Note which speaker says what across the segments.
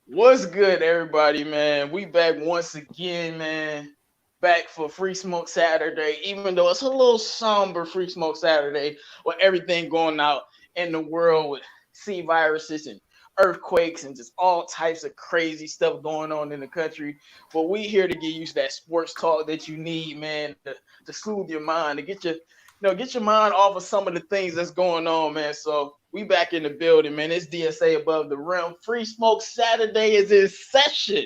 Speaker 1: What's good, everybody, man? We back once again, man. Back for Free Smoke Saturday, even though it's a little somber Free Smoke Saturday with everything going out in the world with sea viruses and earthquakes and just all types of crazy stuff going on in the country. But we here to give you that sports talk that you need, man, to soothe your mind, to get your mind off of some of the things that's going on, man. So we back in the building, man. It's DSA above the rim. Free Smoke Saturday is in session.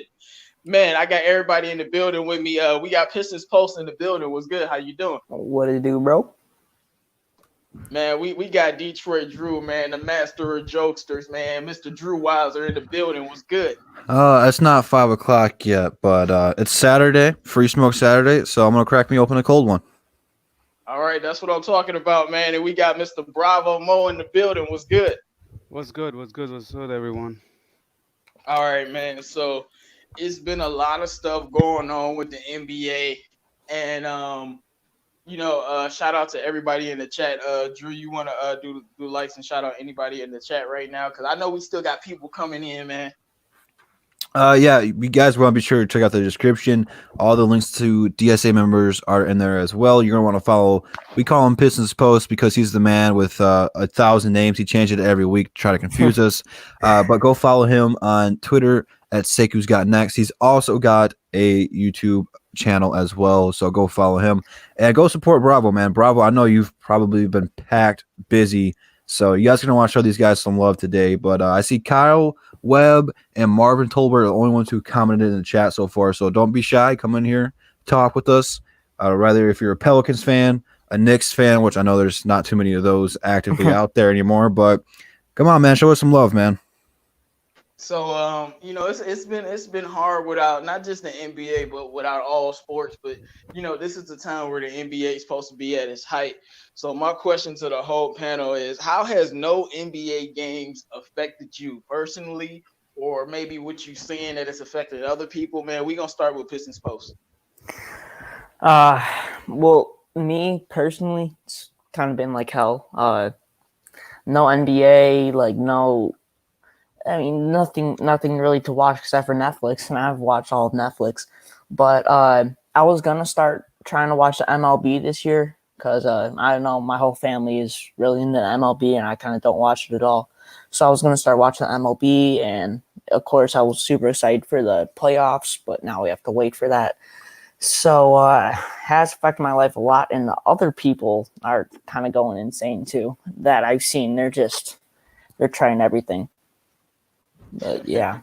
Speaker 1: Man, I got everybody in the building with me. We got Pistons Post in the building. What's good? How you doing?
Speaker 2: What it do, bro?
Speaker 1: Man, we got Detroit Drew, man, the master of jokesters, man. Mr. Drew Weiser in the building. What's good?
Speaker 3: It's not 5 o'clock yet, but it's Saturday, Free Smoke Saturday, so I'm gonna crack me open a cold one.
Speaker 1: All right, that's what I'm talking about, man. And we got Mr. Bravo Mo in the building. What's good?
Speaker 4: What's good? What's good? What's good, everyone?
Speaker 1: All right, man. So it's been a lot of stuff going on with the NBA, and shout out to everybody in the chat. Drew, you want to do likes and shout out anybody in the chat right now? Because I know we still got people coming in, man.
Speaker 3: Yeah, you guys want to be sure to check out the description. All the links to DSA members are in there as well. You're gonna want to follow. We call him Pistons Post because he's the man with 1,000 names. He changes it every week to try to confuse us. But go follow him on Twitter at Seku's Got Next. He's also got a YouTube channel as well, so go follow him and go support Bravo, man. Bravo, I know you've probably been packed busy, so you guys are gonna want to show these guys some love today. But I see Kyle Webb and Marvin Tolbert are the only ones who commented in the chat so far. So don't be shy. Come in here, talk with us. Rather, if you're a Pelicans fan, a Knicks fan, which I know there's not too many of those actively out there anymore, but come on, man, show us some love, man.
Speaker 1: So it's been hard without not just the NBA, but without all sports. But this is the time where the NBA is supposed to be at its height. So my question to the whole panel is: how has no NBA games affected you personally, or maybe what you seeing that it's affected other people? Man, we gonna start with Pistons Post.
Speaker 2: Uh, well, me personally, it's kind of been like hell. No NBA, like no. I mean, nothing really to watch except for Netflix, and I've watched all of Netflix. But I was gonna start trying to watch the MLB this year because I don't know, my whole family is really into MLB, and I kind of don't watch it at all. So I was gonna start watching the MLB, and of course, I was super excited for the playoffs, but now we have to wait for that. So has affected my life a lot, and the other people are kind of going insane too. That I've seen, they're trying everything. But yeah.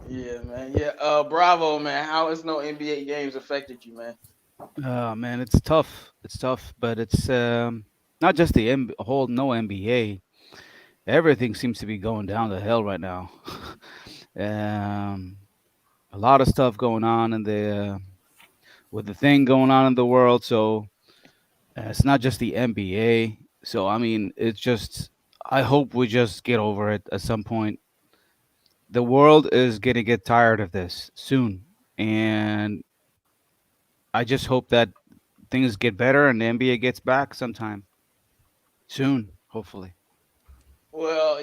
Speaker 1: Yeah, man. Yeah. Bravo, man. How has no NBA games affected you, man?
Speaker 4: Man, it's tough. It's tough, but it's not just the whole no NBA. Everything seems to be going down the hell right now. um, a lot of stuff going on in the with the thing going on in the world. So it's not just the NBA. So I mean, it's just. I hope we just get over it at some point. The world is gonna get tired of this soon, and I just hope that things get better and the NBA gets back sometime soon, hopefully.
Speaker 1: Well,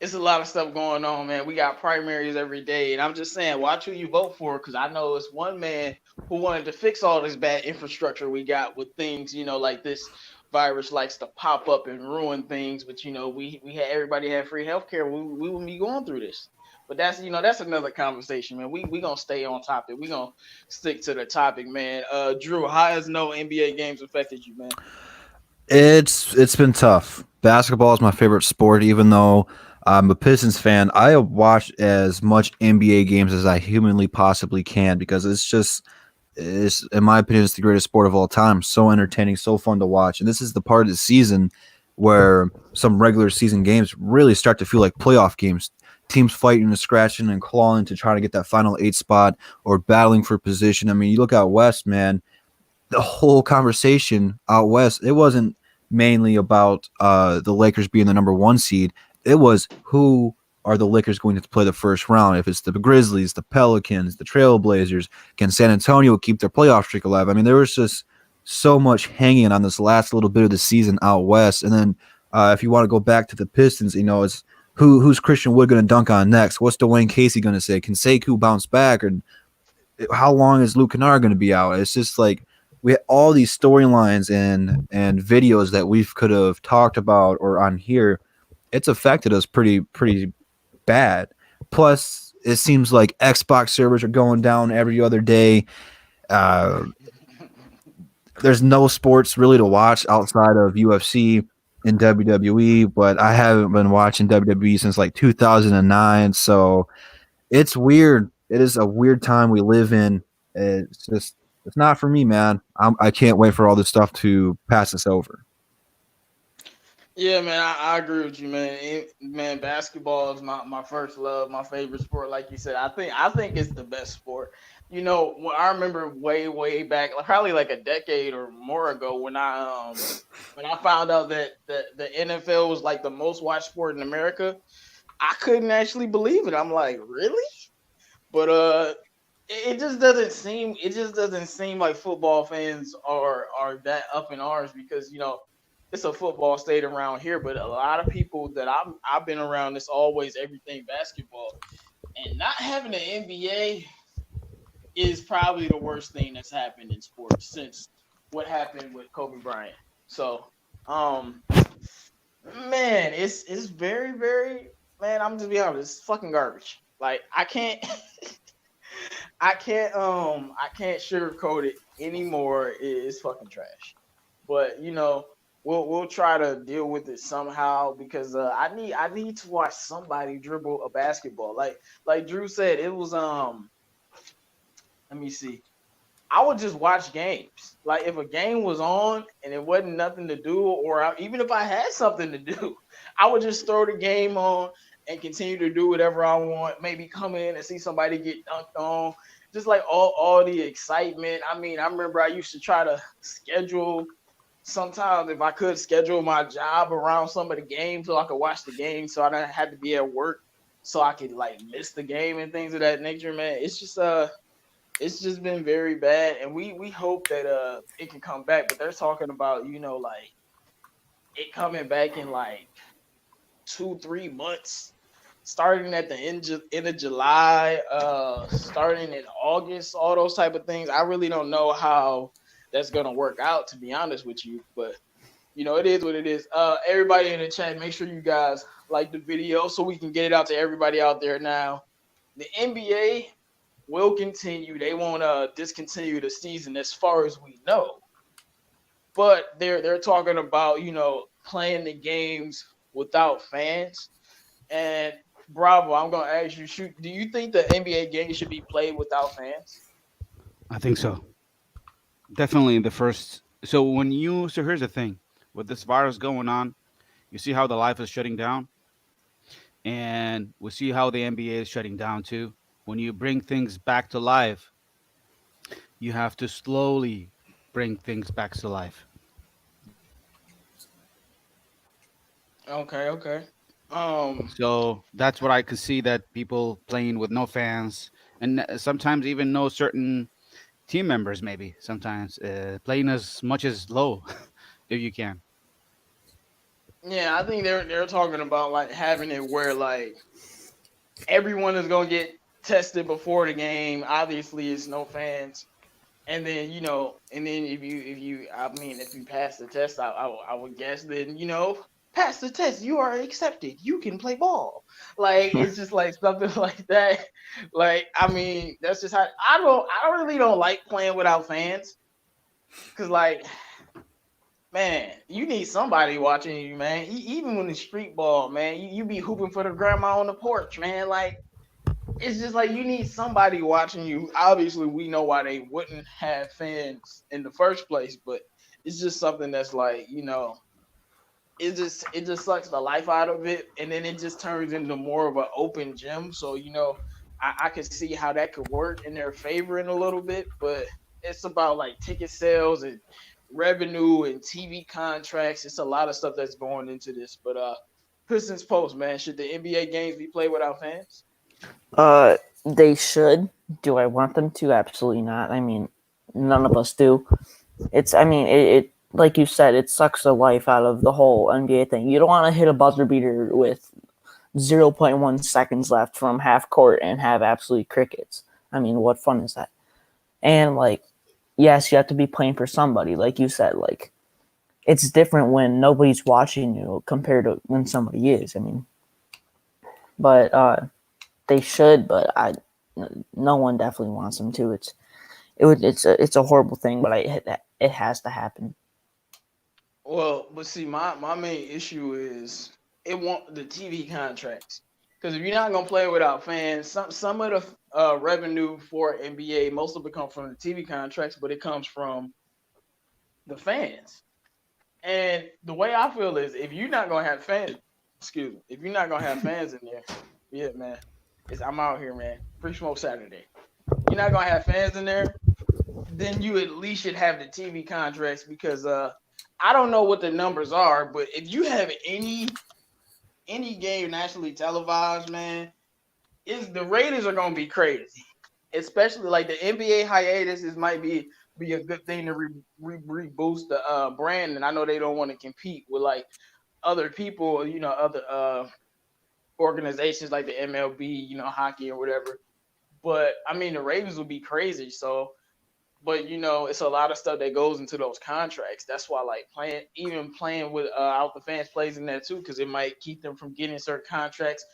Speaker 1: it's a lot of stuff going on, man. We got primaries every day, and I'm just saying, watch who you vote for, because I know it's one man who wanted to fix all this bad infrastructure we got with things, like this virus likes to pop up and ruin things. But we had everybody had free healthcare. We wouldn't be going through this. But that's another conversation, man. We gonna stay on topic. We gonna stick to the topic, man. Drew, how has no NBA games affected you, man?
Speaker 3: It's been tough. Basketball is my favorite sport, even though I'm a Pistons fan. I watch as much NBA games as I humanly possibly can because it's in my opinion, it's the greatest sport of all time. So entertaining, so fun to watch. And this is the part of the season where some regular season games really start to feel like playoff games. Teams fighting and scratching and clawing to try to get that final 8 spot or battling for position. I mean, you look out west, man, the whole conversation out west, it wasn't mainly about the Lakers being the number 1 seed. It was who are the Lakers going to play the first round? If it's the Grizzlies, the Pelicans, the Trailblazers, can San Antonio keep their playoff streak alive? I mean, there was just so much hanging on this last little bit of the season out west. And then if you want to go back to the Pistons, who's Christian Wood going to dunk on next? What's Dwayne Casey going to say? Can Sekou bounce back? And how long is Luke Kennard going to be out? It's just like we had all these storylines and videos that we could have talked about or on here. It's affected us pretty bad. Plus, it seems like Xbox servers are going down every other day. Uh, there's no sports really to watch outside of UFC and WWE, but I haven't been watching WWE since like 2009. So it's weird. It is a weird time we live in. It's not for me, man. I can't wait for all this stuff to pass us over.
Speaker 1: Yeah, man, I agree with you, man. Man, basketball is my first love, my favorite sport. Like you said, I think it's the best sport. I remember way back, like probably like a decade or more ago, when I found out that the NFL was like the most watched sport in America. I couldn't actually believe it. I'm like, really? But it just doesn't seem like football fans are that up in arms because it's a football state around here, but a lot of people that I've been around, it's always everything basketball, and not having an NBA is probably the worst thing that's happened in sports since what happened with Kobe Bryant. So, um, man, it's very man. I'm just be honest, it's fucking garbage. Like I can't I can't sugarcoat it anymore. It's fucking trash. But we'll try to deal with it somehow because I need to watch somebody dribble a basketball. Like Drew said, it was let me see. I would just watch games. Like if a game was on and it wasn't nothing to do, even if I had something to do, I would just throw the game on and continue to do whatever I want. Maybe come in and see somebody get dunked on. Just like all the excitement. I mean, I remember I used to try to schedule sometimes if I could schedule my job around some of the games so I could watch the game so I didn't have to be at work so I could like miss the game and things of that nature, man. It's just been very bad and we hope that it can come back, but they're talking about, like it coming back in like 2-3 months, starting at the end of July, starting in August, all those type of things. I really don't know how that's gonna work out, to be honest with you. But it is what it is. Everybody in the chat, make sure you guys like the video so we can get it out to everybody out there now. The NBA will continue. They won't discontinue the season as far as we know. But they're talking about, playing the games without fans. And Bravo, I'm gonna ask you, do you think the NBA game should be played without fans?
Speaker 4: I think so. Definitely the first. So here's the thing with this virus going on, you see how the life is shutting down, and we see how the NBA is shutting down too. When you bring things back to life, you have to slowly bring things back to life.
Speaker 1: Okay. Um,
Speaker 4: So that's what I could see that people playing with no fans and sometimes even no certain team members, maybe sometimes playing as much as low if you can.
Speaker 1: yeah, I think they're talking about like having it where like everyone is gonna get tested before the game. Obviously, it's no fans, and then if you pass the test, I would guess then pass the test, you are accepted. You can play ball. Like it's just like something like that. Like that's just how I really don't like playing without fans because like man, you need somebody watching you, man. Even when it's street ball, man, you be hooping for the grandma on the porch, man. Like it's just like you need somebody watching you. Obviously, we know why they wouldn't have fans in the first place, but it's just something that's like it just sucks the life out of it, and then it just turns into more of an open gym. So I could see how that could work in their favor in a little bit, but it's about like ticket sales and revenue and TV contracts. It's a lot of stuff that's going into this. But Pistons Post, man, should the NBA games be played without fans?
Speaker 2: Uh, they should. Do I want them to? Absolutely not. I mean, none of us do. It like you said, it sucks the life out of the whole NBA thing. You don't want to hit a buzzer beater with 0.1 seconds left from half court and have absolute crickets. I mean, what fun is that? And like, yes, you have to be playing for somebody, like you said. Like, it's different when nobody's watching you compared to when somebody is. I mean, but they should, but no one definitely wants them to. It's a horrible thing, but it has to happen.
Speaker 1: Well, but see, my main issue is it want the TV contracts. Because if you're not gonna play without fans, some of the revenue for NBA, most of it comes from the TV contracts, but it comes from the fans. And the way I feel is, if you're not gonna have fans, excuse me, if you're not gonna have fans in there, yeah, man, I'm out here, man. Free Smoke Saturday. You're not gonna have fans in there, then you at least should have the TV contracts because I don't know what the numbers are, but if you have any game nationally televised, man, is the ratings are gonna be crazy. Especially like the NBA hiatus is might be a good thing to reboost the brand, and I know they don't want to compete with like other people, other organizations like the MLB, hockey or whatever. But I mean, the ratings would be crazy. So but it's a lot of stuff that goes into those contracts. That's why like playing with out the fans plays in that too, because it might keep them from getting certain contracts,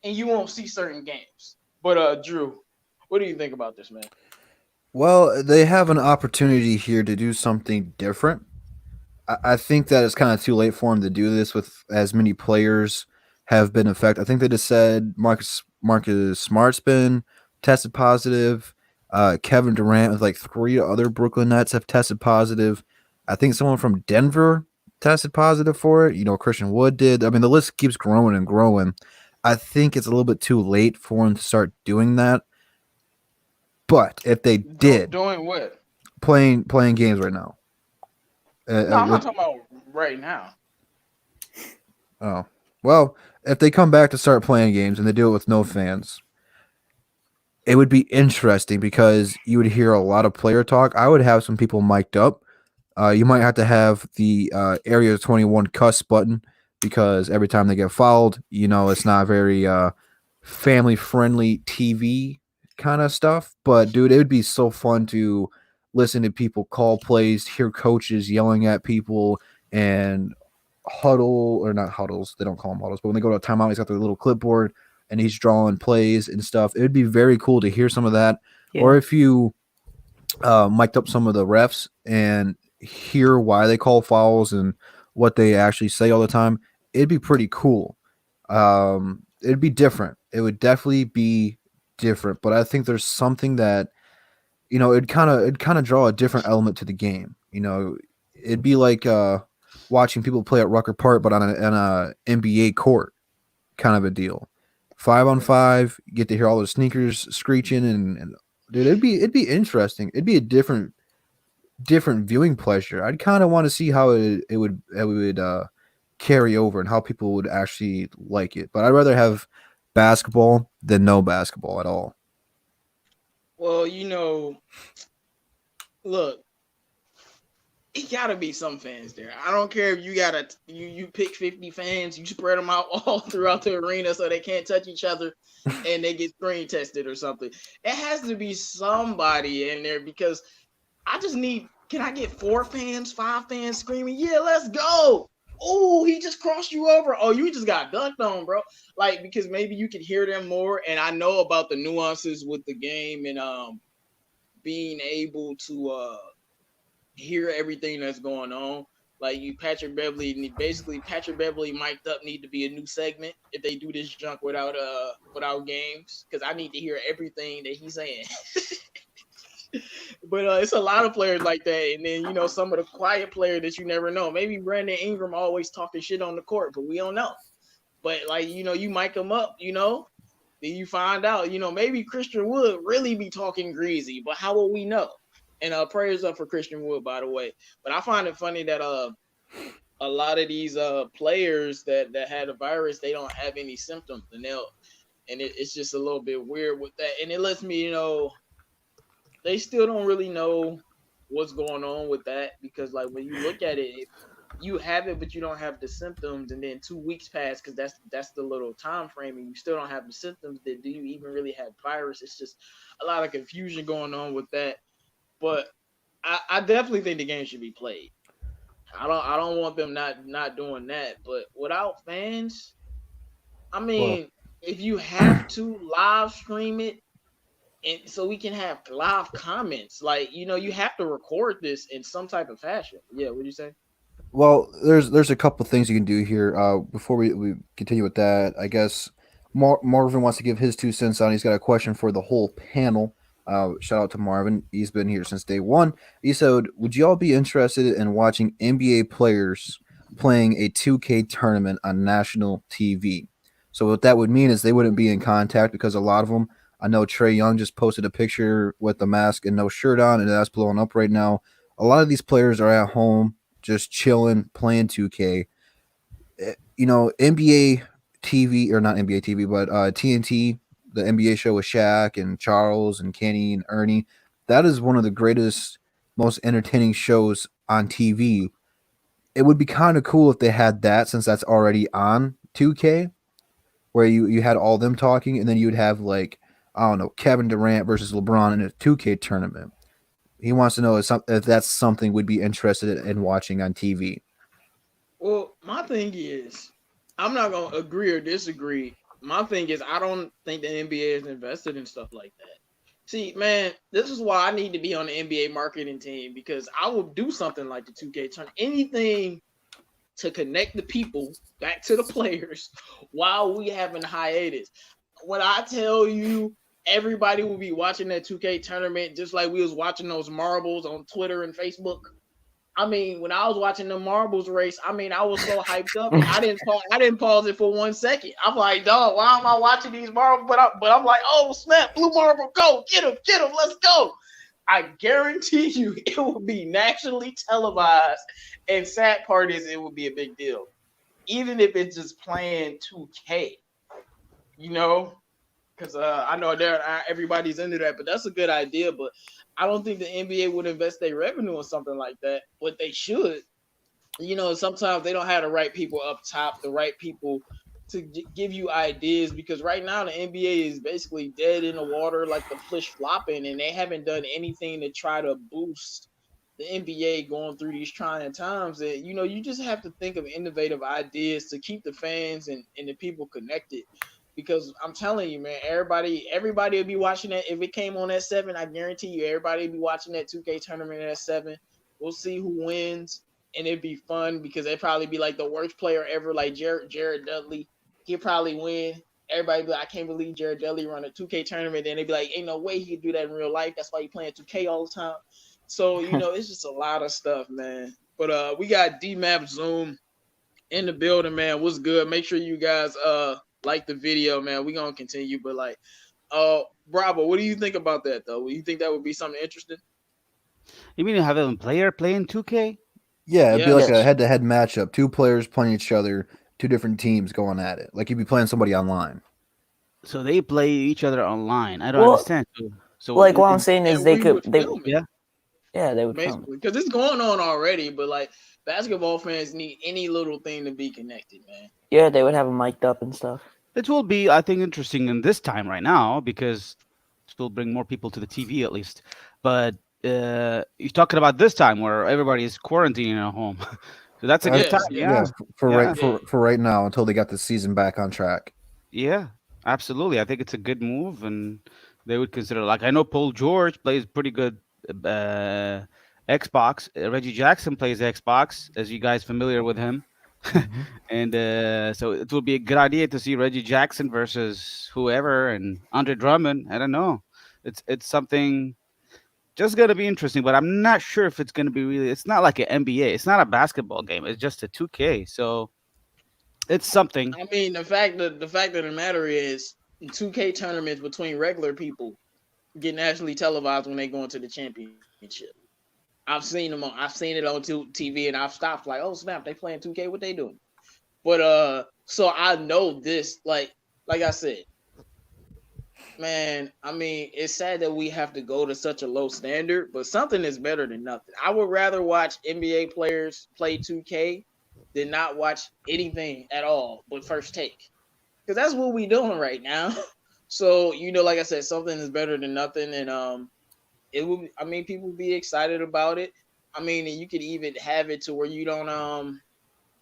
Speaker 1: and you won't see certain games. But Drew, what do you think about this, man?
Speaker 3: Well, they have an opportunity here to do something different. I think that it's kind of too late for them to do this with as many players have been affected. I think they just said Marcus Smart's been tested positive. Kevin Durant with like three other Brooklyn Nets have tested positive. I think someone from Denver tested positive for it. Christian Wood did. I mean, the list keeps growing and growing. I think it's a little bit too late for them to start doing that. But if they did
Speaker 1: Doing what?
Speaker 3: playing games right now,
Speaker 1: No, I'm not
Speaker 3: with
Speaker 1: talking about right now.
Speaker 3: oh well, if they come back to start playing games and they do it with no fans, it would be interesting because you would hear a lot of player talk. I would have some people mic'd up. You might have to have the Area 21 cuss button because every time they get fouled, it's not very family friendly TV kind of stuff. But dude, it would be so fun to listen to people call plays, hear coaches yelling at people, and huddle or not huddles. They don't call them huddles, but when they go to a timeout, he's got their little clipboard and he's drawing plays and stuff. It would be very cool to hear some of that.
Speaker 2: Yeah.
Speaker 3: Or if you mic'd up some of the refs and hear why they call fouls and what they actually say all the time, it'd be pretty cool. It'd be different. It would definitely be different. But I think there's something that it'd kind of draw a different element to the game. It'd be like watching people play at Rucker Park, but on a NBA court, kind of a deal. 5-on-5, you get to hear all the sneakers screeching, and dude, it'd be interesting. It'd be a different viewing pleasure. I'd kind of want to see how it would carry over and how people would actually like it. But I'd rather have basketball than no basketball at all.
Speaker 1: Well, look, it gotta be some fans there. I don't care if you pick 50 fans, you spread them out all throughout the arena so they can't touch each other and they get screen tested or something. It has to be somebody in there because I just need. Can I get 4 fans, 5 fans screaming? Yeah, let's go! Oh, he just crossed you over. Oh, you just got dunked on, bro. Like because maybe you can hear them more. And I know about the nuances with the game and being able to hear everything that's going on. Like Patrick Beverly mic'd up need to be a new segment if they do this junk without games because I need to hear everything that he's saying. But it's a lot of players like that, and then some of the quiet players that you never know. Maybe Brandon Ingram always talking shit on the court, but we don't know. But like you mic him up, then you find out, maybe Christian Wood really be talking greasy, but how will we know? And prayers up for Christian Wood, by the way. But I find it funny that a lot of these players that had a virus, they don't have any symptoms, and it's just a little bit weird with that, and it lets me they still don't really know what's going on with that because like when you look at it, you have it, but you don't have the symptoms, and then 2 weeks pass because that's the little time frame, and you still don't have the symptoms. Then do you even really have virus? It's just a lot of confusion going on with that. But I definitely think the game should be played. I don't want them not doing that. But without fans, I
Speaker 3: Well,
Speaker 1: mean, if you have to live stream it, and so we can have live comments, like you have to record this in some type of fashion. Yeah, what do you say?
Speaker 3: Well, there's a couple things you can do here. Before we continue with that, I guess Marvin wants to give his 2 cents on. He's got a question for the whole panel. Shout out to Marvin. He's been here since day one. He said, "Would you all be interested in watching NBA players playing a 2K tournament on national TV?" So what that would mean is they wouldn't be in contact because a lot of them. I know Trey Young just posted a picture with the mask and no shirt on, and that's blowing up right now. A lot of these players are at home just chilling, playing 2K. NBA TV, or not NBA TV, but TNT, the NBA show with Shaq and Charles and Kenny and Ernie. That is one of the greatest, most entertaining shows on TV. It would be kind of cool if they had that, since that's already on 2K, where you had all them talking, and then you'd have, like, I don't know, Kevin Durant versus LeBron in a 2K tournament. He wants to know if that's something we'd be interested in watching on TV.
Speaker 1: Well, my thing is, I'm not gonna agree or disagree. My thing is, I don't think the NBA is invested in stuff like that. See, man, this is why I need to be on the NBA marketing team, because I will do something like the 2K turn, anything to connect the people back to the players while we having hiatus. When I tell you, everybody will be watching that 2K tournament just like we was watching those marbles on Twitter and Facebook. I mean, when I was watching the marbles race, I mean, I was so hyped up. I didn't pause it for 1 second. I'm like, dog, why am I watching these marbles? But I'm like, oh snap, blue marble, go get him, let's go. I guarantee you, it will be nationally televised, and sad part is, it will be a big deal, even if it's just playing 2K. You know, because I know everybody's into that, but that's a good idea. But I don't think the NBA would invest their revenue in something like that. What they should, sometimes they don't have the right people up top, the right people to give you ideas. Because right now the NBA is basically dead in the water, like the fish flopping, and they haven't done anything to try to boost the NBA going through these trying times. And you just have to think of innovative ideas to keep the fans and the people connected. Because I'm telling you, man, everybody will be watching that. If it came on at 7, I guarantee you everybody will be watching that 2K tournament at 7. We'll see who wins, and it'd be fun because it'd probably be like the worst player ever, like Jared Dudley. He'd probably win. Everybody be like, I can't believe Jared Dudley run a 2K tournament. Then they'd be like, ain't no way he could do that in real life. That's why he playing 2K all the time. So, it's just a lot of stuff, man. But we got D-Map Zoom in the building, man. What's good? Make sure you guys like the video, man. We're gonna continue, but like Bravo, what do you think about that though? You think that would be something interesting?
Speaker 4: You mean you have a player playing 2K?
Speaker 3: Yeah, it'd be like a
Speaker 2: Yes.
Speaker 3: head-to-head matchup. Two players playing each other, two different teams going at it. Like you'd be playing somebody online.
Speaker 4: So they play each other online. I don't
Speaker 2: Well,
Speaker 4: understand. So
Speaker 2: like what I'm saying is
Speaker 1: And we would
Speaker 2: they
Speaker 1: film it,
Speaker 4: yeah.
Speaker 2: yeah, they would film it.
Speaker 1: basically, because it's going on already. But like, basketball fans need any little thing to be connected, man.
Speaker 2: Yeah, they would have them mic'd up and stuff.
Speaker 4: It will be, I think, interesting in this time right now because it will bring more people to the TV at least. But you're talking about this time where everybody is quarantining at home. So that's a good time.
Speaker 1: Yes,
Speaker 3: Yeah,
Speaker 4: Yeah.
Speaker 3: for
Speaker 4: Yeah.
Speaker 3: for right now until they got the season back on track.
Speaker 4: Yeah. Absolutely. I think it's a good move and they would consider, like, I know Paul George plays pretty good uh, Xbox. Reggie Jackson plays Xbox, as you guys familiar with him.
Speaker 3: Mm-hmm.
Speaker 4: And so it will be a good idea to see Reggie Jackson versus whoever and Andre Drummond. I don't know. It's something just gonna be interesting, but I'm not sure if it's gonna be really. It's not like an NBA. It's not a basketball game. It's just a 2K. So it's something.
Speaker 1: I mean, the fact of the matter is, 2K tournaments between regular people get nationally televised when they go into the championship. I've seen it on TV, and I've stopped like, oh snap, they playing 2K. What they doing? But so I know this. Like I said, Man, I mean, it's sad that we have to go to such a low standard, but something is better than nothing. I would rather watch NBA players play 2K than not watch anything at all but first take. Because that's what we doing right now. So, like I said, something is better than nothing. And it will, I mean, people be excited about it. I mean, and you could even have it to where you don't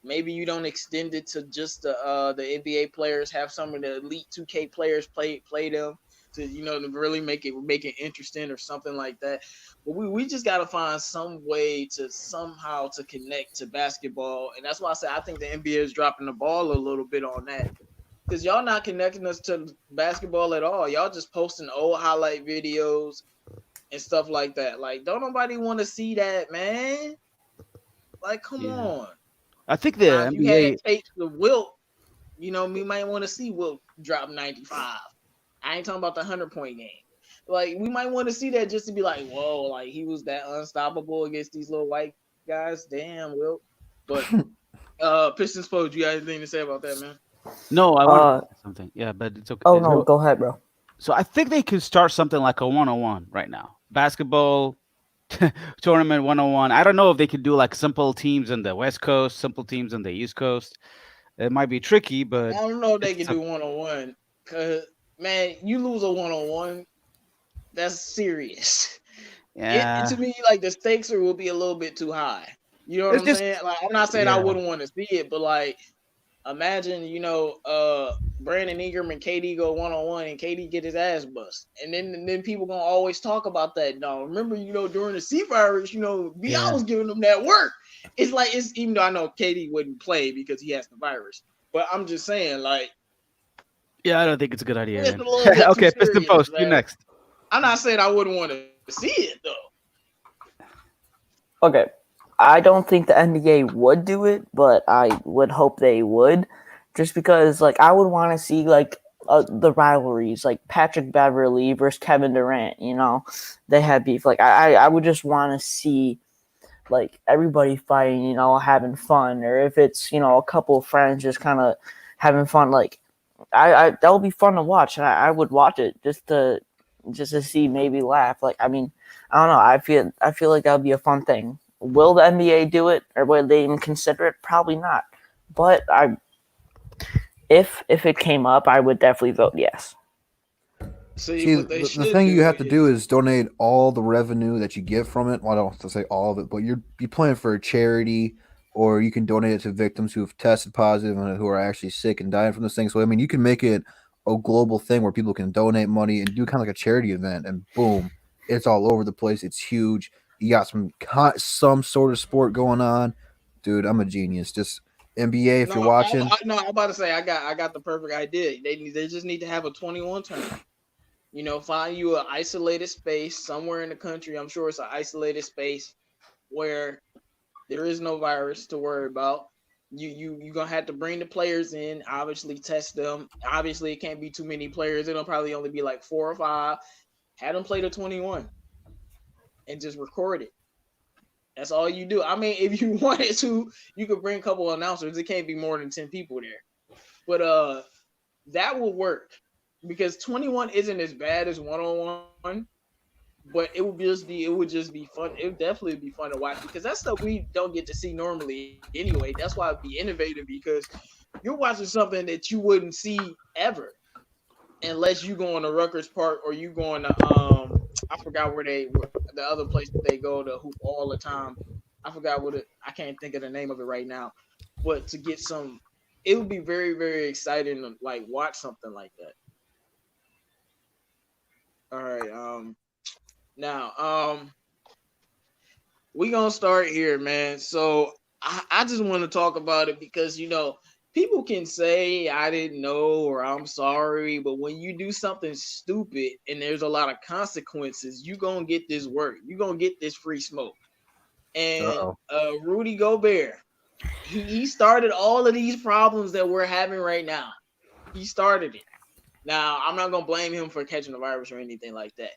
Speaker 1: maybe you don't extend it to just the NBA players. Have some of the elite 2K players play them to to really make it interesting or something like that. But we just gotta find some way to somehow to connect to basketball, and that's why I say I think the NBA is dropping the ball a little bit on that because y'all not connecting us to basketball at all. Y'all just posting old highlight videos and stuff like that. Like, don't nobody want to see that, man. Like, come
Speaker 4: Yeah,
Speaker 1: on.
Speaker 4: I think
Speaker 1: Now,
Speaker 4: the
Speaker 1: if you had
Speaker 4: NBA.
Speaker 1: tapes of Wilt, we might want to see Wilt drop 95. I ain't talking about the 100-point game. Like, we might want to see that just to be like, whoa, like he was that unstoppable against these little white guys. Damn, Wilt. But Pistons Post, you got anything to say about that, man?
Speaker 4: No, I want to
Speaker 2: Uh,
Speaker 4: say something. Yeah, but it's okay.
Speaker 2: oh no, go ahead, bro.
Speaker 4: So I think they could start something like a 101 right now. Basketball tournament 101. I don't know if they could do like simple teams in the West Coast, simple teams in the East Coast. It might be tricky, but
Speaker 1: I don't know if they can
Speaker 4: it's a,
Speaker 1: do 1-on-1 because, man, you lose a 1-on-1, that's serious. It
Speaker 4: yeah.
Speaker 1: to me, like the stakes will be a little bit too high. You know what
Speaker 4: It's
Speaker 1: I'm
Speaker 4: just
Speaker 1: saying? Like, I'm not saying I
Speaker 4: yeah,
Speaker 1: wouldn't want to see it, but like imagine, Brandon Ingram and KD go 1-on-1 and KD get his ass bust. And then people gonna always talk about that. No, remember, during the C virus, BI
Speaker 4: yeah,
Speaker 1: was giving them that work. It's like it's even though I know KD wouldn't play because he has the virus. But I'm just saying, like,
Speaker 4: yeah. I don't think it's a good idea,
Speaker 1: it's
Speaker 4: man.
Speaker 1: a little bit too
Speaker 4: Okay, Piston
Speaker 1: serious,
Speaker 4: Post, you
Speaker 1: man.
Speaker 4: next.
Speaker 1: I'm not saying I wouldn't want to see it though.
Speaker 2: Okay, I don't think the NBA would do it, but I would hope they would, just because like I would want to see like the rivalries, like Patrick Beverly versus Kevin Durant. They had beef. Like I would just want to see like everybody fighting, having fun, or if it's a couple of friends just kind of having fun. Like I that would be fun to watch, and I would watch it just to see, maybe laugh. Like I mean, I don't know. I feel like that would be a fun thing. Will the NBA do it, or will they even consider it? Probably not. But if it came up, I would definitely vote yes.
Speaker 1: See,
Speaker 3: See,
Speaker 1: what they
Speaker 3: the
Speaker 1: should
Speaker 3: thing you
Speaker 1: do
Speaker 3: have to do
Speaker 1: is
Speaker 3: is donate all the revenue that you get from it. Well, I don't have to say all of it, but you're playing for a charity, or you can donate it to victims who have tested positive and who are actually sick and dying from this thing. So I mean, you can make it a global thing where people can donate money and do kind of like a charity event, and boom, it's all over the place. It's huge. You got some sort of sport going on, dude. I'm a genius. Just NBA, if
Speaker 1: no,
Speaker 3: you're watching.
Speaker 1: no. I'm about to say I got the perfect idea. They just need to have a 21 tournament. Find you an isolated space somewhere in the country. I'm sure it's an isolated space where there is no virus to worry about. You gonna have to bring the players in, obviously test them. Obviously, it can't be too many players. It'll probably only be like 4 or 5. Have them play the 21 and just record it. That's all you do. I mean, if you wanted to, you could bring a couple of announcers. It can't be more than 10 people there. But that will work because 21 isn't as bad as 1-on-1, but it would just be fun. It would definitely be fun to watch because that's stuff we don't get to see normally anyway. That's why it'd be innovative because you're watching something that you wouldn't see ever unless you go on the Rutgers Park or you go on the I forgot the other place that they go to hoop all the time. I forgot I can't think of the name of it right now. But to get some, it would be very, very exciting to like watch something like that. All right. Now, we gonna start here, man. So I just want to talk about it because people can say I didn't know or I'm sorry, but when you do something stupid and there's a lot of consequences, you gonna get this work. You gonna get this free smoke. And
Speaker 3: Uh-oh.
Speaker 1: Rudy Gobert, he started all of these problems that we're having right now. He started it. Now, I'm not gonna blame him for catching the virus or anything like that,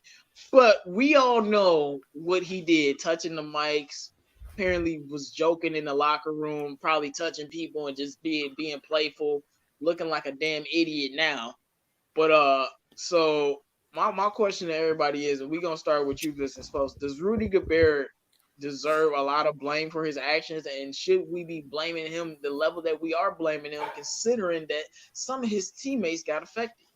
Speaker 1: but we all know what he did, touching the mics. Apparently, was joking in the locker room, probably touching people and just being playful, looking like a damn idiot now. But so my question to everybody is, and we're gonna start with you, Business Post. Does Rudy Gobert deserve a lot of blame for his actions, and should we be blaming him the level that we are blaming him, considering that some of his teammates got affected?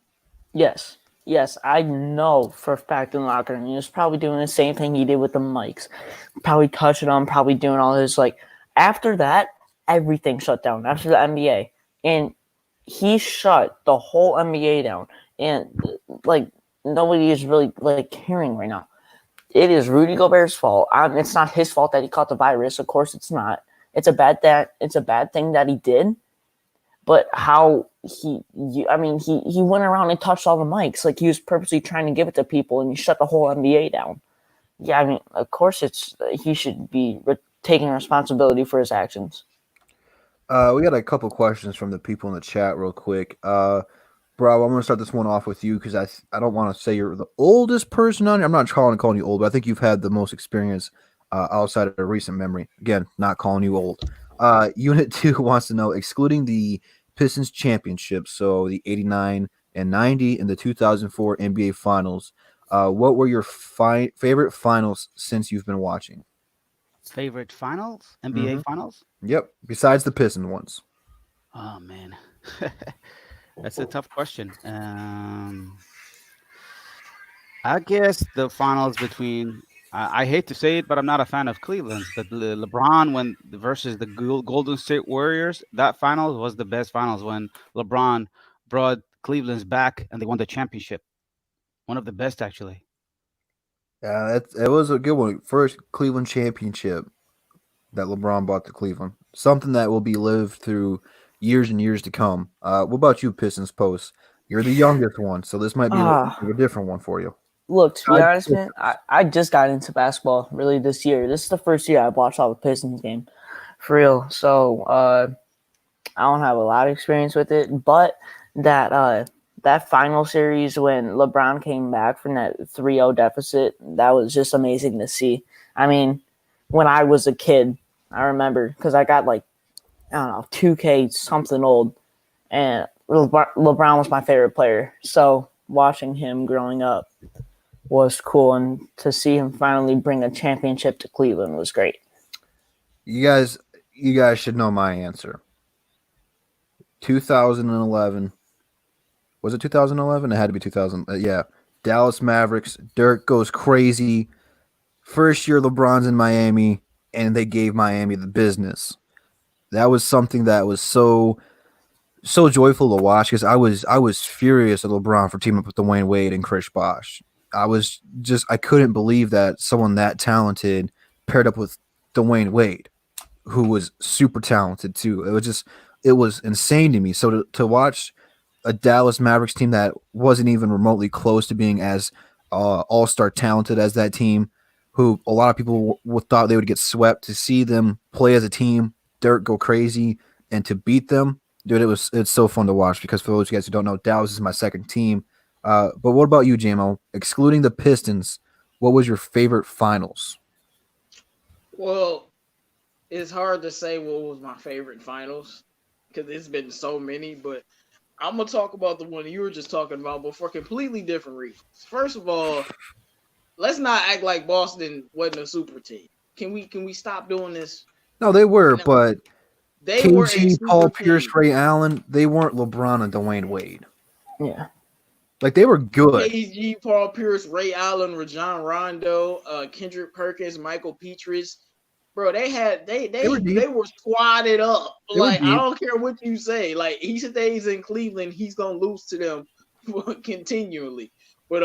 Speaker 2: Yes. Yes, I know for a fact in the locker room he was probably doing the same thing he did with the mics. Probably touching them, probably doing all this. Like, after that, everything shut down after the NBA. And he shut the whole NBA down. And, like, nobody is really, like, caring right now. It is Rudy Gobert's fault. It's not his fault that he caught the virus. Of course, it's not. It's a bad thing that he did. But how he went around and touched all the mics, like he was purposely trying to give it to people, and he shut the whole NBA down. Yeah, I mean, of course, it's he should be taking responsibility for his actions.
Speaker 3: We got a couple questions from the people in the chat real quick. Bro, I'm gonna start this one off with you because I don't want to say you're the oldest person on here. I'm not calling you old, but I think you've had the most experience outside of recent memory. Again, not calling you old. Unit 2 wants to know, excluding the Pistons championship, so the 89 and 90 and the 2004 NBA Finals, what were your favorite finals since you've been watching?
Speaker 4: Favorite finals? NBA finals?
Speaker 3: Yep, besides the Piston ones.
Speaker 4: Oh man, that's a tough question. I guess the finals between. I hate to say it, but I'm not a fan of Cleveland's. But LeBron when versus the Golden State Warriors, that finals was the best finals when LeBron brought Cleveland's back and they won the championship. One of the best, actually.
Speaker 3: Yeah, it was a good one. First Cleveland championship that LeBron brought to Cleveland. Something that will be lived through years and years to come. What about you, Pistons Post? You're the youngest one, so this might be a different one for you.
Speaker 2: Look, to be honest, man, I just got into basketball really this year. This is the first year I've watched all the Pistons game, for real. So I don't have a lot of experience with it, but that final series when LeBron came back from that 3-0 deficit, that was just amazing to see. I mean, when I was a kid, I remember because I got like, I don't know, 2K something old, and LeBron was my favorite player. So watching him growing up was cool, and to see him finally bring a championship to Cleveland was great.
Speaker 3: You guys should know my answer. 2011. Was it 2011? It had to be 2000. Yeah. Dallas Mavericks. Dirk goes crazy. First year LeBron's in Miami, and they gave Miami the business. That was something that was so joyful to watch because I was furious at LeBron for teaming up with Dwayne Wade and Chris Bosh. I couldn't believe that someone that talented paired up with Dwayne Wade, who was super talented too. It was insane to me. So to watch a Dallas Mavericks team that wasn't even remotely close to being as all-star talented as that team, who a lot of people thought they would get swept, to see them play as a team, Dirk go crazy, and to beat them, dude, it's so fun to watch because for those of you guys who don't know, Dallas is my second team. But what about you, JMO? Excluding the Pistons, what was your favorite finals?
Speaker 1: Well, it's hard to say what was my favorite finals because it's been so many, but I'm gonna talk about the one you were just talking about, but for completely different reasons. First of all, let's not act like Boston wasn't a super team. Can we stop doing this?
Speaker 3: No, they were,
Speaker 1: You know,
Speaker 3: but
Speaker 1: they were a
Speaker 3: KG,
Speaker 1: super
Speaker 3: Paul
Speaker 1: team.
Speaker 3: Pierce, Ray Allen, they weren't LeBron and Dwayne Wade.
Speaker 2: Yeah.
Speaker 3: Like, they were good.
Speaker 1: KG, Paul Pierce, Ray Allen, Rajon Rondo, Kendrick Perkins, Michael Petrus. Bro, they were squatted up. Like, I don't care what you say. Like, he stays in Cleveland, he's gonna lose to them continually. But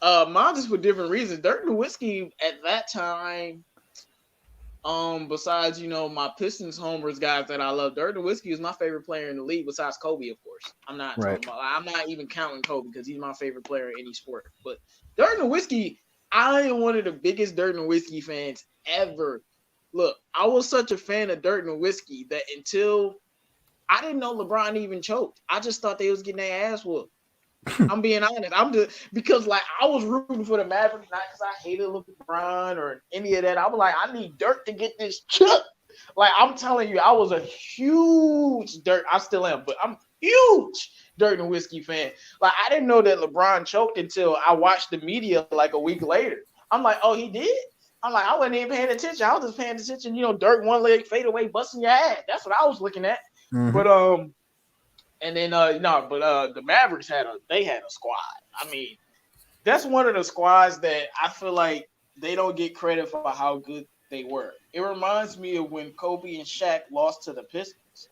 Speaker 1: mine just for different reasons. Dirk Nowitzki at that time, besides my Pistons homers guys that I love, Dirk Nowitzki is my favorite player in the league besides Kobe, of course. I'm not even counting Kobe because he's my favorite player in any sport. But Dirk Nowitzki, I am one of the biggest Dirk Nowitzki fans ever. Look, I was such a fan of Dirk Nowitzki that until I didn't know LeBron even choked. I just thought they was getting their ass whooped. I'm being honest. I'm just because I was rooting for the Mavericks, not because I hated LeBron or any of that. I was like, I need Dirk to get this chip. Like, I'm telling you, I was a huge Dirk. I still am, but I'm huge Dirk Nowitzki fan. Like I didn't know that LeBron choked until I watched the media like a week later. I'm like, oh, he did. I'm like, I wasn't even paying attention. I was just paying attention. Dirk one leg fade away, busting your ass. That's what I was looking at.
Speaker 3: Mhm.
Speaker 1: But and then no, but the Mavericks had a squad. I mean, that's one of the squads that I feel like they don't get credit for how good they were. It reminds me of when Kobe and Shaq lost to the Pistons.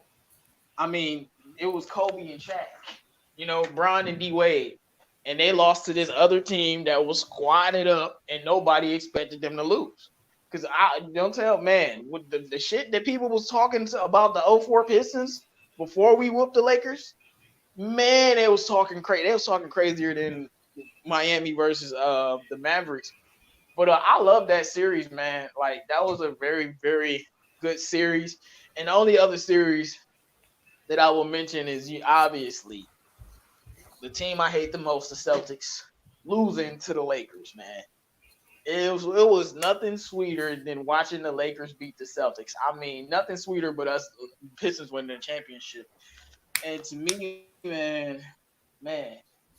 Speaker 1: I mean, it was Kobe and Shaq, Bron and D Wade, and they lost to this other team that was squatted up, and nobody expected them to lose. Because I don't tell man, with the shit that people was talking about the '04 Pistons before we whooped the Lakers, man, they was talking crazy. They was talking crazier than Miami versus the Mavericks. But I love that series, man. Like that was a very, very good series. And the only other series that I will mention is obviously the team I hate the most, the Celtics, losing to the Lakers, man. It was nothing sweeter than watching the Lakers beat the Celtics. I mean, nothing sweeter but us Pistons winning the championship. And to me, man,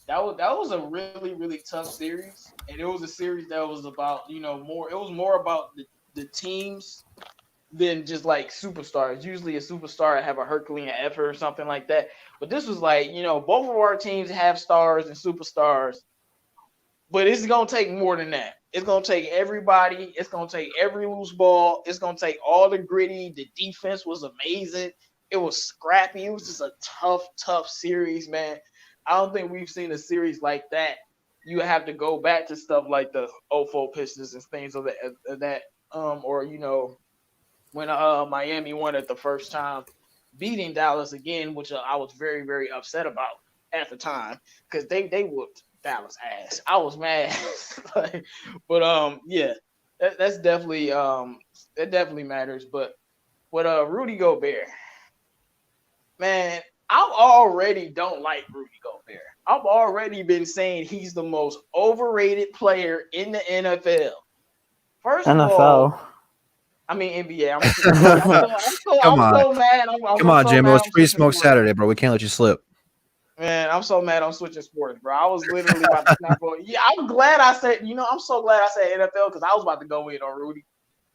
Speaker 1: that was a really, really tough series. And it was a series that was about, more. It was more about the teams than just like superstars. Usually a superstar have a Herculean effort or something like that. But this was like, both of our teams have stars and superstars, but it's gonna take more than that. It's gonna take everybody. It's gonna take every loose ball. It's gonna take all the gritty. The defense was amazing. It was scrappy. It was just a tough, tough series, man. I don't think we've seen a series like that. You have to go back to stuff like the '04 Pistons and things of that, or when Miami won it the first time, beating Dallas again, which I was very, very upset about at the time because they whooped Dallas ass. I was mad, but yeah, that's definitely that definitely matters. But with Rudy Gobert, man, I already don't like Rudy Gobert. I've already been saying he's the most overrated player in the NFL. First of all,
Speaker 2: NFL.
Speaker 1: I mean NBA. I'm
Speaker 3: Come on,
Speaker 1: so mad.
Speaker 3: come
Speaker 1: I'm
Speaker 3: on,
Speaker 1: so
Speaker 3: Jimbo.
Speaker 1: mad.
Speaker 3: It's
Speaker 1: I'm
Speaker 3: Free
Speaker 1: switching
Speaker 3: Smoke
Speaker 1: sports.
Speaker 3: Saturday, bro. We can't let you slip.
Speaker 1: Man, I'm so mad. I'm switching sports, bro. I was literally about to snap on. Yeah, I'm glad I said. I'm so glad I said NFL because I was about to go in on Rudy.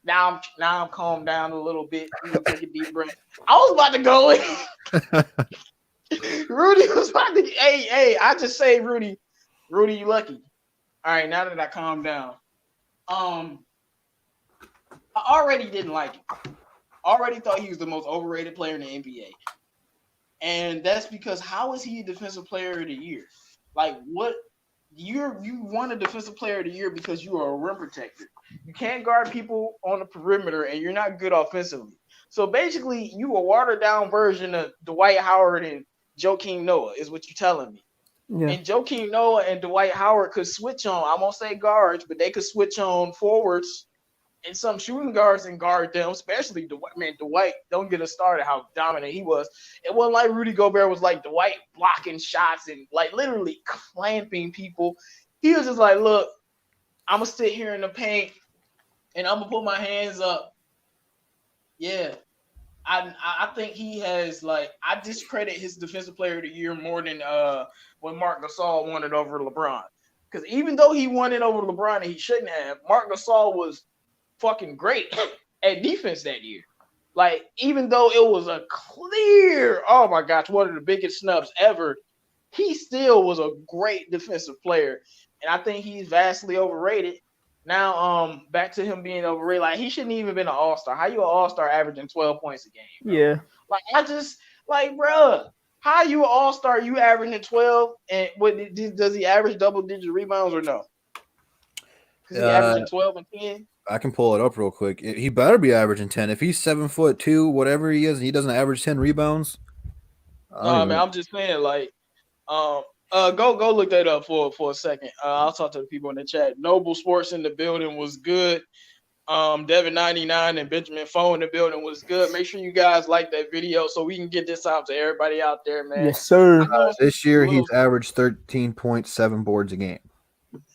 Speaker 1: Now I'm calmed down a little bit. Take a deep breath. I was about to go in. Rudy was about to. Hey, I just say Rudy. Rudy, you lucky. All right, now that I calmed down, um, I already didn't like him. Already thought he was the most overrated player in the NBA. And that's because how is he a defensive player of the year? Like what you won a defensive player of the year because you are a rim protector. You can't guard people on the perimeter and you're not good offensively. So basically you a watered down version of Dwight Howard and Joakim Noah is what you're telling me.
Speaker 2: Yeah.
Speaker 1: And Joakim Noah and Dwight Howard could switch on, I won't say guards, but they could switch on forwards and some shooting guards and guard them, especially Dwight. Man, Dwight, don't get us started how dominant he was. It wasn't like Rudy Gobert was like Dwight blocking shots and like literally clamping people. He was just like, look, I'm gonna sit here in the paint and I'm gonna put my hands up. Yeah. I think he has like I discredit his defensive player of the year more than when Marc Gasol won it over LeBron. Because even though he won it over LeBron and he shouldn't have, Marc Gasol was fucking great at defense that year. Like, even though it was a clear, oh my gosh, one of the biggest snubs ever, he still was a great defensive player. And I think he's vastly overrated. Now, back to him being overrated. Like, he shouldn't even been an all-star. How you an all-star averaging 12 points a game, bro?
Speaker 2: Yeah.
Speaker 1: Like, bruh, how you an all-star, you averaging 12, and does he average double-digit rebounds or no? Because he averaging 12 and 10?
Speaker 3: I can pull it up real quick. He better be averaging 10. If he's 7'2", whatever he is, and he doesn't average 10 rebounds.
Speaker 1: No, man, I'm just saying, like, go look that up for a second. I'll talk to the people in the chat. Noble Sports in the building was good. Devin 99 and Benjamin Foe in the building was good. Make sure you guys like that video so we can get this out to everybody out there, man.
Speaker 2: Yes, sir.
Speaker 3: This year, he's averaged 13.7 boards a game.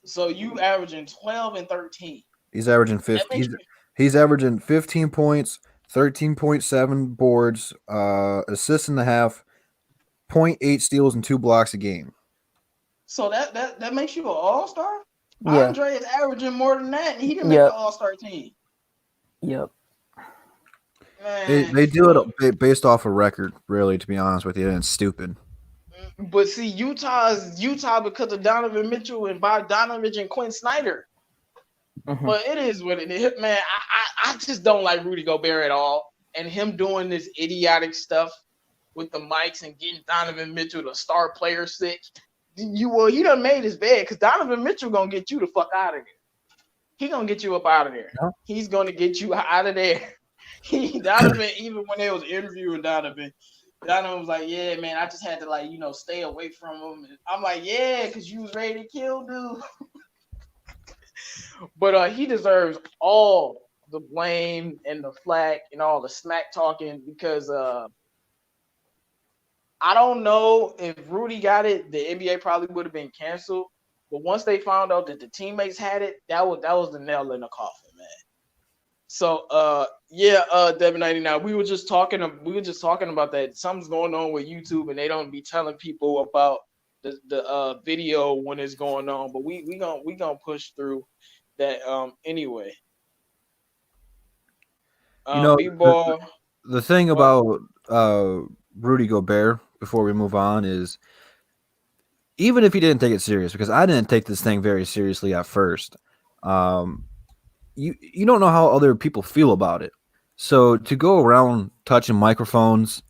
Speaker 1: So you averaging 12 and 13.
Speaker 3: He's averaging 15. He's averaging 15 points, 13.7 boards, assists and a half, 0.8 steals and 2 blocks a game.
Speaker 1: So that makes you an all-star?
Speaker 2: Yeah.
Speaker 1: Andre is averaging more than that, and he didn't make
Speaker 2: Yep.
Speaker 1: the all-star team.
Speaker 2: Yep.
Speaker 1: Man,
Speaker 3: They do
Speaker 1: look,
Speaker 3: it based off a record, really, to be honest with you, and it's stupid.
Speaker 1: but see, Utah because of Donovan Mitchell and Bogdanovich and Quinn Snyder.
Speaker 2: Mhm.
Speaker 1: But it is what it is, man. I just don't like Rudy Gobert at all, and him doing this idiotic stuff with the mics and getting Donovan Mitchell the star player six. He done made his bed because Donovan Mitchell gonna get you the fuck out of there. He gonna get you up out of there.
Speaker 3: Yeah.
Speaker 1: He's gonna get you out of there. Donovan, even when they was interviewing Donovan was like, "Yeah, man, I just had to stay away from him." And I'm like, "Yeah, because you was ready to kill dude." But he deserves all the blame and the flack and all the smack talking because I don't know if Rudy got it, the NBA probably would have been canceled. But once they found out that the teammates had it, that was the nail in the coffin, man. So Devin99, we were just talking about that. Something's going on with YouTube and they don't be telling people about the video when it's going on. But we gonna push through that anyway. B-ball.
Speaker 3: The thing about Rudy Gobert, before we move on, is even if he didn't take it serious, because I didn't take this thing very seriously at first, you don't know how other people feel about it. So to go around touching microphones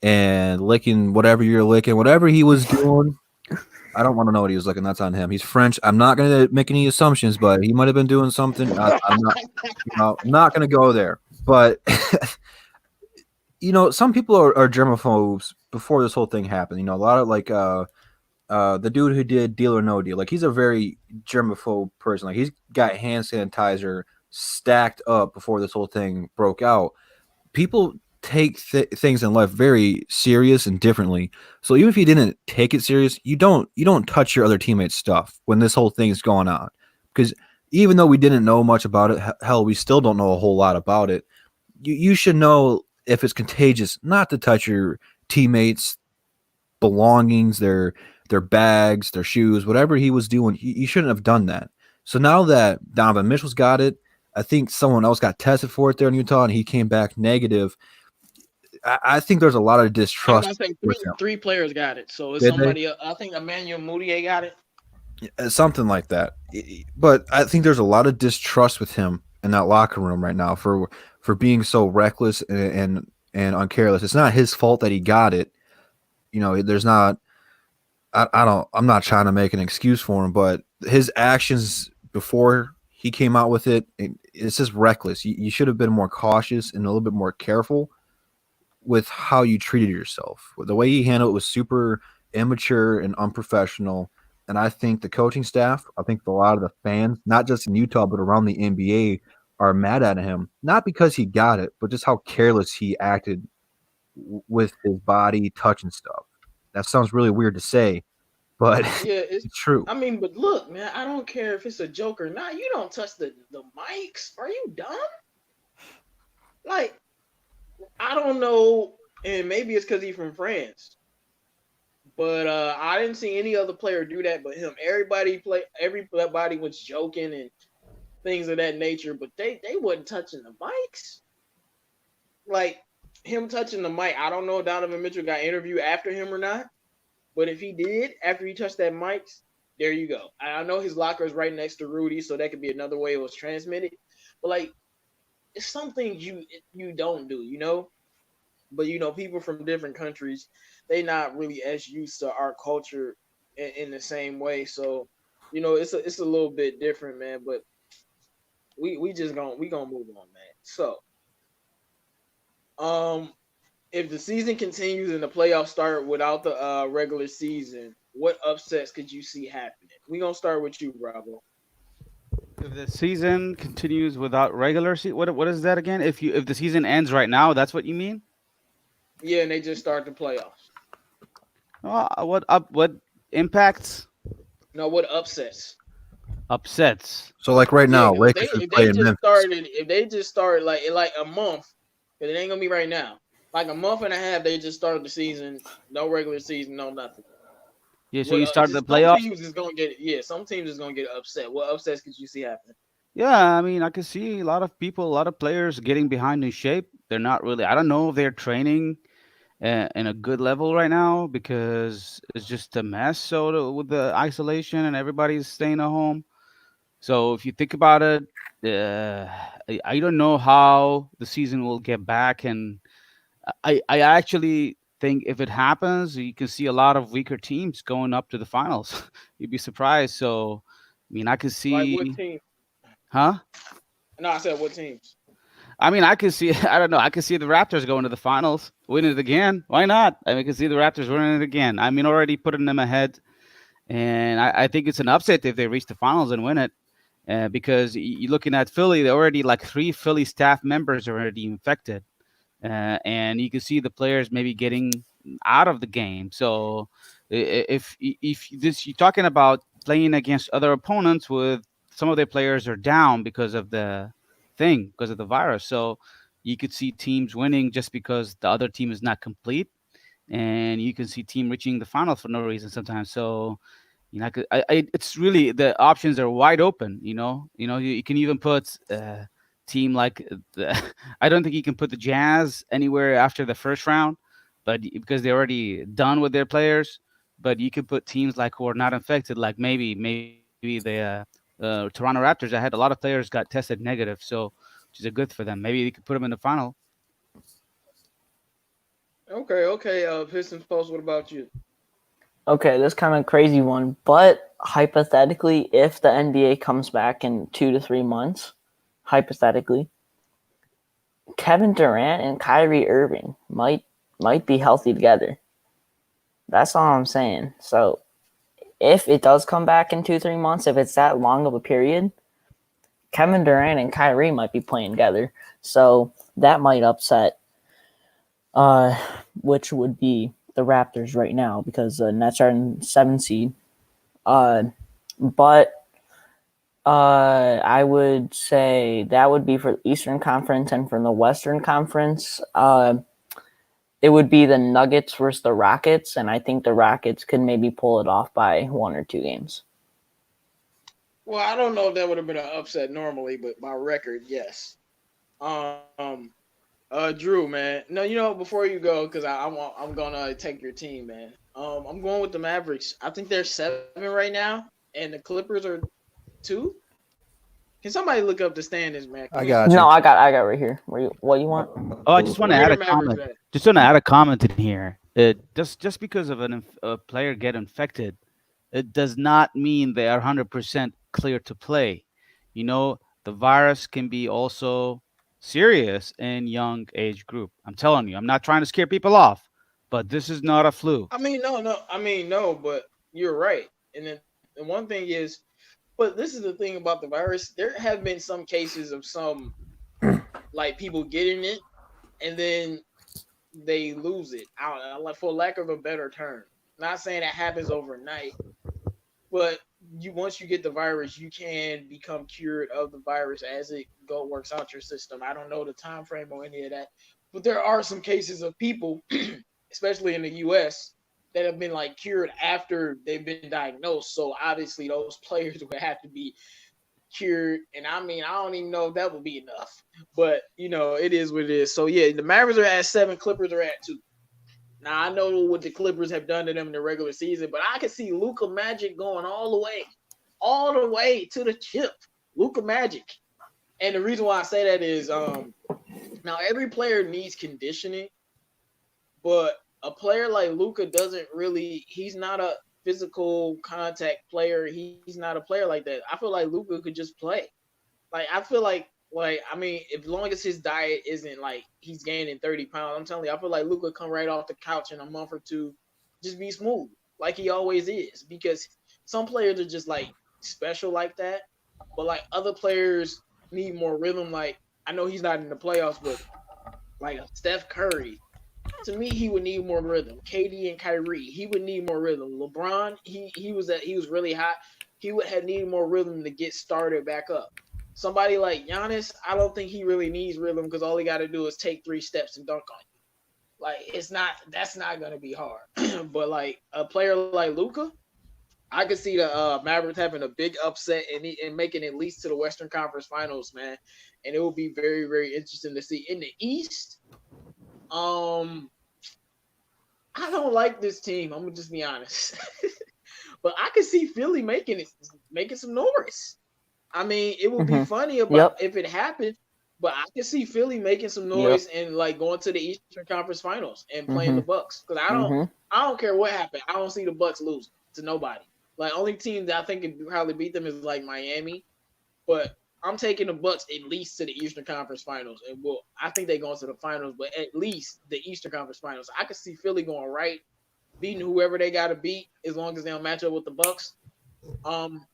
Speaker 3: and licking whatever you're licking, whatever he was doing, I don't want to know what he was licking. That's on him. He's French. I'm not going to make any assumptions, but he might have been doing something. I'm not going to go there. But some people are germaphobes before this whole thing happened. A lot of the dude who did Deal or No Deal, he's a very germaphobe person. He's got hand sanitizer stacked up before this whole thing broke out. People take things in life very serious and differently. So even if you didn't take it serious, you don't touch your other teammates' stuff when this whole thing is going on. Because even though we didn't know much about it, hell, we still don't know a whole lot about it. You should know if it's contagious not to touch your teammates' belongings, their bags, their shoes, whatever he was doing. You shouldn't have done that. So now that Donovan Mitchell's got it, I think someone else got tested for it there in Utah, and he came back negative. I think there's a lot of distrust.
Speaker 1: I'm gonna say three players got it. So it's
Speaker 3: Did
Speaker 1: somebody. I think Emmanuel Mudiay got it.
Speaker 3: Something like that. But I think there's a lot of distrust with him in that locker room right now for being so reckless and uncareless. It's not his fault that he got it. There's not. I'm not trying to make an excuse for him, but his actions before he came out with it's just reckless. You should have been more cautious and a little bit more careful with how you treated yourself. The way he handled it was super immature and unprofessional. And I think the coaching staff, I think a lot of the fans, not just in Utah, but around the NBA, are mad at him. Not because he got it, but just how careless he acted with his body, touching stuff. That sounds really weird to say, but
Speaker 1: yeah,
Speaker 3: it's true.
Speaker 1: I mean, but look, man, I don't care if it's a joke or not. You don't touch the mics. Are you dumb? I don't know, and maybe it's because he's from France. But I didn't see any other player do that but him. Everybody was joking and things of that nature, but they wasn't touching the mics. Like him touching the mic, I don't know if Donovan Mitchell got interviewed after him or not. But if he did, after he touched that mics, there you go. I know his locker is right next to Rudy, so that could be another way it was transmitted. But it's something you don't do, But people from different countries, they not really as used to our culture in the same way. So, it's a little bit different, man. But we gonna move on, man. So, if the season continues and the playoffs start without the regular season, what upsets could you see happening? We're gonna start with you, Bravo.
Speaker 4: If the season continues without regular season, what is that again? If the season ends right now, that's what you mean?
Speaker 1: Yeah, and they just start the playoffs.
Speaker 4: What impacts?
Speaker 1: No, what upsets?
Speaker 4: Upsets.
Speaker 3: So right now,
Speaker 1: Yeah,
Speaker 3: Lakers
Speaker 1: if
Speaker 3: playing
Speaker 1: they
Speaker 3: Memphis.
Speaker 1: just start like a month, because it ain't gonna be right now. like a month and a half. They just started the season, no regular season, no nothing.
Speaker 4: Yeah, so
Speaker 1: What
Speaker 4: you start the
Speaker 1: just some
Speaker 4: playoffs.
Speaker 1: teams is gonna get yeah, some teams is gonna get upset. What upsets could you see happening?
Speaker 4: Yeah, I mean, I can see a lot of people, a lot of players getting behind in shape. They're not really. I don't know if they're training in a good level right now because it's just a mess. So with the isolation and everybody's staying at home. So if you think about it, I don't know how the season will get back, and I actually think if it happens, you can see a lot of weaker teams going up to the finals. You'd be surprised. So, I mean, I can
Speaker 1: Like what
Speaker 4: see,
Speaker 1: team?
Speaker 4: huh?
Speaker 1: No, I said what teams.
Speaker 4: I mean, I can see. I don't know. I can see the Raptors going to the finals, winning it again. Why not? I mean, I can see the Raptors winning it again. I mean, already putting them ahead, and I think it's an upset if they reach the finals and win it. Because you're looking at Philly, they're already like 3 Philly staff members are already infected, and you can see the players maybe getting out of the game. So if this you're talking about playing against other opponents with some of their players are down because of the thing, because of the virus. So you could see teams winning just because the other team is not complete, and you can see team reaching the final for no reason sometimes. So it's really the options are wide open. You can even put team like I don't think you can put the Jazz anywhere after the first round, but because they're already done with their players. But you could put teams like who are not infected, like maybe the Toronto Raptors. I had a lot of players got tested negative, so which is a good for them. Maybe you could put them in the final.
Speaker 1: Okay, okay. Pistons post. What about you?
Speaker 2: Okay, this kind of crazy one, but hypothetically, if the NBA comes back in 2 to 3 months, hypothetically, Kevin Durant and Kyrie Irving might be healthy together. That's all I'm saying. So if it does come back in 2 3 months, if it's that long of a period, Kevin Durant and Kyrie might be playing together. So that might upset, uh, which would be the Raptors right now because the Nets are in 7 seed. But I would say that would be for the Eastern Conference, and from the Western Conference, it would be the Nuggets versus the Rockets, and I think the Rockets could maybe pull it off by 1 or 2 games.
Speaker 1: Well, I don't know if that would have been an upset normally, but by record, yes. Um, Drew, man. No, before you go, because I'm gonna take your team, man. I'm going with the Mavericks. I think they're 7 right now, and the Clippers are 2. Can somebody look up the standings, man? Can
Speaker 3: I
Speaker 1: we?
Speaker 3: got
Speaker 2: No,
Speaker 3: you.
Speaker 2: I got right here. What you want?
Speaker 4: Oh, I just want to
Speaker 1: Where
Speaker 4: add
Speaker 1: the
Speaker 4: a
Speaker 1: Mavericks
Speaker 4: comment.
Speaker 1: at?
Speaker 4: Just want to add a comment in here. Just because of a player get infected, it does not mean they are 100% clear to play. The virus can be also serious in young age group. I'm telling you, I'm not trying to scare people off, but this is not a flu.
Speaker 1: I mean, no, no. I mean, no, but you're right. And then the one thing is, but this is the thing about the virus. There have been some cases of some like people getting it and then they lose it out, like for lack of a better term. Not saying that happens overnight, but you once you get the virus, you can become cured of the virus as it go works out your system. I don't know the time frame or any of that, but there are some cases of people, especially in the U.S., that have been like cured after they've been diagnosed. So obviously, those players would have to be cured. And I mean, I don't even know if that would be enough, but it is what it is. So yeah, the Mavericks are at 7, Clippers are at 2. Now I know what the Clippers have done to them in the regular season, but I can see Luka Magic going all the way to the chip. Luka Magic. And the reason why I say that is now every player needs conditioning, but a player like Luka doesn't really he's not a physical contact player. He's not a player like that. I feel like Luka could just play. Like I feel like I mean, as long as his diet isn't like he's gaining 30 pounds, I'm telling you, I feel like Luka come right off the couch in a month or two, just be smooth like he always is. Because some players are just like special like that, but like other players need more rhythm. Like I know he's not in the playoffs, but like Steph Curry, to me he would need more rhythm. KD and Kyrie, he would need more rhythm. LeBron, he was really hot. He would have needed more rhythm to get started back up. Somebody like Giannis, I don't think he really needs rhythm because all he got to do is take 3 steps and dunk on you. Like that's not gonna be hard. But like a player like Luca, I could see the Mavericks having a big upset and making it at least to the Western Conference Finals, man. And it will be very, very interesting to see. In the East, um, I don't like this team. I'm gonna just be honest, but I could see Philly making some noise. I mean, it would be
Speaker 2: Hmm.
Speaker 1: funny about
Speaker 2: Yep.
Speaker 1: if it happened, but I could see Philly making some noise
Speaker 2: Yep.
Speaker 1: and like going to the Eastern Conference Finals and playing
Speaker 2: Hmm.
Speaker 1: the Bucks. Because
Speaker 2: Hmm.
Speaker 1: I don't care what happened. I don't see the Bucks losing to nobody. Like only team that I think could probably beat them is like Miami, but I'm taking the Bucks at least to the Eastern Conference Finals, and well, I think they going to the finals, but at least the Eastern Conference Finals. I could see Philly going right, beating whoever they got to beat as long as they don't match up with the Bucks. Um,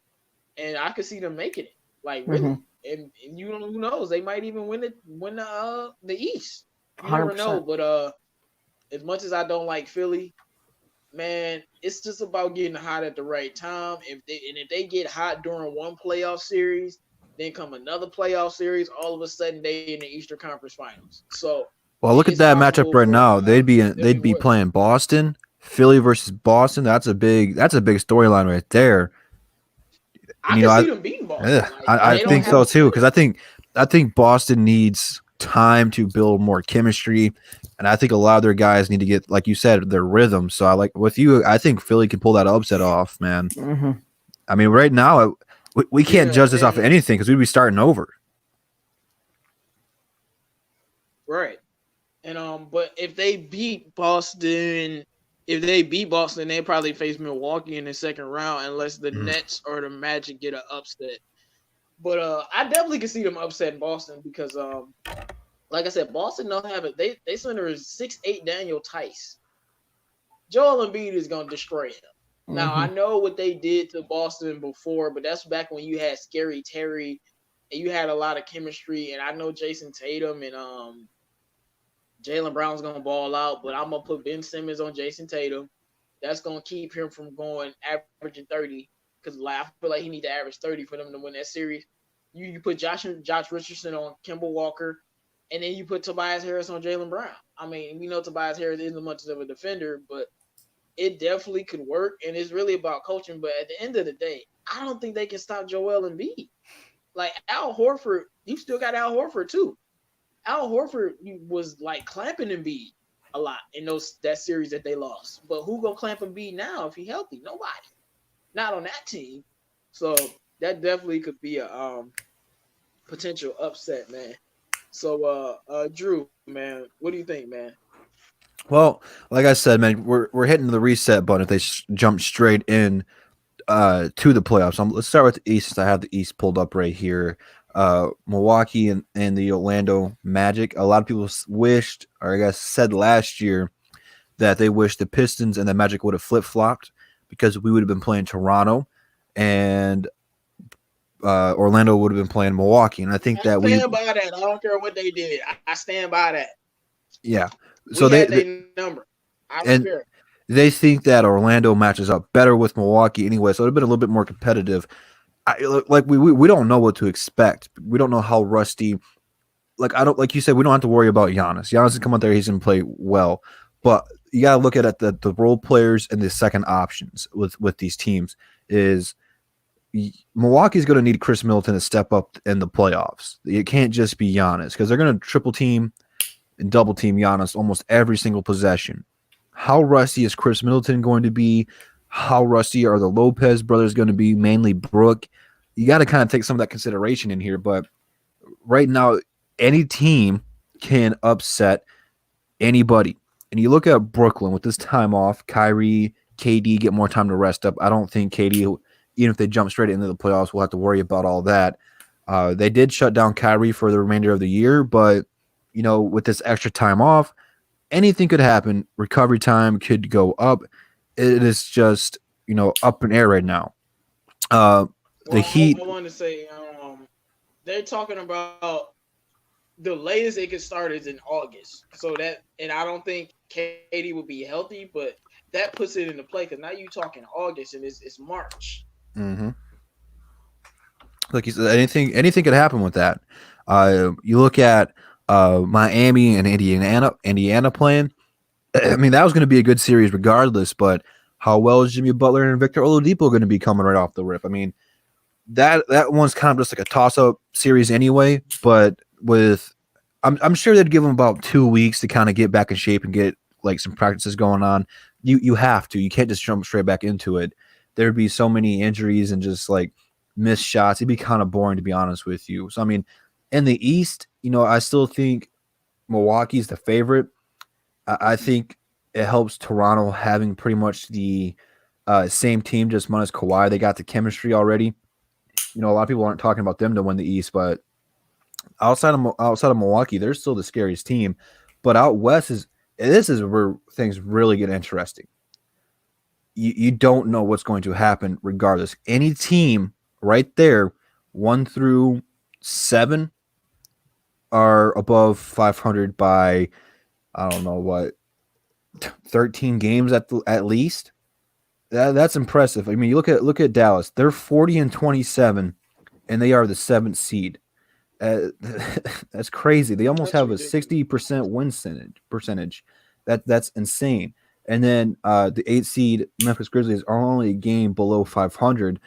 Speaker 1: and I could see them making it. Like
Speaker 2: Hmm.
Speaker 1: really, and you know who knows? They might even win the East. You never know.
Speaker 2: 100%.
Speaker 1: But as much as I don't like Philly, man, it's just about getting hot at the right time. If they get hot during one playoff series, then come another playoff series, all of a sudden they in the Eastern Conference Finals. So
Speaker 3: Well, look at
Speaker 1: it's
Speaker 3: that matchup
Speaker 1: possible
Speaker 3: right
Speaker 1: for
Speaker 3: now.
Speaker 1: them to
Speaker 3: They'd be
Speaker 1: win.
Speaker 3: playing Boston, Philly versus Boston. That's a big storyline right there. And
Speaker 1: I can see them beating Boston. Like
Speaker 3: I
Speaker 1: they don't
Speaker 3: think
Speaker 1: have
Speaker 3: so
Speaker 1: a
Speaker 3: too because
Speaker 1: ceiling.
Speaker 3: I think Boston needs time to build more chemistry, and I think a lot of their guys need to get, like you said, their rhythm. So I like with you. I think Philly can pull that upset off, man.
Speaker 2: Hmm.
Speaker 3: I mean, right now we can't
Speaker 1: Yeah,
Speaker 3: judge this off of
Speaker 1: and
Speaker 3: anything because we'd be starting over.
Speaker 1: right. And but if they beat Boston, they probably face Milwaukee in the second round unless the
Speaker 3: Mm.
Speaker 1: Nets or the Magic get an upset. But I definitely can see them upsetting Boston because like I said, Boston don't have it. They center is 6'8" Daniel Tice. Joel Embiid is gonna destroy him. Now I
Speaker 2: Hmm.
Speaker 1: know what they did to Boston before, but that's back when you had Scary Terry and you had a lot of chemistry. And I know Jason Tatum and Jalen Brown's gonna ball out, but I'm gonna put Ben Simmons on Jason Tatum. That's gonna keep him from going averaging 30 because like, I feel like he need to average 30 for them to win that series. You put Josh Richardson on Kimball Walker, and then you put Tobias Harris on Jalen Brown. I mean, we know Tobias Harris isn't much of a defender, but it definitely could work, and it's really about coaching. But at the end of the day, I don't think they can stop Joel Embiid. Like Al Horford, you still got Al Horford too. Al Horford was like clamping Embiid a lot in that series that they lost. But who gonna clamp Embiid now if he healthy? Nobody. Not on that team. So that definitely could be a potential upset, man. So Drew, man, what do you think, man?
Speaker 3: Well, like I said, man, we're hitting the reset button if they jump straight in to the playoffs. Let's start with the East since I have the East pulled up right here. Milwaukee and the Orlando Magic. A lot of people wished, or I guess said last year, that they wished the Pistons and the Magic would have flip flopped because we would have been playing Toronto and Orlando would have been playing Milwaukee. And I think
Speaker 1: I
Speaker 3: that
Speaker 1: stand by that. I don't care what they did. I stand by that.
Speaker 3: yeah.
Speaker 1: We
Speaker 3: So
Speaker 1: had their number. I don't
Speaker 3: and
Speaker 1: care.
Speaker 3: they think that Orlando matches up better with Milwaukee anyway, so it would have been a little bit more competitive. We don't know what to expect. We don't know how rusty. Like I don't like you said, we don't have to worry about Giannis. Giannis is come out there, he's gonna play well, but you gotta look at the role players and the second options with these teams. Is Milwaukee's going to need Chris Middleton to step up in the playoffs. It can't just be Giannis because they're going to triple team and double team Giannis almost every single possession. How rusty is Chris Middleton going to be? How rusty are the Lopez brothers going to be? Mainly Brooke. You got to kind of take some of that consideration in here. But right now, any team can upset anybody. And you look at Brooklyn with this time off, Kyrie, KD get more time to rest up. I don't think KD, even if they jump straight into the playoffs, we'll have to worry about all that. They did shut down Kyrie for the remainder of the year, but with this extra time off, anything could happen. Recovery time could go up. It is just up in air right now. The
Speaker 1: Well,
Speaker 3: Heat.
Speaker 1: I want to say they're talking about the latest it could start is in August. So that, and I don't think Katie will be healthy, but that puts it into play because now you talking August and it's March.
Speaker 3: Mm-hmm. Like you said, anything could happen with that. You look at Miami and Indiana playing. I mean, that was going to be a good series regardless. But how well is Jimmy Butler and Victor Oladipo going to be coming right off the rip? I mean, that one's kind of just like a toss up series anyway. But I'm sure they'd give them about 2 weeks to kind of get back in shape and get like some practices going on. You have to. You can't just jump straight back into it. There'd be so many injuries and just like missed shots. It'd be kind of boring to be honest with you. So I mean, in the East, I still think Milwaukee's the favorite. I think it helps Toronto having pretty much the same team, just minus Kawhi. They got the chemistry already. A lot of people aren't talking about them to win the East, but outside of Milwaukee, they're still the scariest team. But out west this is where things really get interesting. You don't know what's going to happen regardless. Any team right there, 1 through 7, are above 500 by I don't know what 13 games at least. That's impressive. I mean, you look at Dallas. They're 40-27, and they are the 7th seed. That's crazy. They almost
Speaker 1: That's
Speaker 3: have a
Speaker 1: ridiculous.
Speaker 3: 60% win percentage. That's insane. And then the 8th seed Memphis Grizzlies are only a game below 500.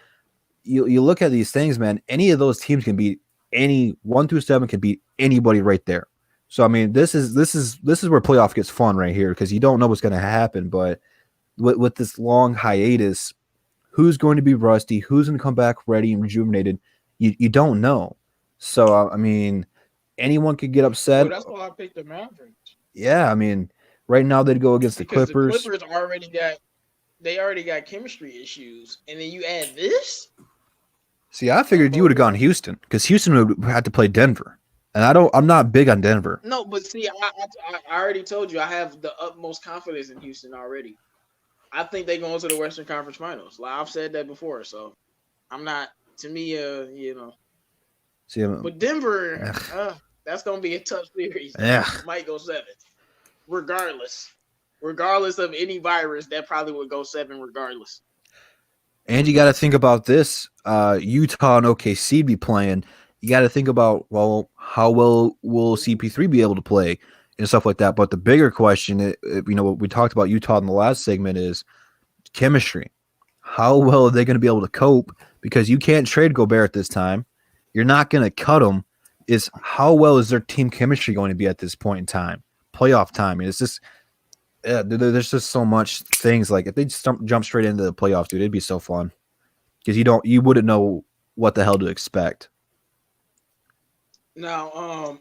Speaker 3: You look at these things, man. Any of those teams can beat any 1 through 7 can beat anybody right there. So I mean, this is where playoff gets fun right here because you don't know what's going to happen. But with this long hiatus, who's going to be rusty? Who's going to come back ready and rejuvenated? You don't know. So I mean, anyone could get upset.
Speaker 1: Well, that's why I picked the Mavericks
Speaker 3: Yeah, I mean, right now they'd go against the
Speaker 1: because the
Speaker 3: Clippers.
Speaker 1: Clippers already got chemistry issues, and then you add this.
Speaker 3: See, I figured you would have gone Houston because Houston would have to play Denver, and I'm not big on Denver.
Speaker 1: No, but see, I already told you I have the utmost confidence in Houston already. I think they go into the Western Conference Finals. Like I've said that before, so I'm not. To me,
Speaker 3: See,
Speaker 1: but Denver,
Speaker 3: ugh,
Speaker 1: that's gonna be a tough series.
Speaker 3: yeah,
Speaker 1: Might go 7, regardless of any virus. That probably would go 7, regardless.
Speaker 3: and you got to think about this. Utah and OKC be playing. You got to think about how well will CP3 be able to play and stuff like that. But the bigger question, what we talked about Utah in the last segment is chemistry. How well are they going to be able to cope? Because you can't trade Gobert at this time. You're not going to cut him. Is how well is their team chemistry going to be at this point in time? Playoff time. It's just there's just so much things like if they just jump straight into the playoffs, dude, it'd be so fun because you wouldn't know what the hell to expect.
Speaker 1: Now,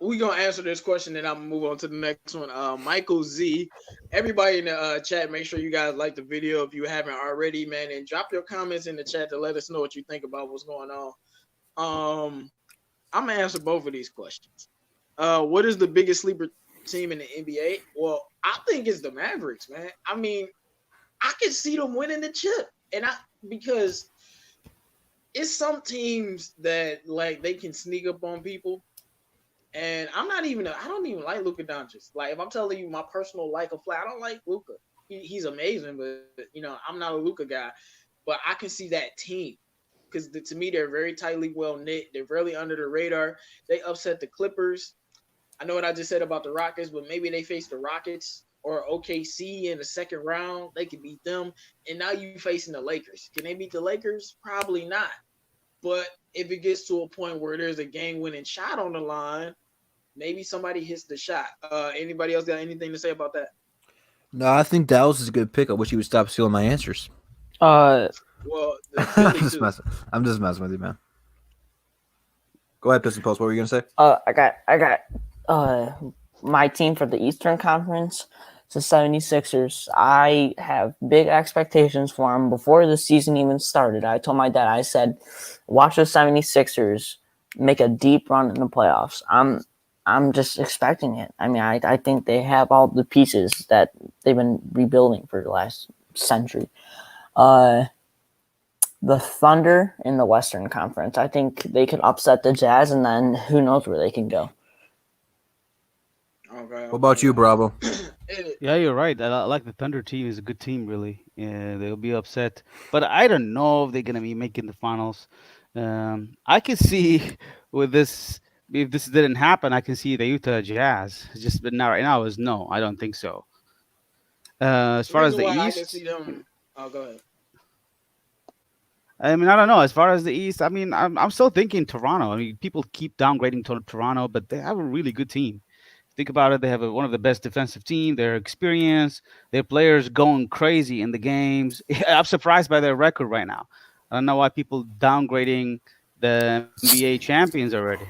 Speaker 1: we gonna answer this question, and I'm gonna move on to the next one. Michael Z, everybody in the chat, make sure you guys like the video if you haven't already, man, and drop your comments in the chat to let us know what you think about what's going on. I'm gonna answer both of these questions. What is the biggest sleeper team in the NBA? Well, I think it's the Mavericks, man. I mean, I can see them winning the chip, because it's some teams that like they can sneak up on people. And I don't even like Luka Doncic. Like if I'm telling you my personal like of flat, I don't like Luka. He's amazing, but I'm not a Luka guy. But I can see that team because to me they're very tightly well knit. They're really under the radar. They upset the Clippers. I know what I just said about the Rockets, but maybe they face the Rockets or OKC in the second round. They can beat them. And now you facing the Lakers. Can they beat the Lakers? Probably not. But if it gets to a point where there's a game-winning shot on the line, maybe somebody hits the shot. Anybody else got anything to say about that?
Speaker 3: No, I think Dallas is a good pick. I wish you would stop stealing my answers.
Speaker 2: Uh,
Speaker 1: Well,
Speaker 3: I'm just messing with you, man. Go ahead, Piston Post. What were you gonna say?
Speaker 2: I got my team for the Eastern Conference. It's the 76ers. I have big expectations for them before the season even started. I told my dad, I said, watch the 76ers make a deep run in the playoffs. I'm just expecting it. I mean, I think they have all the pieces that they've been rebuilding for the last century. The Thunder in the Western Conference. I think they could upset the Jazz, and then who knows where they can go.
Speaker 1: Okay.
Speaker 3: What about you, Bravo?
Speaker 4: Yeah, you're right. I like the Thunder team. Is a good team, really. Yeah, they'll be upset, but I don't know if they're gonna be making the finals. I can see with if this didn't happen, I can see the Utah Jazz. It's just but now right now is no, I don't think so. As
Speaker 1: The
Speaker 4: far as
Speaker 1: reason
Speaker 4: the
Speaker 1: why I can
Speaker 4: East,
Speaker 1: see them. Oh, go ahead.
Speaker 4: I mean, I don't know. As far as the East, I mean, I'm still thinking Toronto. I mean, people keep downgrading Toronto, but they have a really good team. Think about it. They have one of the best defensive team. Their experience, their players going crazy in the games. I'm surprised by their record right now. I don't know why people downgrading the NBA champions already.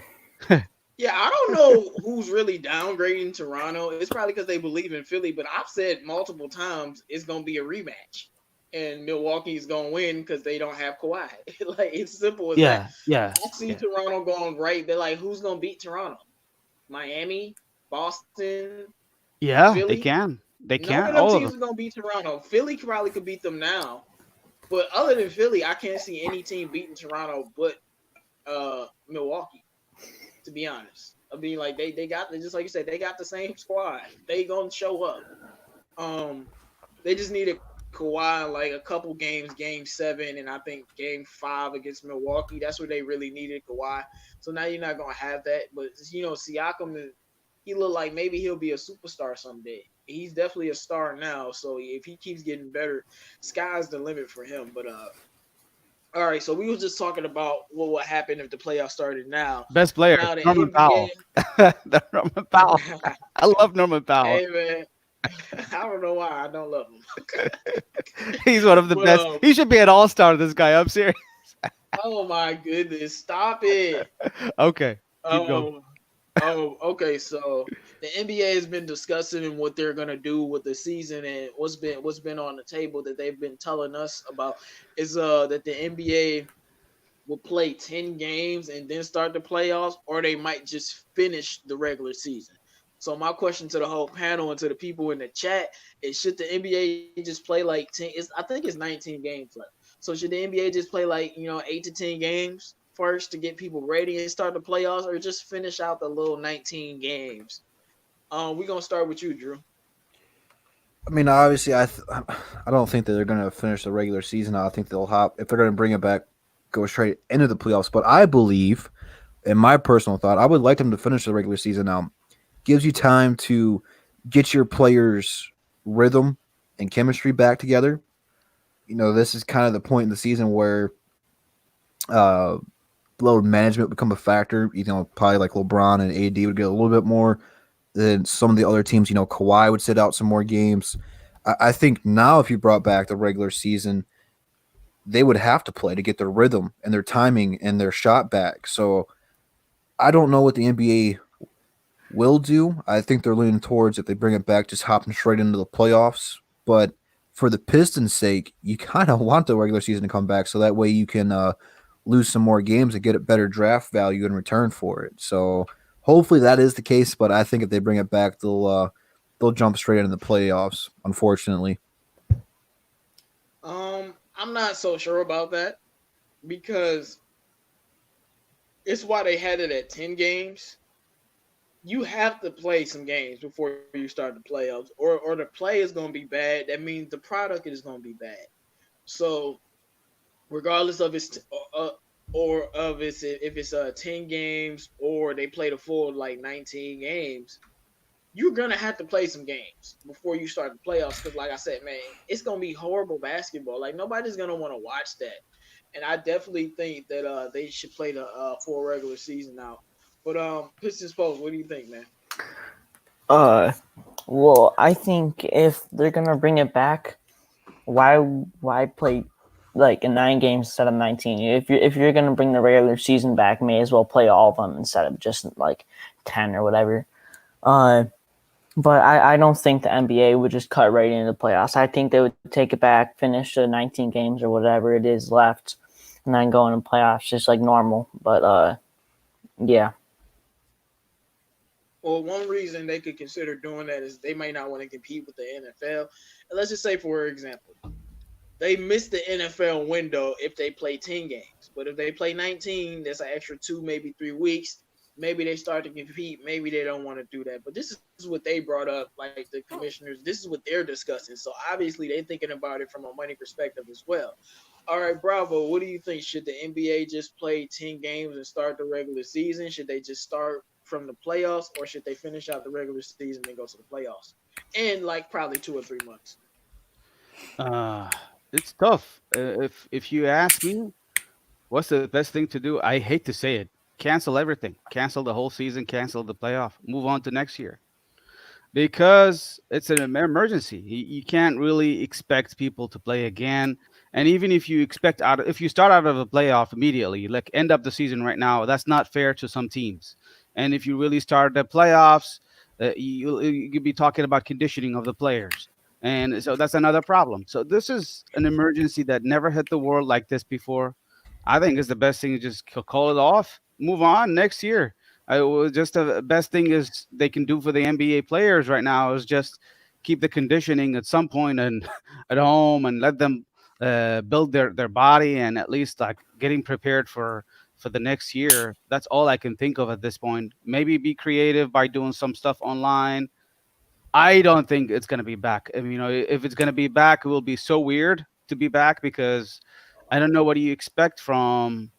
Speaker 1: Yeah, I don't know who's really downgrading Toronto. It's probably because they believe in Philly, but I've said multiple times it's gonna be a rematch, and Milwaukee's gonna win because they don't have Kawhi. Like it's simple as that.
Speaker 4: Yeah, yeah,
Speaker 1: I see
Speaker 4: yeah,
Speaker 1: Toronto going right. They're like, who's gonna beat Toronto? Miami, Boston,
Speaker 4: yeah.
Speaker 1: Philly.
Speaker 4: They can. They
Speaker 1: None of
Speaker 4: can.
Speaker 1: them
Speaker 4: All of
Speaker 1: teams
Speaker 4: them.
Speaker 1: are gonna beat Toronto. Philly probably could beat them now, but other than Philly, I can't see any team beating Toronto but Milwaukee. To be honest, I mean, like they got just like you said, they got the same squad. They gonna show up. Um, they just needed Kawhi like a couple games, game 7, and I think game 5 against Milwaukee. That's where they really needed Kawhi. So now you're not gonna have that. But Siakam, he look like maybe he'll be a superstar someday. He's definitely a star now. So if he keeps getting better, sky's the limit for him. But all right. So we was just talking about what would happen if the playoffs started now.
Speaker 4: Best player,
Speaker 1: Now the
Speaker 4: Norman Powell. Norman Powell.
Speaker 1: NBA.
Speaker 4: I love Norman Powell.
Speaker 1: Hey man, I don't know why I don't love him.
Speaker 4: He's one of the
Speaker 1: But
Speaker 4: best. He should be an all-star. This guy up here.
Speaker 1: oh my goodness, stop it.
Speaker 4: Okay, keep going.
Speaker 1: Um, okay. So the NBA has been discussing what they're gonna do with the season, and what's been on the table that they've been telling us about is that the NBA will play 10 games and then start the playoffs, or they might just finish the regular season. So my question to the whole panel and to the people in the chat is: should the NBA just play like 10? I think it's 19 games left. So should the NBA just play like 8 to 10 games first to get people ready and start the playoffs, or just finish out the little 19 games? We're gonna start with you, Drew.
Speaker 3: I mean, obviously, I don't think that they're going to finish the regular season. I think they'll hop if they're going to bring it back, go straight into the playoffs. But I believe, in my personal thought, I would like them to finish the regular season now. Gives you time to get your players' rhythm and chemistry back together. This is kind of the point in the season where uh, load management become a factor. Probably like LeBron and AD would get a little bit more than some of the other teams. Kawhi would sit out some more games. I think now if you brought back the regular season, they would have to play to get their rhythm and their timing and their shot back. So I don't know what the NBA will do. I think they're leaning towards, if they bring it back, just hopping straight into the playoffs. But for the Pistons' sake, you kind of want the regular season to come back so that way you can lose some more games and get a better draft value in return for it. So hopefully that is the case. But I think if they bring it back, they'll jump straight into the playoffs. Unfortunately.
Speaker 1: I'm not so sure about that because it's why they had it at 10 games. You have to play some games before you start the playoffs, or the play is going to be bad. That means the product is going to be bad. So, regardless of or of its if it's 10 games or they play the full like 19 games, you're gonna have to play some games before you start the playoffs. Because, like I said, man, it's gonna be horrible basketball. Like nobody's gonna want to watch that. And I definitely think that they should play the full regular season out. But Pistons Post, what do you think, man?
Speaker 2: Uh, well, I think if they're gonna bring it back, why play like in 9 games instead of 19? If you're gonna bring the regular season back, may as well play all of them instead of just like 10 or whatever. But I don't think the NBA would just cut right into the playoffs. I think they would take it back, finish the 19 games or whatever it is left, and then go into playoffs just like normal. But yeah.
Speaker 1: Well, one reason they could consider doing that is they might not want to compete with the NFL. And let's just say, for example, they miss the NFL window if they play 10 games. But if they play 19, that's an extra 2, maybe 3 weeks. maybe they start to compete. Maybe they don't want to do that. But this is what they brought up, like the commissioners. This is what they're discussing. So obviously they're thinking about it from a money perspective as well. All right, Bravo. What do you think? Should the NBA just play 10 games and start the regular season? Should they just start from the playoffs, or should they finish out the regular season and go to the playoffs in like probably 2 or 3 months?
Speaker 4: Uh, it's tough. If you ask me, what's the best thing to do? I hate to say it. Cancel everything. Cancel the whole season. Cancel the playoff. Move on to next year, because it's an emergency. You can't really expect people to play again. And even if you if you start out of a playoff immediately, like end up the season right now, that's not fair to some teams. And if you really start the playoffs, you could be talking about conditioning of the players, and so that's another problem. So this is an emergency that never hit the world like this before. I think it's the best thing to just call it off, move on next year. Just the best thing is they can do for the NBA players right now is just keep the conditioning at some point and at home and let them build their body and at least like getting prepared for the next year. That's all I can think of at this point. Maybe be creative by doing some stuff online. I don't think it's gonna be back. I mean, if it's gonna be back, it will be so weird to be back because I don't know what do you expect from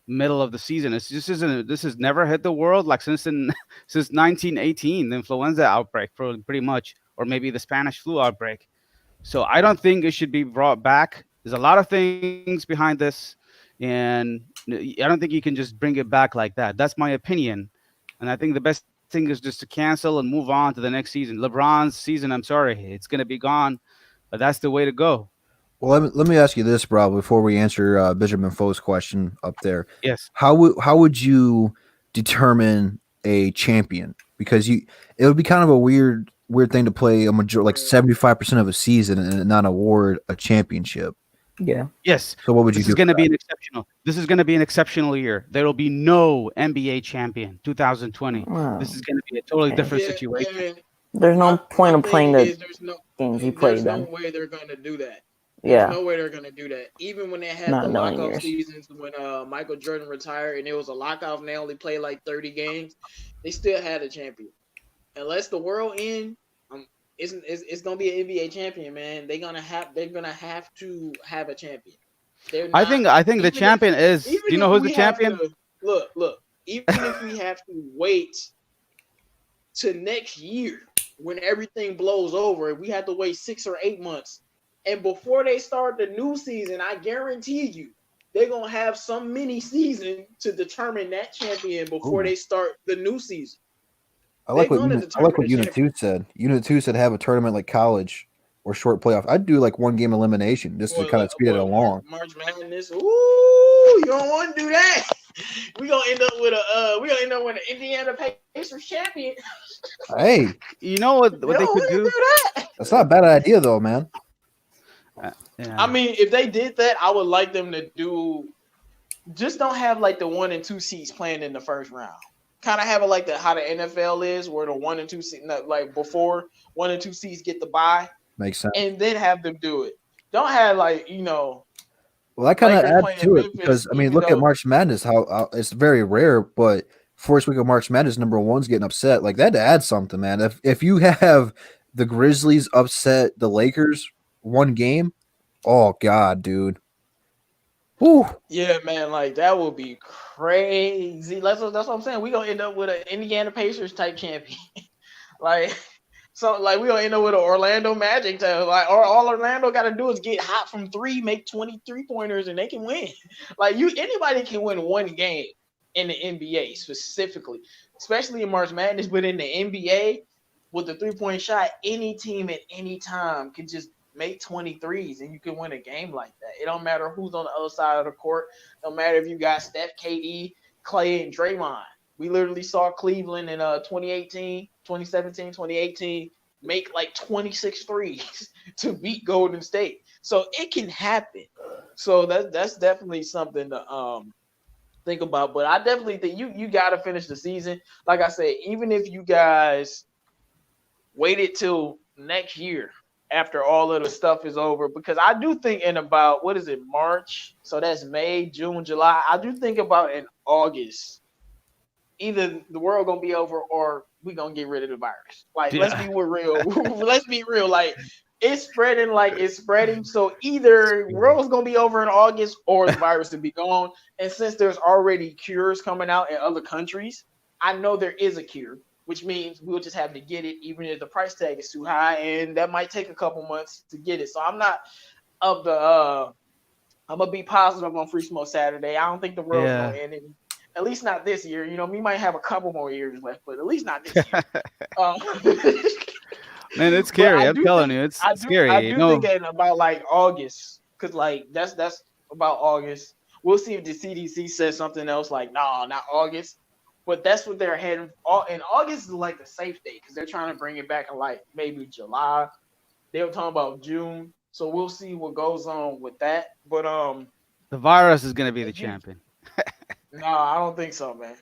Speaker 4: middle of the season. It's just isn't this has never hit the world like since 1918, the influenza outbreak, pretty much, or maybe the Spanish flu outbreak. So I don't think it should be brought back. There's a lot of things behind this, and I don't think you can just bring it back like that. That's my opinion, and I think the best thing is just to cancel and move on to the next season. LeBron's season, I'm sorry, it's gonna be gone, but that's the way to go.
Speaker 3: Well, let me ask you this, bro, before we answer Benjamin Foe's question up there.
Speaker 4: Yes.
Speaker 3: How would you determine a champion? Because it would be kind of a weird thing to play a major like 75% of a season and not award a championship.
Speaker 2: Yeah.
Speaker 4: Yes.
Speaker 3: So what would you
Speaker 4: This
Speaker 3: do?
Speaker 4: is going to be an exceptional. This is going to be an exceptional year. There will be no NBA champion 2020. This
Speaker 2: Wow.
Speaker 4: is going to be a totally
Speaker 2: Okay.
Speaker 4: different
Speaker 1: Yeah,
Speaker 4: situation.
Speaker 1: and
Speaker 2: There's no
Speaker 1: my
Speaker 2: point of
Speaker 1: thing
Speaker 2: playing
Speaker 1: is
Speaker 2: the games you played
Speaker 1: there's no
Speaker 2: then.
Speaker 1: way they're gonna do that. There's
Speaker 2: Yeah.
Speaker 1: no way they're gonna do that. Even when they had
Speaker 2: Not
Speaker 1: the
Speaker 2: in a million
Speaker 1: lockout
Speaker 2: years.
Speaker 1: seasons when Michael Jordan retired and it was a lockout and they only played like 30 games, they still had a champion. Unless the world end, it's gonna be an NBA champion, man. They're gonna have to have a champion. They're not
Speaker 4: I think the
Speaker 1: even if
Speaker 4: champion is.
Speaker 1: even
Speaker 4: Do you
Speaker 1: if
Speaker 4: know who's the
Speaker 1: we have
Speaker 4: champion?
Speaker 1: to look, even if we have to wait to next year when everything blows over, we have to wait 6 or 8 months. And before they start the new season, I guarantee you, they're gonna have some mini season to determine that champion before
Speaker 3: Ooh.
Speaker 1: they start the new season.
Speaker 3: I
Speaker 1: They're
Speaker 3: like what
Speaker 1: gonna
Speaker 3: I like
Speaker 1: determine
Speaker 3: what
Speaker 1: the
Speaker 3: Unit
Speaker 1: champion.
Speaker 3: Two said. Unit Two said have a tournament like college or short playoff. I'd do like one game elimination just to kind of speed it along.
Speaker 1: March Madness. Ooh, you don't want to do that. We gonna end up with an Indiana Pacers champion.
Speaker 3: Hey,
Speaker 4: You know
Speaker 1: You
Speaker 4: what they
Speaker 1: don't
Speaker 4: could
Speaker 1: want to
Speaker 4: do?
Speaker 1: do that.
Speaker 3: that's not a bad idea though, man.
Speaker 1: I
Speaker 4: Yeah.
Speaker 1: mean, if they did that, I would like them to do. Just don't have like the 1 and 2 seeds playing in the first round. Kind of have it like how the NFL is, where the 1 and 2 seed, like before 1 and 2 seeds get the bye,
Speaker 3: Makes sense.
Speaker 1: and then have them do it. Don't have
Speaker 3: Well, that kind of
Speaker 1: Lakers
Speaker 3: adds
Speaker 1: playing
Speaker 3: to it
Speaker 1: Memphis,
Speaker 3: because I mean,
Speaker 1: even
Speaker 3: look at
Speaker 1: though
Speaker 3: March Madness. How it's very rare, but first week of March Madness, number one's getting upset. Like that adds something, man. If you have the Grizzlies upset the Lakers one game, oh god, dude. Whew.
Speaker 1: yeah, man, like that would be crazy. That's what I'm saying. We gonna end up with an Indiana Pacers type champion, like. So like we gonna end up with an Orlando Magic type. Like all Orlando got to do is get hot from three, make 23 pointers, and they can win. Like anybody can win one game in the NBA specifically, especially in March Madness. But in the NBA, with the 3 point shot, any team at any time can just make 23s and you can win a game like that. It don't matter who's on the other side of the court. No matter if you got Steph, KD, Clay, and Draymond. We literally saw Cleveland in 2018, 2017, 2018 make like 26 threes to beat Golden State. So it can happen. So that's definitely something to think about. But I definitely think you got to finish the season. Like I said, even if you guys waited till next year after all of the stuff is over, because I do think in about what is it, March? So that's May, June, July. I do think about in August either the world gonna be over or we gonna get rid of the virus. Like, let's
Speaker 4: Yeah.
Speaker 1: be real. Let's be real. Like, it's spreading like it's spreading. So either world's gonna be over in August or the virus to be gone. And since there's already cures coming out in other countries, I know there is a cure, which means we'll just have to get it, even if the price tag is too high, and that might take a couple months to get it. So I'm not of the I'm gonna be positive on Free Smoke Saturday. I don't think the world's
Speaker 4: Yeah.
Speaker 1: gonna end it. At least not this year. You know, we might have a couple more years left, but at least not this year. Um,
Speaker 4: Man, it's
Speaker 1: but
Speaker 4: scary. I'm telling you, it's
Speaker 1: I
Speaker 4: scary.
Speaker 1: do think
Speaker 4: No,
Speaker 1: in about like August, because like that's about August. We'll see if the CDC says something else like, nah, not August. But that's what they're heading. And August is like the safe date because they're trying to bring it back in like maybe July. They were talking about June, so we'll see what goes on with that. But
Speaker 4: the virus is gonna be the
Speaker 1: if you,
Speaker 4: champion.
Speaker 1: no, I don't think so, man.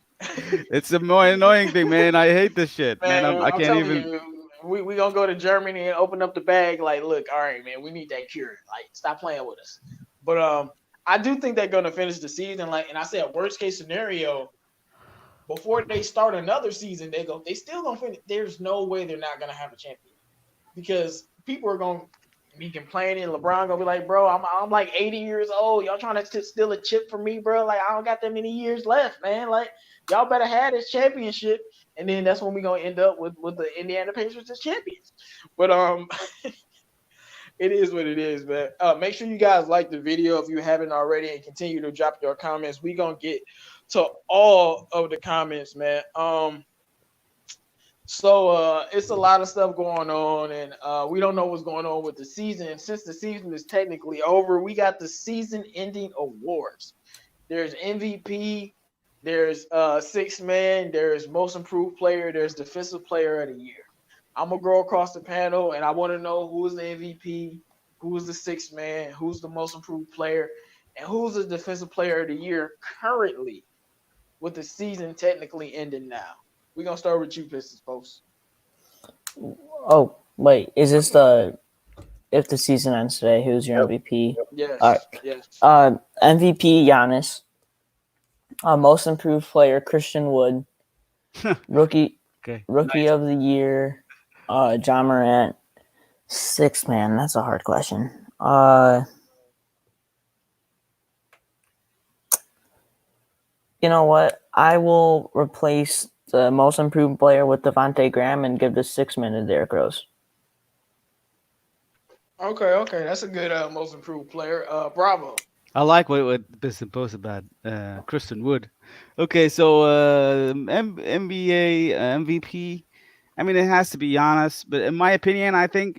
Speaker 4: It's the more annoying thing, man. I hate this shit, man.
Speaker 1: Man,
Speaker 4: I
Speaker 1: I'm
Speaker 4: can't
Speaker 1: telling
Speaker 4: even.
Speaker 1: you, we gonna go to Germany and open up the bag. Like, look, all right, man, we need that cure. Like, stop playing with us. But I do think they're gonna finish the season. Like, and I said, worst case scenario, before they start another season, they still gonna finish. There's no way they're not gonna have a champion because people are gonna be complaining. LeBron gonna be like, bro, I'm like 80 years old. Y'all trying to steal a chip from me, bro? Like, I don't got that many years left, man. Like, y'all better have this championship. And then that's when we gonna end up with the Indiana Pacers as champions. But it is what it is, man. Make sure you guys like the video if you haven't already, and continue to drop your comments. We gonna get to all of the comments, man. So it's a lot of stuff going on, and we don't know what's going on with the season. And since the season is technically over, we got the season-ending awards. There's MVP, there's six man, there's most improved player, there's defensive player of the year. I'm gonna go across the panel, and I want to know who's the MVP, who's the sixth man, who's the most improved player, and who's the defensive player of the year currently, with the season technically ending now. We're gonna start with you, Pistons folks.
Speaker 2: Oh, wait. Is this the if the season ends today? Who's your MVP?
Speaker 1: Yes,
Speaker 2: All right.
Speaker 1: yes.
Speaker 2: MVP Giannis. Most improved player Christian Wood. Rookie
Speaker 4: Okay.
Speaker 2: Rookie of the year John Morant. Sixth man. That's a hard question. You know what? I will replace the most improved player with Devontae Graham and give the 6 man to Derrick Rose.
Speaker 1: Okay, that's a good most improved player. Bravo.
Speaker 4: I like what Bisson posted about Kristen Wood. Okay, so NBA MVP. I mean, it has to be Giannis, but in my opinion, I think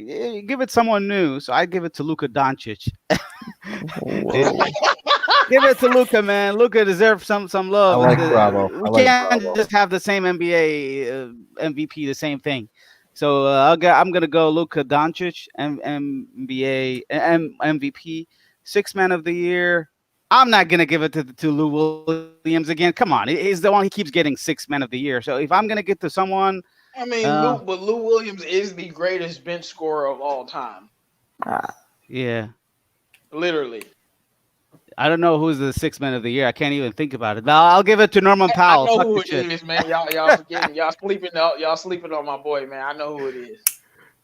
Speaker 4: give it someone new. So I give it to Luka Doncic. Give it to Luka, man. Luka deserves some love.
Speaker 3: I like Bravo.
Speaker 4: We can't just have the same NBA MVP, the same thing. So I'm gonna go Luka Doncic, NBA MVP, six man of the year. I'm not gonna give it to Lou Williams again. Come on, he's the one he keeps getting six man of the year. So if I'm gonna get to someone,
Speaker 1: I mean, Lou Williams is the greatest bench scorer of all time.
Speaker 4: Yeah,
Speaker 1: literally.
Speaker 4: I don't know who's the six man of the year. I can't even think about it. I'll give it to Norman Powell.
Speaker 1: I know who it is, man. Y'all forgetting. Y'all sleeping on my boy, man. I know who it is.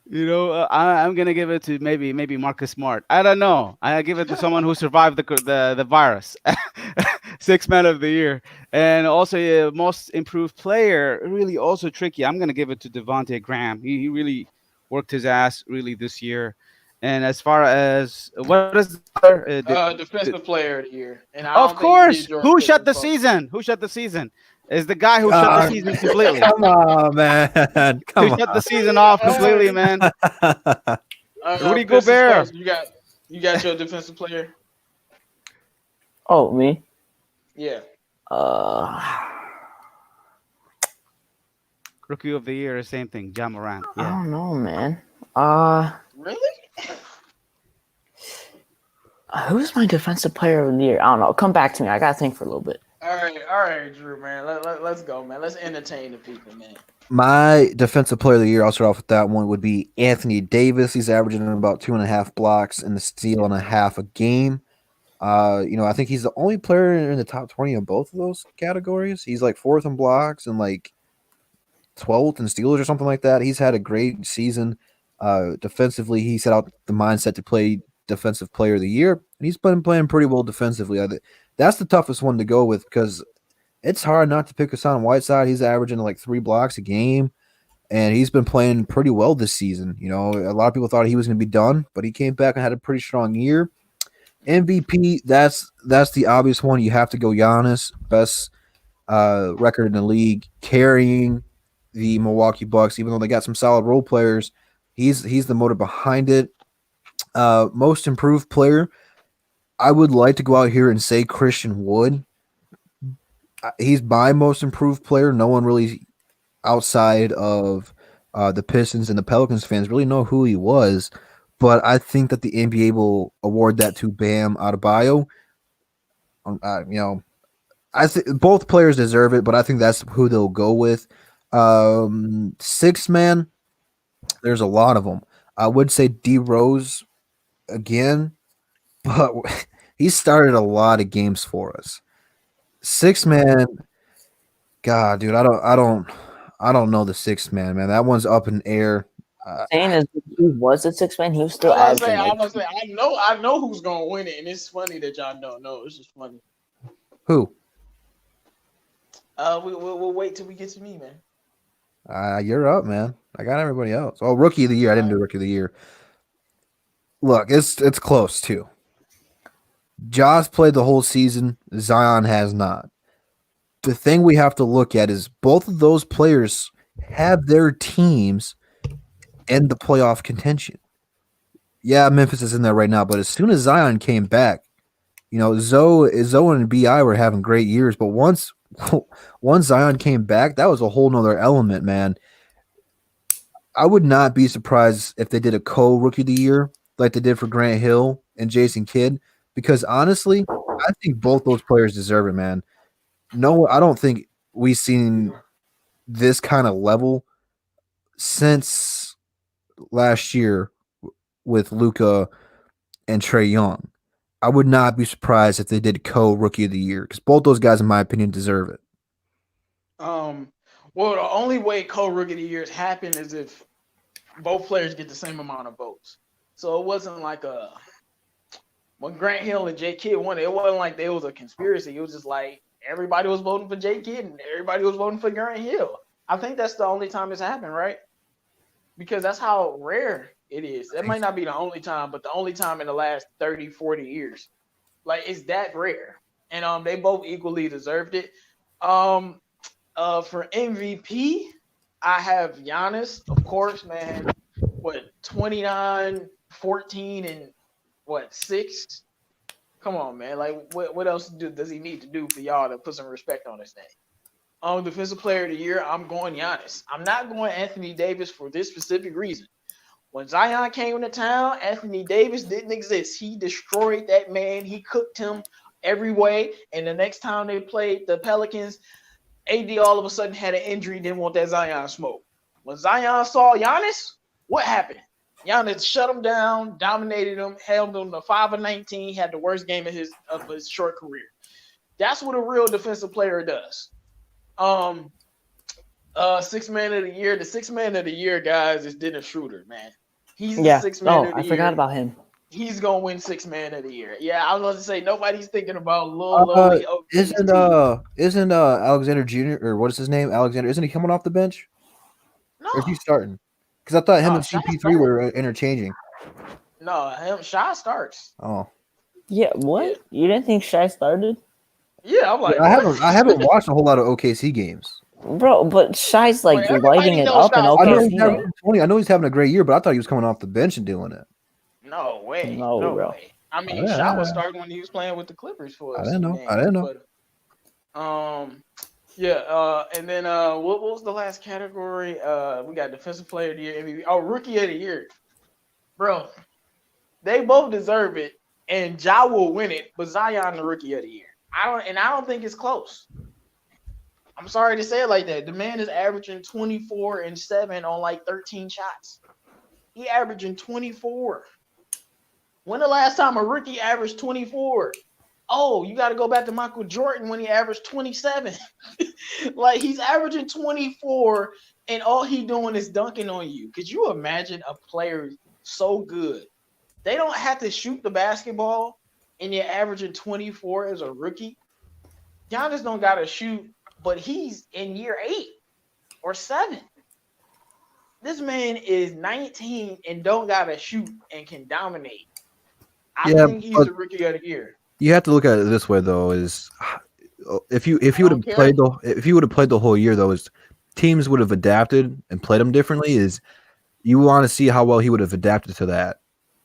Speaker 4: You know, I'm gonna give it to maybe Marcus Smart. I don't know. I give it to someone who survived the virus. Six man of the year, and also most improved player. Really, also tricky. I'm gonna give it to Devontae Graham. He really worked his ass really this year. And as far as what is
Speaker 1: defensive player of the year, and
Speaker 4: of course, who shut the season? Who shut the season? Is the guy who shut the season completely.
Speaker 3: Come on, man.
Speaker 4: Who shut the season off completely, man. Rudy Gobert.
Speaker 1: You got your defensive player?
Speaker 2: Oh, me?
Speaker 1: Yeah.
Speaker 4: Rookie of the year, same thing. Ja Morant.
Speaker 2: I
Speaker 4: Yeah.
Speaker 2: don't know, man.
Speaker 1: Really?
Speaker 2: Who's my defensive player of the year? I don't know. Come back to me. I gotta think for a little bit.
Speaker 1: All right, Drew, man. Let's go, man. Let's entertain the people, man.
Speaker 3: My defensive player of the year, I'll start off with that one, would be Anthony Davis. He's averaging about 2.5 blocks and a steal and a half a game. I think he's the only player in the top 20 of both of those categories. He's like fourth in blocks and like 12th in steals or something like that. He's had a great season. Defensively, he set out the mindset to play defensive player of the year, and he's been playing pretty well defensively. That's the toughest one to go with because it's hard not to pick Hassan Whiteside. He's averaging like 3 blocks a game, and he's been playing pretty well this season. A lot of people thought he was going to be done, but he came back and had a pretty strong year. MVP, that's the obvious one. You have to go Giannis, best record in the league, carrying the Milwaukee Bucks, even though they got some solid role players. He's the motor behind it. Most improved player, I would like to go out here and say Christian Wood. He's my most improved player. No one really outside of the Pistons and the Pelicans fans really know who he was, but I think that the NBA will award that to Bam Adebayo. I think both players deserve it, but I think that's who they'll go with. Sixth man, there's a lot of them. I would say D Rose again, but he started a lot of games for us. Sixth man, God, dude, I don't know the sixth man, man. That one's up in air.
Speaker 2: Saying is he was a 6 man, he was still
Speaker 1: I was gonna say,
Speaker 2: averaging.
Speaker 1: I was gonna say, I know who's gonna win it, and it's funny that y'all don't know. It's just funny.
Speaker 3: Who?
Speaker 1: We'll wait till we get to me, man.
Speaker 3: You're up, man. I got everybody else. Oh, rookie of the year. I didn't do rookie of the year. Look, it's close too. Ja's played the whole season. Zion has not. The thing we have to look at is both of those players have their teams in the playoff contention. Yeah, Memphis is in there right now, but as soon as Zion came back, Zoe and Bi were having great years, but once Zion came back, that was a whole nother element, man. I would not be surprised if they did a co-rookie of the year like they did for Grant Hill and Jason Kidd, because honestly, I think both those players deserve it, man. No, I don't think we've seen this kind of level since last year with Luka and Trae Young. I would not be surprised if they did co-rookie of the year because both those guys, in my opinion, deserve it.
Speaker 1: Well, the only way co-rookie of the years happen is if both players get the same amount of votes. So it wasn't like when Grant Hill and Jay Kidd won, it wasn't like there was a conspiracy. It was just like everybody was voting for Jay Kidd and everybody was voting for Grant Hill. I think that's the only time it's happened, right? Because that's how rare it is. That might not be the only time, but the only time in the last 30, 40 years. Like, it's that rare. And they both equally deserved it. For MVP, I have Giannis, of course, man. 29, 14, and 6? Come on, man. Like, what else does he need to do for y'all to put some respect on his name? Defensive player of the year, I'm going Giannis. I'm not going Anthony Davis for this specific reason. When Zion came into town, Anthony Davis didn't exist. He destroyed that man. He cooked him every way. And the next time they played the Pelicans, AD all of a sudden had an injury, didn't want that Zion smoke. When Zion saw Giannis, what happened? Giannis shut him down, dominated him, held him to 5 of 19, had the worst game of his short career. That's what a real defensive player does. Sixth man of the year. The sixth man of the year, guys, is Dennis Schroeder, man. He's the sixth man of the year.
Speaker 2: I forgot about him.
Speaker 1: He's gonna win sixth man of the year. Yeah, I was going to say nobody's thinking about Lil
Speaker 3: Isn't Alexander Jr. or what is his name? Alexander, isn't he coming off the bench?
Speaker 1: No.
Speaker 3: Or is he starting? Because I thought him and CP3 were interchanging.
Speaker 1: No, Shy starts.
Speaker 3: Oh.
Speaker 2: Yeah, what? You didn't think Shai started?
Speaker 1: Yeah, I'm like,
Speaker 3: I haven't watched a whole lot of OKC games.
Speaker 2: Bro, but Shai's like lighting it up in OKC.
Speaker 3: I know he's having a great year, but I thought he was coming off the bench and doing it.
Speaker 1: No way.
Speaker 2: No bro.
Speaker 1: Way. I mean, Shai was starting when he was playing with the Clippers for us.
Speaker 3: I didn't know.
Speaker 1: But, and then what was the last category? We got defensive player of the year, MVP. Oh, rookie of the year. Bro, they both deserve it, and Ja will win it, but Zion the rookie of the year. I don't think it's close. I'm sorry to say it like that. The man is averaging 24 and 7 on like 13 shots. He averaging 24. When the last time a rookie averaged 24? Oh, you got to go back to Michael Jordan when he averaged 27. Like he's averaging 24 and all he doing is dunking on you. Could you imagine a player so good? They don't have to shoot the basketball and you're averaging 24 as a rookie. Giannis don't got to shoot, but he's in year 8 or 7. This man is 19 and don't got to shoot and can dominate. I
Speaker 3: Yeah,
Speaker 1: think he's
Speaker 3: but
Speaker 1: the rookie of the year.
Speaker 3: you have to look at it this way though: is if
Speaker 1: I
Speaker 3: you would
Speaker 1: don't
Speaker 3: have
Speaker 1: care.
Speaker 3: played the whole year though, is teams would have adapted and played him differently. Is you want to see how well he would have adapted to that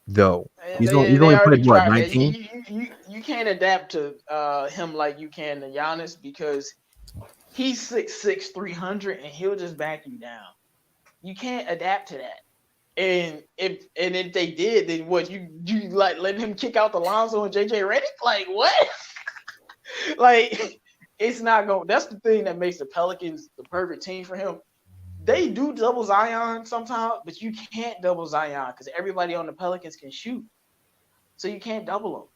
Speaker 3: though. He's
Speaker 1: They
Speaker 3: only
Speaker 1: already
Speaker 3: played what
Speaker 1: tried that.
Speaker 3: 19.
Speaker 1: You can't adapt to him like you can to Giannis because he's 6'6", 300, and he'll just back you down. You can't adapt to that. And if they did, then what you like letting him kick out the Lonzo and JJ Redick? Like what? Like it's not going. That's the thing that makes the Pelicans the perfect team for him. They do double Zion sometimes, but you can't double Zion because everybody on the Pelicans can shoot. So you can't double them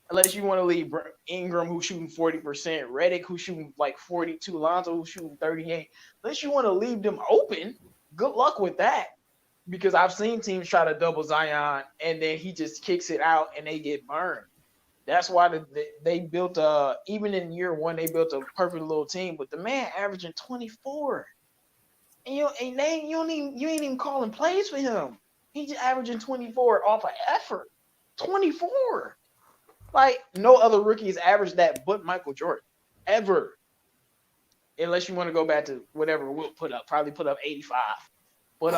Speaker 1: unless you want to leave Ingram who's shooting 40%, Redick who's shooting like 42, Lonzo who's shooting 38. Unless you want to leave them open, good luck with that. Because I've seen teams try to double Zion and then he just kicks it out and they get burned. That's why they built even in year 1 they built a perfect little team, but the man averaging 24. And you ain't even calling plays for him. He's just averaging 24 off of effort. 24. Like no other rookies averaged that but Michael Jordan. Ever. Unless you want to go back to whatever Wilt put up. Probably put up 85. But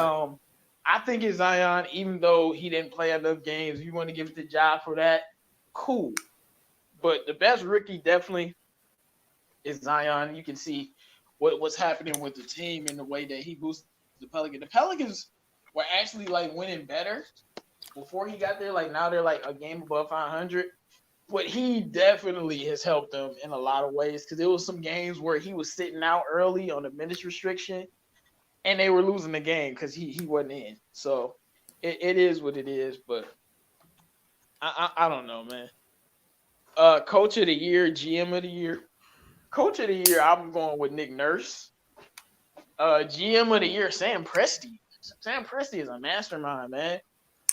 Speaker 1: I think it's Zion, even though he didn't play enough games. If you want to give it the job for that, cool. But the best rookie definitely is Zion. You can see what's happening with the team and the way that he boosted the Pelicans. The Pelicans were actually like winning better before he got there. Like now they're like a game above 500. But he definitely has helped them in a lot of ways because there was some games where he was sitting out early on a minutes restriction and they were losing the game because he wasn't in. So it is what it is. But I don't know, man. Coach of the year, GM of the year. Coach of the year, I'm going with Nick Nurse. GM of the year, Sam Presti. Sam Presti is a mastermind, man.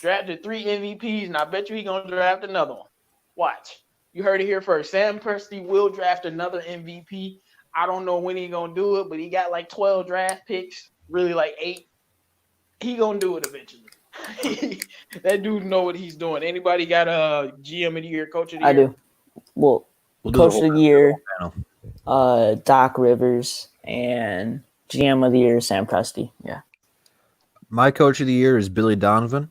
Speaker 1: Drafted 3 MVPs, and I bet you he's going to draft another one. Watch. You heard it here first. Sam Presti will draft another MVP. I don't know when he's going to do it, but he got like 12 draft picks, really like 8. He going to do it eventually. That dude know what he's doing. Anybody got a GM of the year, coach of the year?
Speaker 2: I do. Well, coach of the year, Doc Rivers, and GM of the year, Sam Presti. Yeah.
Speaker 3: My coach of the year is Billy Donovan.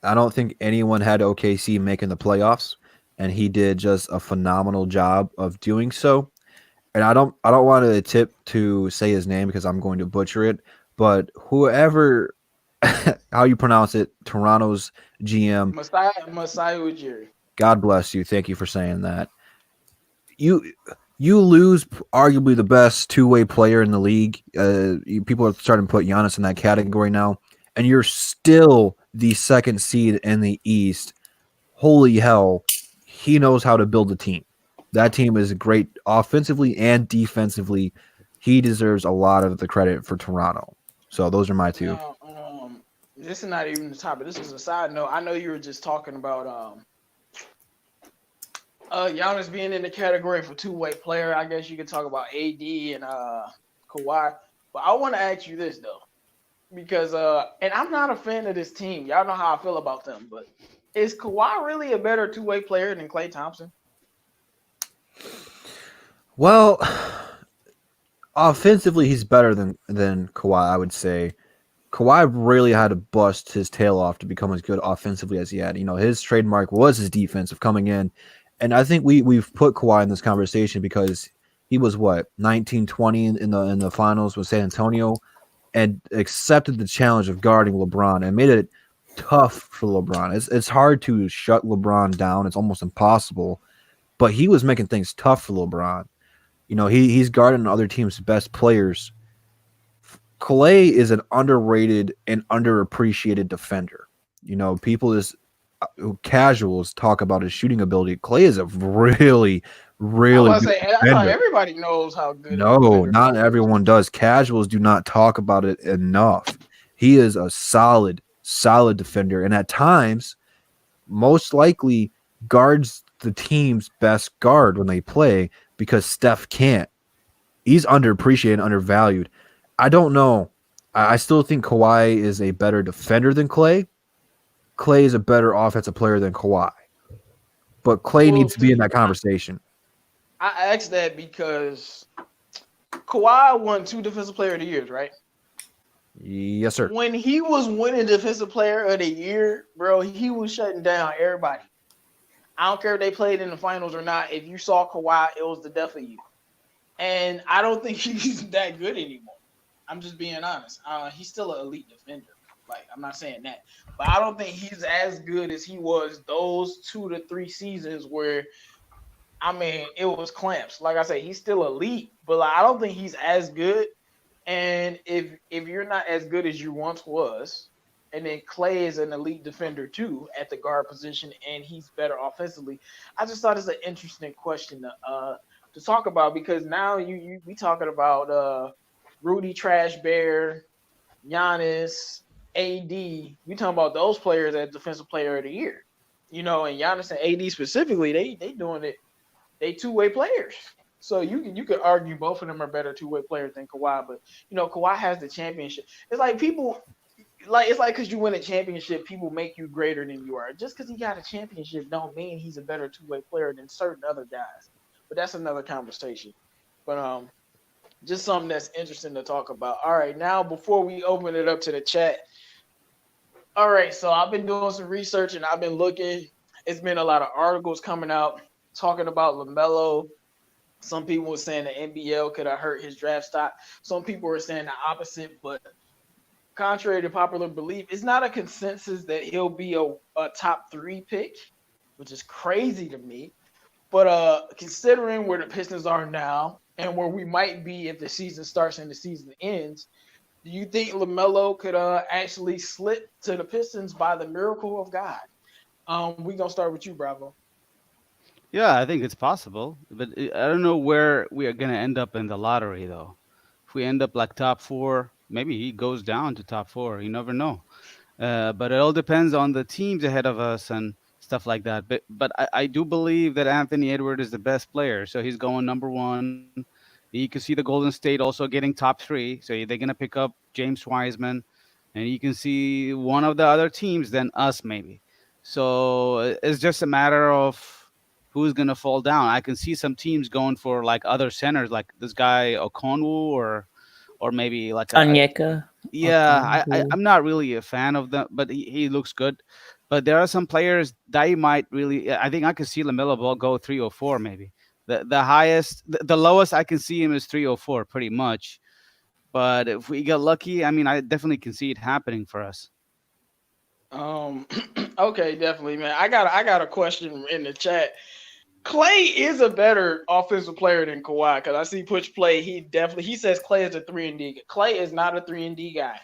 Speaker 3: I don't think anyone had OKC making the playoffs, and he did just a phenomenal job of doing so. And I don't want to tip to say his name because I'm going to butcher it, but whoever how you pronounce it, Toronto's GM,
Speaker 1: Masai Ujiri.
Speaker 3: God bless you. Thank you for saying that. You lose arguably the best two-way player in the league. People are starting to put Giannis in that category now, and you're still the second seed in the East. Holy hell, he knows how to build a team. That team is great offensively and defensively. He deserves a lot of the credit for Toronto. So those are my two.
Speaker 1: Now, this is not even the topic. This is a side note. I know you were just talking about Giannis being in the category for two-way player. I guess you could talk about AD and Kawhi. But I want to ask you this though, because and I'm not a fan of this team. Y'all know how I feel about them, but is Kawhi really a better two-way player than Klay Thompson?
Speaker 3: Well, offensively, he's better than Kawhi, I would say. Kawhi really had to bust his tail off to become as good offensively as he had. You know, his trademark was his defense of coming in. And I think we've put Kawhi in this conversation because he was, 19-20 in the finals with San Antonio and accepted the challenge of guarding LeBron and made it tough for LeBron. It's hard to shut LeBron down. It's almost impossible. But he was making things tough for LeBron. You know, he's guarding other teams' best players. Klay is an underrated and underappreciated defender. You know, people just casuals talk about his shooting ability. Clay is a really,
Speaker 1: I was
Speaker 3: really
Speaker 1: about to
Speaker 3: good
Speaker 1: say, I thought
Speaker 3: defender.
Speaker 1: everybody knows how good of a
Speaker 3: No,
Speaker 1: defender
Speaker 3: not
Speaker 1: Clay is.
Speaker 3: everyone does. Casuals do not talk about it enough. He is a solid, solid defender, and at times, most likely guards the team's best guard when they play because Steph can't. He's underappreciated, undervalued. I don't know. I still think Kawhi is a better defender than Clay. Clay is a better offensive player than Kawhi, but Clay
Speaker 1: Well,
Speaker 3: needs to be in that conversation.
Speaker 1: I asked that because Kawhi won 2 Defensive Player of the Years, right?
Speaker 3: Yes, sir.
Speaker 1: When he was winning Defensive Player of the Year, bro, he was shutting down everybody. I don't care if they played in the finals or not. If you saw Kawhi, it was the death of you. And I don't think he's that good anymore. I'm just being honest. He's still an elite defender. Like, I'm not saying that. But I don't think he's as good as he was those 2 to 3 seasons where, I mean, it was clamps. Like I said, he's still elite, but like, I don't think he's as good. And if you're not as good as you once was, and then Clay is an elite defender too at the guard position, and he's better offensively, I just thought it's an interesting question to talk about because now you we talking about Rudy Trash Bear, Giannis, AD. We talking about those players as Defensive Player of the Year. You know, and Giannis and AD specifically, they doing it. They two-way players. So you could argue both of them are better two-way players than Kawhi, but you know Kawhi has the championship. It's like people it's like because you win a championship, people make you greater than you are. Just because he got a championship don't mean he's a better two-way player than certain other guys. But that's another conversation. But just something that's interesting to talk about. All right, now before we open it up to the chat. All right, so I've been doing some research and I've been looking. It's been a lot of articles coming out talking about LaMelo. Some people were saying the NBL could have hurt his draft stock. Some people were saying the opposite, but contrary to popular belief, it's not a consensus that he'll be a top 3 pick, which is crazy to me. But considering where the Pistons are now and where we might be if the season starts and the season ends, do you think LaMelo could actually slip to the Pistons by the miracle of God? We're going to start with you, Bravo.
Speaker 4: Yeah, I think it's possible, but I don't know where we are gonna end up in the lottery though. If we end up like top four, maybe he goes down to top four. You never know. But it all depends on the teams ahead of us and stuff like that. But I do believe that Anthony Edward is the best player, so he's going number one. You can see the Golden State also getting top three, so they're gonna pick up James Wiseman, and you can see one of the other teams than us maybe. So it's just a matter of who's gonna fall down. I can see some teams going for like other centers, like this guy Okonwu or maybe like a
Speaker 2: Onyeka.
Speaker 4: yeah,
Speaker 2: Okongwu.
Speaker 4: I'm not really a fan of them, but he looks good. But there are some players that you might really. I think I could see Lamelo Ball go 304 maybe. The highest, the lowest I can see him is 304 pretty much. But if we get lucky, I mean, I definitely can see it happening for us.
Speaker 1: Um, okay, definitely, man. I got a question in the chat. Clay is a better offensive player than Kawhi because I see Push play. He says Clay is a 3 and D. Clay is not a 3 and D guy.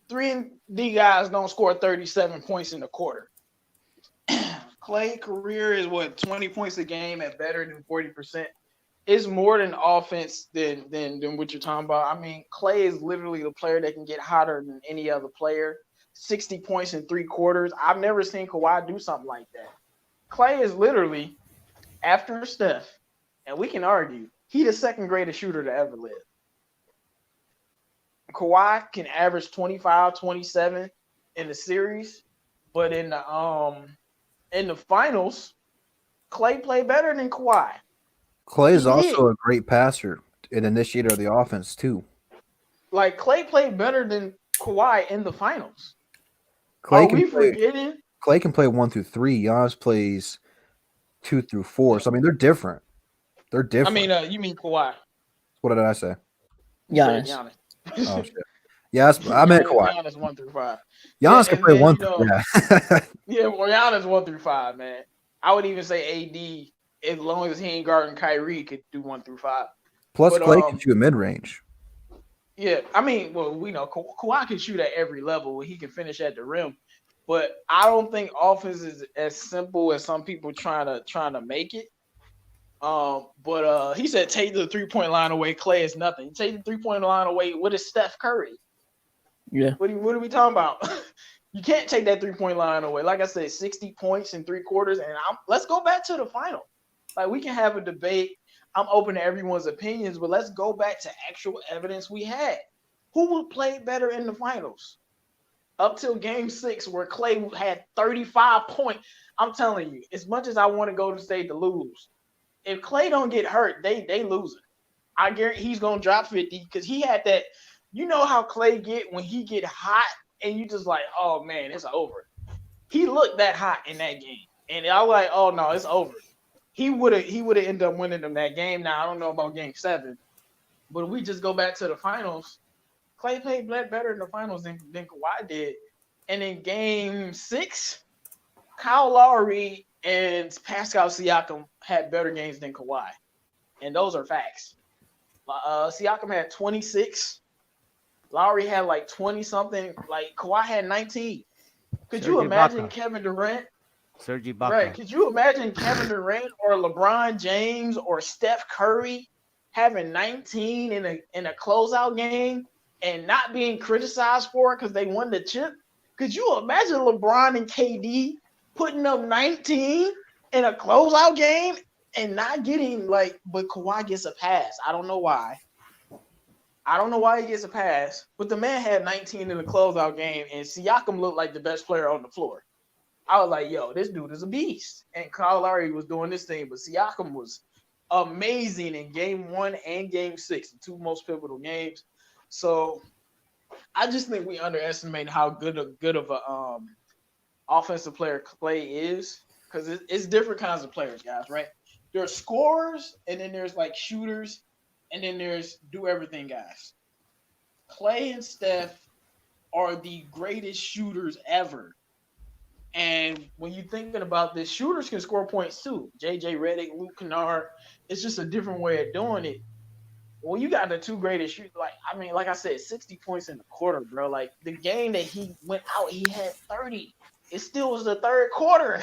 Speaker 1: 3 and D guys don't score 37 points in a quarter. Clay career is what 20 points a game at better than 40%. It's more than offense than what you're talking about. I mean, Clay is literally the player that can get hotter than any other player. 60 points in 3 quarters. I've never seen Kawhi do something like that. Clay is literally after Steph, and we can argue, he the second greatest shooter to ever live. Kawhi can average 25, 27 in the series, but in the finals, Clay played better than Kawhi.
Speaker 3: Clay is
Speaker 1: He did.
Speaker 3: also a great passer and initiator of the offense too.
Speaker 1: Like Clay played better than Kawhi in the finals.
Speaker 3: Clay
Speaker 1: Are
Speaker 3: can
Speaker 1: we
Speaker 3: play.
Speaker 1: forgetting?
Speaker 3: Clay can play 1 through 3. Giannis plays 2 through 4. So I mean, they're different. They're
Speaker 1: I
Speaker 3: different.
Speaker 1: mean, you mean Kawhi?
Speaker 3: What did I say?
Speaker 1: You said
Speaker 2: Giannis.
Speaker 3: Oh
Speaker 1: Giannis.
Speaker 3: shit. Yes, I meant Kawhi.
Speaker 1: Giannis 1 through 5. Yeah,
Speaker 3: Giannis can
Speaker 1: and
Speaker 3: play
Speaker 1: then
Speaker 3: one through. Yeah.
Speaker 1: yeah, well, Giannis 1 through 5, man. I would even say AD, as long as he ain't guarding Kyrie, could do 1 through 5.
Speaker 3: Plus,
Speaker 1: But
Speaker 3: Clay can shoot mid range.
Speaker 1: yeah, I mean, well, we know Kawhi can shoot at every level. He can finish at the rim. but I don't think offense is as simple as some people trying to make it. But he said take the 3-point line away. Clay is nothing. Take the 3-point line away. What is Steph Curry?
Speaker 2: Yeah.
Speaker 1: What are we talking about? You can't take that 3-point line away. Like I said, 60 points in 3 quarters. And let's go back to the final. Like, we can have a debate. I'm open to everyone's opinions, but let's go back to actual evidence we had. Who played better in the finals? Up till game 6, where Clay had 35 points. I'm telling you, as much as I want to go to State to lose, if Clay don't get hurt, they losing. I guarantee he's gonna drop 50 because he had that. You know how Clay get when he get hot, and you just like, oh man, it's over. He looked that hot in that game, and I was like, oh no, it's over. He would have ended up winning them that game. Now I don't know about game 7, but we just go back to the finals. Clay played better in the finals than Kawhi did, and in game 6, Kyle Lowry and Pascal Siakam had better games than Kawhi, and those are facts. Siakam had 26. Lowry had like 20 something. Like Kawhi had 19. Could you imagine Kevin Durant?
Speaker 4: Serge Ibaka.
Speaker 1: Right. Could you imagine Kevin Durant or LeBron James or Steph Curry having 19 in a closeout game and not being criticized for it because they won the chip? Could you imagine LeBron and KD putting up 19 in a closeout game and not getting but Kawhi gets a pass. I don't know why. I don't know why he gets a pass, but the man had 19 in the closeout game, and Siakam looked like the best player on the floor. I was like, yo, this dude is a beast. And Kyle Lowry was doing this thing, but Siakam was amazing in game 1 and game 6, the 2 most pivotal games. So I just think we underestimate how good of a offensive player Clay is, because it's different kinds of players, guys, right? There are scorers, and then there's like shooters, and then there's do everything guys. Clay and Steph are the greatest shooters ever. And when you're thinking about this, shooters can score points too. JJ Redick, Luke Kennard, it's just a different way of doing it. Well, you got the 2 greatest shooters. Like I said, 60 points in the quarter, bro. Like, the game that he went out, he had 30. It still was the 3rd quarter.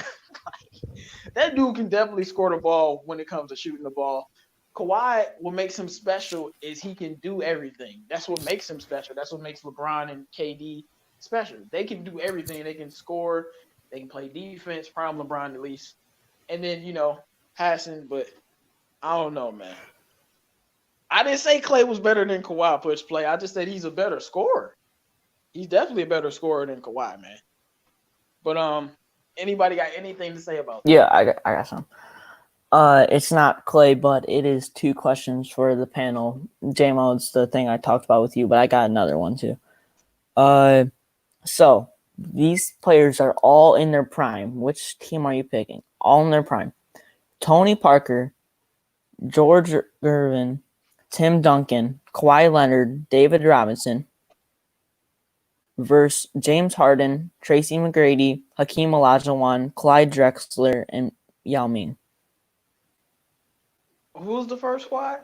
Speaker 1: That dude can definitely score the ball when it comes to shooting the ball. Kawhi, what makes him special is he can do everything. That's what makes him special. That's what makes LeBron and KD special. They can do everything. They can score. They can play defense, prime LeBron at least. And then, passing, but I don't know, man. I didn't say Clay was better than Kawhi push play. I just said he's a better scorer. He's definitely a better scorer than Kawhi, man. But anybody got anything to say about that?
Speaker 2: Yeah, I got some. It's not Clay, but it is 2 questions for the panel. JMO, it's the thing I talked about with you, but I got another one too. So these players are all in their prime. Which team are you picking? All in their prime. Tony Parker, George Gervin, Tim Duncan, Kawhi Leonard, David Robinson versus James Harden, Tracy McGrady, Hakeem Olajuwon, Clyde Drexler, and Yao Ming.
Speaker 1: Who's the first squad?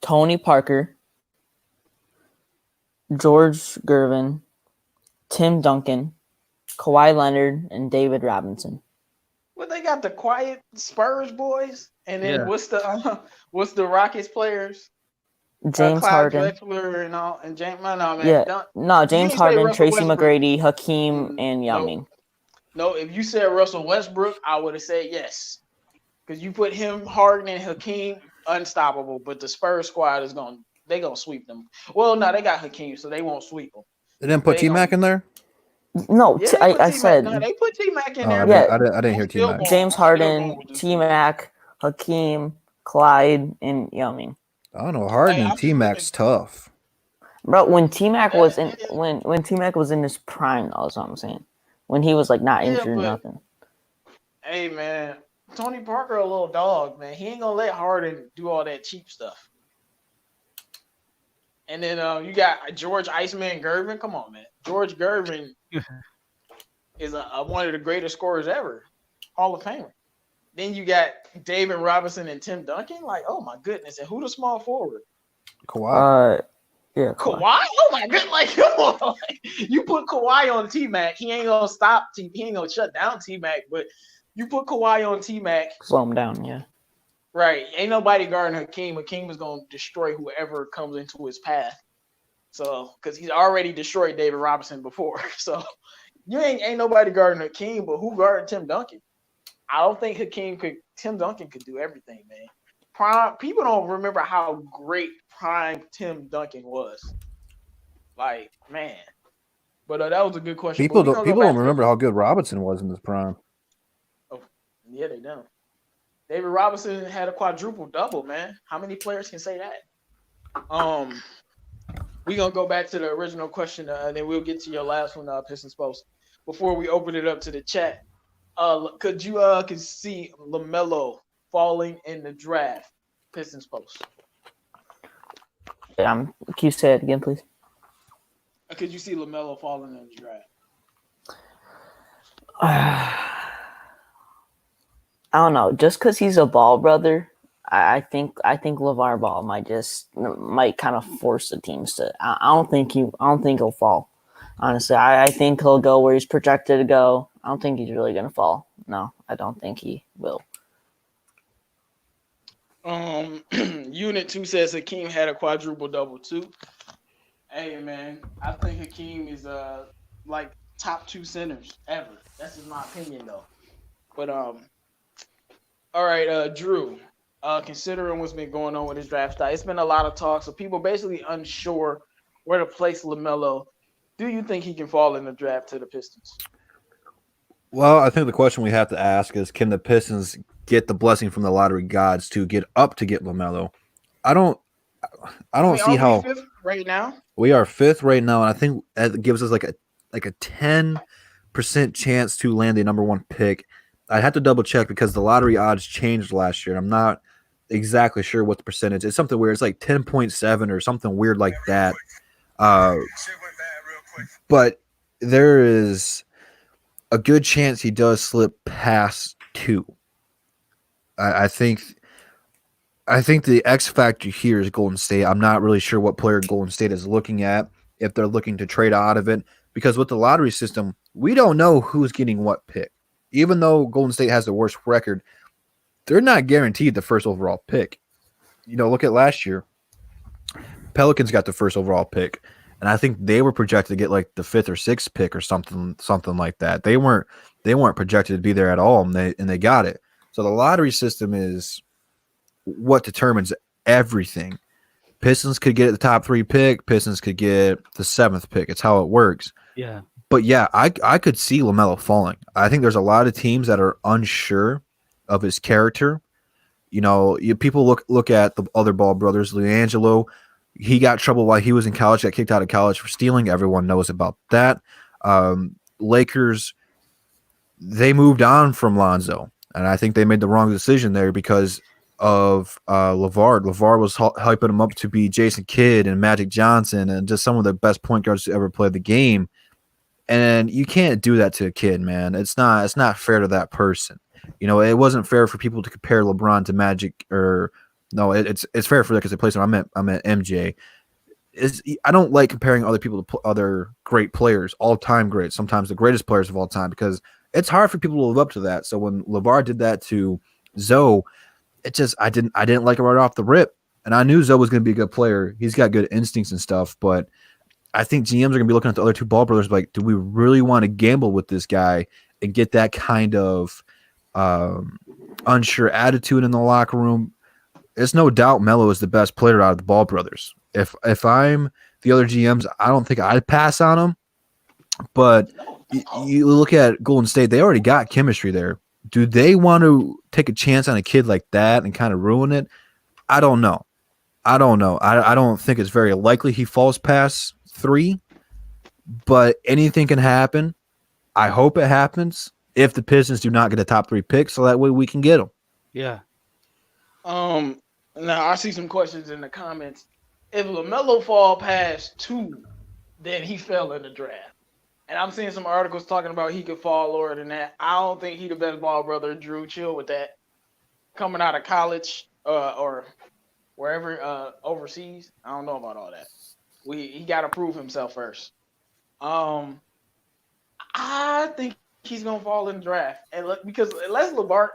Speaker 2: Tony Parker, George Gervin, Tim Duncan, Kawhi Leonard, and David Robinson.
Speaker 1: Well, they got the quiet Spurs boys, and then what's the Rockets players?
Speaker 2: James
Speaker 1: Clyde
Speaker 2: Harden,
Speaker 1: Drexler and all, and James. No, man.
Speaker 2: Yeah, James Harden, Tracy
Speaker 1: Westbrook.
Speaker 2: McGrady, Hakeem, and Yao Ming.
Speaker 1: No, if you said Russell Westbrook, I would have said yes, because you put him, Harden, and Hakeem, unstoppable. But the Spurs squad is gonna sweep them. Well, no, they got Hakeem, so they won't sweep them.
Speaker 3: They didn't put T-Mac in there?
Speaker 2: No,
Speaker 1: Yeah,
Speaker 2: I said.
Speaker 1: No, they put T-Mac in there.
Speaker 3: I didn't hear T-Mac.
Speaker 2: James Harden, T-Mac, Hakeem, Clyde, and Yao Ming.
Speaker 3: I don't know. Harden and T-Mac's tough.
Speaker 2: Bro, when T-Mac was in when T-Mac was in his prime, that's what I'm saying. When he was not injured or nothing.
Speaker 1: Hey man, Tony Parker a little dog, man. He ain't gonna let Harden do all that cheap stuff. And then you got George Iceman Gervin. Come on, man. George Gervin is one of the greatest scorers ever. Hall of Famer. Then you got David Robinson and Tim Duncan. Like, oh my goodness. And who the small forward?
Speaker 3: Kawhi.
Speaker 2: Yeah,
Speaker 1: Kawhi? Oh my god! Like, come on. You put Kawhi on T Mac, he ain't gonna stop. He ain't gonna shut down T Mac. But you put Kawhi on T Mac,
Speaker 2: slow him down. Yeah.
Speaker 1: right? Ain't nobody guarding Hakeem. Hakeem is gonna destroy whoever comes into his path. So, because he's already destroyed David Robinson before, so you ain't nobody guarding Hakeem. But who guarded Tim Duncan? I don't think Tim Duncan could do everything, man. Prime people don't remember how great prime Tim Duncan was. Like, man. But that was a good question.
Speaker 3: People
Speaker 1: But we
Speaker 3: don't
Speaker 1: gonna
Speaker 3: people
Speaker 1: go
Speaker 3: don't
Speaker 1: back
Speaker 3: remember how good Robinson was in his prime.
Speaker 1: oh, yeah, they don't. David Robinson had a quadruple double, man. How many players can say that? We gonna go back to the original question, and then we'll get to your last one, Pistons Post. Before we open it up to the chat, could you could see LaMelo falling in the draft? Pistons Post.
Speaker 2: Can you say it again, please?
Speaker 1: Could you see LaMelo falling in the draft?
Speaker 2: I don't know. Just because he's a Ball brother, I think LeVar Ball might kind of force the teams to. I don't think he'll fall. Honestly, I think he'll go where he's projected to go. I don't think he's really gonna fall. No, I don't think he will.
Speaker 1: Unit 2 says Hakeem had a quadruple double too. Hey man, I think Hakeem is like top 2 centers ever. That's just my opinion though. But all right, Drew. Considering what's been going on with his draft stock, it's been a lot of talk. So people basically unsure where to place LaMelo. Do you think he can fall in the draft to the Pistons?
Speaker 3: Well, I think the question we have to ask is, can the Pistons get the blessing from the lottery gods to get up to get LaMelo? I don't see how
Speaker 1: fifth right now.
Speaker 3: We are 5th right now, and I think that gives us like a 10% chance to land a number 1 pick. I'd have to double check because the lottery odds changed last year. I'm not exactly sure what the percentage. It's something weird. It's like 10.7 or something weird like that. But there is a good chance he does slip past 2. I think the X factor here is Golden State. I'm not really sure what player Golden State is looking at, if they're looking to trade out of it, because with the lottery system, we don't know who's getting what pick. Even though Golden State has the worst record, they're not guaranteed the first overall pick. Look at last year. Pelicans got the first overall pick, and I think they were projected to get like the 5th or 6th pick or something like that. They weren't projected to be there at all, and they got it. So the lottery system is what determines everything. Pistons could get the top 3 pick. Pistons could get the 7th pick. It's how it works.
Speaker 4: Yeah.
Speaker 3: But yeah, I could see LaMelo falling. I think there's a lot of teams that are unsure of his character. People look at the other Ball brothers. LiAngelo, he got trouble while he was in college. Got kicked out of college for stealing. Everyone knows about that. Lakers, they moved on from Lonzo, and I think they made the wrong decision there because of LeVar. LeVar was hyping him up to be Jason Kidd and Magic Johnson and just some of the best point guards to ever play the game. And you can't do that to a kid, man. It's not fair to that person. It wasn't fair for people to compare LeBron to Magic, or no, it's fair for that because they play some. I meant MJ. I don't like comparing other people to other great players, all-time greats, sometimes the greatest players of all time, because it's hard for people to live up to that. So when LeVar did that to Zoe, I didn't like it right off the rip. And I knew Zoe was going to be a good player. He's got good instincts and stuff, but I think GMs are going to be looking at the other 2 Ball brothers like, do we really want to gamble with this guy and get that kind of unsure attitude in the locker room? It's no doubt Melo is the best player out of the Ball brothers. If I'm the other GMs, I don't think I'd pass on him. But you look at Golden State, they already got chemistry there. Do they want to take a chance on a kid like that and kind of ruin it? I don't know. I don't think it's very likely he falls past 3, but anything can happen. I hope it happens if the Pistons do not get a top 3 pick, so that way we can get them.
Speaker 4: Yeah.
Speaker 1: Now I see some questions in the comments. If LaMelo fall past 2, then he fell in the draft. And I'm seeing some articles talking about he could fall lower than that. I don't think he the best Ball brother. Drew, chill with that. Coming out of college or wherever overseas, I don't know about all that. He got to prove himself first. Um, I think he's gonna fall in the draft, and because Levar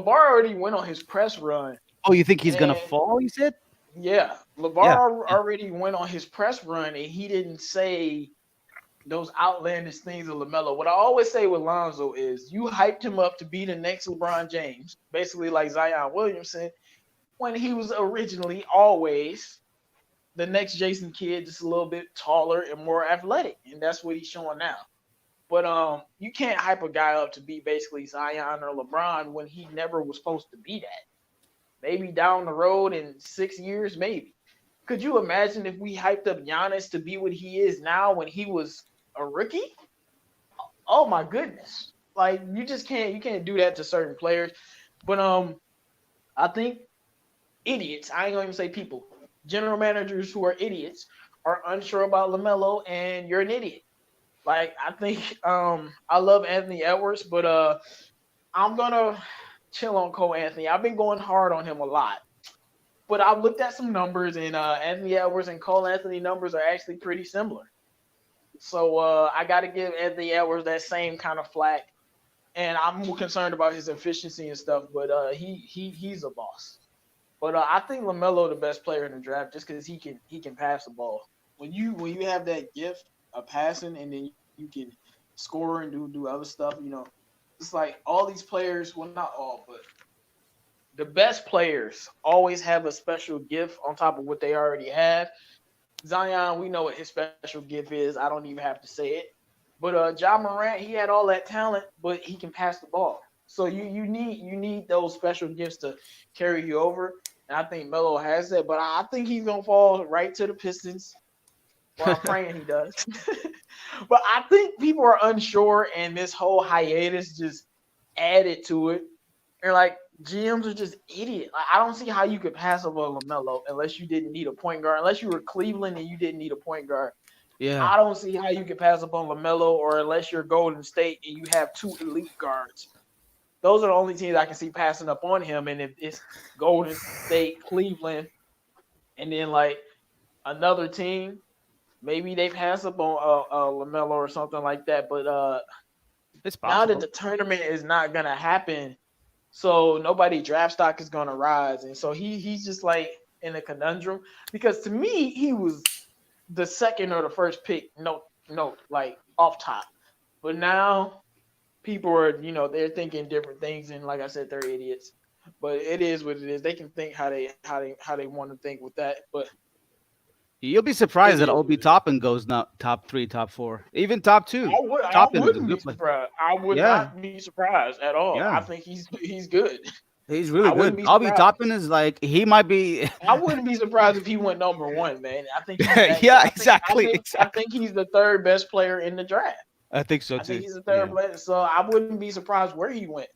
Speaker 1: already went on his press run,
Speaker 4: Oh, you think he's gonna
Speaker 1: and
Speaker 4: fall? You said?
Speaker 1: yeah,
Speaker 4: Yeah.
Speaker 1: already went on his press run, and he didn't say those outlandish things of LaMelo. What I always say with Lonzo is you hyped him up to be the next LeBron James, basically like Zion Williamson, when he was originally always the next Jason Kidd, just a little bit taller and more athletic, and that's what he's showing now. But you can't hype a guy up to be basically Zion or LeBron when he never was supposed to be that. Maybe down the road in 6 years, maybe. Could you imagine if we hyped up Giannis to be what he is now when he was a rookie? Oh my goodness. Like you can't do that to certain players. But I think idiots, I ain't gonna even say people, general managers who are idiots are unsure about LaMelo and you're an idiot. Like I think I love Anthony Edwards, but I'm gonna chill on Cole Anthony. I've been going hard on him a lot. But I've looked at some numbers and Anthony Edwards and Cole Anthony numbers are actually pretty similar. So I got to give Anthony Edwards that same kind of flack, and I'm more concerned about his efficiency and stuff. But he's a boss. But I think Lamelo the best player in the draft just because he can pass the ball. When you have that gift of passing and then you can score and do other stuff, it's like all these players. Well, not all, but the best players always have a special gift on top of what they already have. Zion, we know what his special gift is. I don't even have to say it. But John Morant, he had all that talent, but he can pass the ball. So you need those special gifts to carry you over. And I think Melo has that, but I think he's gonna fall right to the Pistons. Well, I'm praying he does. But I think people are unsure, and this whole hiatus just added to it. And like GMs are just idiot. Like, I don't see how you could pass over LaMelo unless you didn't need a point guard. Unless you were Cleveland and you didn't need a point guard.
Speaker 4: Yeah.
Speaker 1: I don't see how you could pass up on LaMelo, or unless you're Golden State and you have two elite guards. Those are the only teams I can see passing up on him. And if it's Golden State, Cleveland, and then like another team, maybe they pass up on LaMelo or something like that. But
Speaker 4: It's
Speaker 1: now that
Speaker 4: possible.
Speaker 1: the tournament is not gonna happen, so nobody draft stock is gonna rise, and so he's just like in a conundrum because to me he was the second or the first pick, no, like off top. But now people are, they're thinking different things, and like I said, they're idiots. But it is what it is. They can think how they want to think with that. But
Speaker 4: You'll be
Speaker 1: it
Speaker 4: surprised that
Speaker 1: is
Speaker 4: Obi
Speaker 1: what it is.
Speaker 4: Toppin goes not top 3, top 4, even top 2.
Speaker 1: I
Speaker 4: Toppin is a
Speaker 1: wouldn't be
Speaker 4: good player.
Speaker 1: surprised. I would
Speaker 4: Yeah,
Speaker 1: not be surprised at all. I
Speaker 4: yeah,
Speaker 1: think he's good.
Speaker 4: he's
Speaker 1: I
Speaker 4: really
Speaker 1: wouldn't
Speaker 4: good.
Speaker 1: be
Speaker 4: Obi
Speaker 1: surprised.
Speaker 4: Toppin is like he might be.
Speaker 1: I wouldn't be surprised if he went number one, man. I think he's that good.
Speaker 4: Yeah, exactly,
Speaker 1: I
Speaker 4: exactly.
Speaker 1: think he's the third best player in the draft.
Speaker 4: I think so
Speaker 1: I think
Speaker 4: too.
Speaker 1: he's the third
Speaker 4: Yeah.
Speaker 1: player, so I wouldn't be surprised where he went.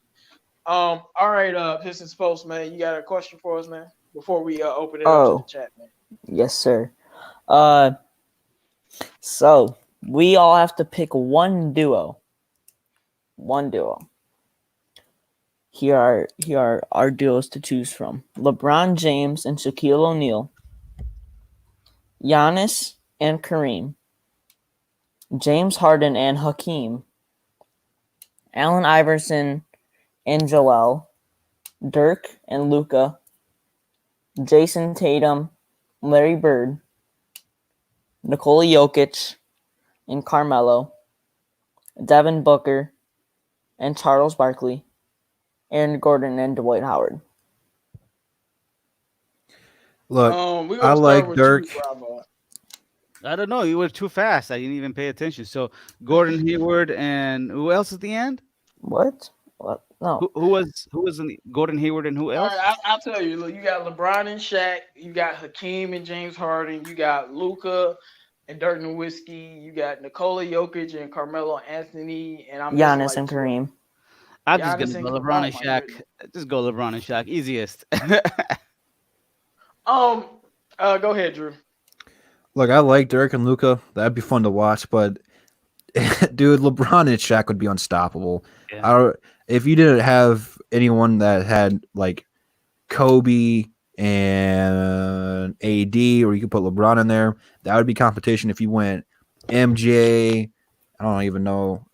Speaker 1: All right, Pistons Post, man, you got a question for us, man? Before we open it up to the
Speaker 2: Oh,
Speaker 1: chat, man.
Speaker 2: yes, sir. Uh, so we all have to pick one duo. One duo. Here are our duos to choose from: LeBron James and Shaquille O'Neal, Giannis and Kareem, James Harden and Hakeem, Allen Iverson and Joel, Dirk and Luca, Jason Tatum, Larry Bird, Nikola Jokic and Carmelo, Devin Booker and Charles Barkley, Aaron Gordon and Dwight Howard.
Speaker 3: Look,
Speaker 1: We're
Speaker 3: I
Speaker 1: gonna start
Speaker 3: like
Speaker 1: with you,
Speaker 3: Dirk.
Speaker 1: Bravo.
Speaker 4: I don't know. You were too fast. I didn't even pay attention. So Gordon Hayward and who else at the end?
Speaker 2: What? What? No.
Speaker 4: Who was in Gordon Hayward and who
Speaker 1: All
Speaker 4: else?
Speaker 1: right, I'll tell you. Look, you got LeBron and Shaq. You got Hakeem and James Harden. You got Luca and Dirk Nowitzki. You got Nikola Jokic and Carmelo Anthony. And I'm missing
Speaker 2: Giannis
Speaker 1: like
Speaker 2: and
Speaker 1: two others.
Speaker 2: Kareem.
Speaker 4: I'm just
Speaker 1: Giannis
Speaker 4: gonna
Speaker 1: and
Speaker 4: go LeBron
Speaker 1: oh
Speaker 4: and
Speaker 1: my
Speaker 4: Shaq.
Speaker 1: goodness.
Speaker 4: Just go LeBron and Shaq. Easiest.
Speaker 1: Um, go ahead, Drew.
Speaker 3: Look, I like Dirk and Luca. That'd be fun to watch, but dude, LeBron and Shaq would be unstoppable.
Speaker 4: Yeah.
Speaker 3: If you didn't have anyone that had like Kobe, and AD, or you could put LeBron in there. That would be competition. If you went MJ, I don't even know.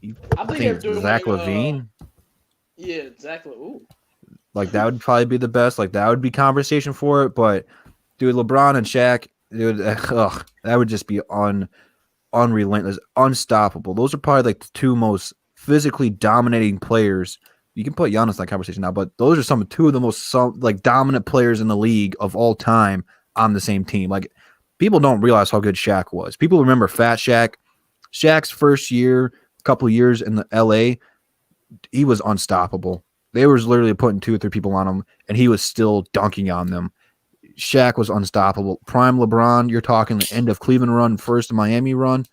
Speaker 1: I
Speaker 3: I
Speaker 1: think
Speaker 3: think
Speaker 1: they're
Speaker 3: it's
Speaker 1: doing
Speaker 3: Zach Levine.
Speaker 1: yeah, exactly. Ooh.
Speaker 3: Like that would probably be the best. Like that would be conversation for it. But dude, LeBron and Shaq, dude, that would just be unrelentless, unstoppable. Those are probably like the two most physically dominating players. You can put Giannis in that conversation now, but those are two of the most like dominant players in the league of all time on the same team. Like people don't realize how good Shaq was. People remember Fat Shaq. Shaq's first year, couple years in the LA, he was unstoppable. They was literally putting 2 or 3 people on him, and he was still dunking on them. Shaq was unstoppable. Prime LeBron, you're talking the end of Cleveland run, first Miami run.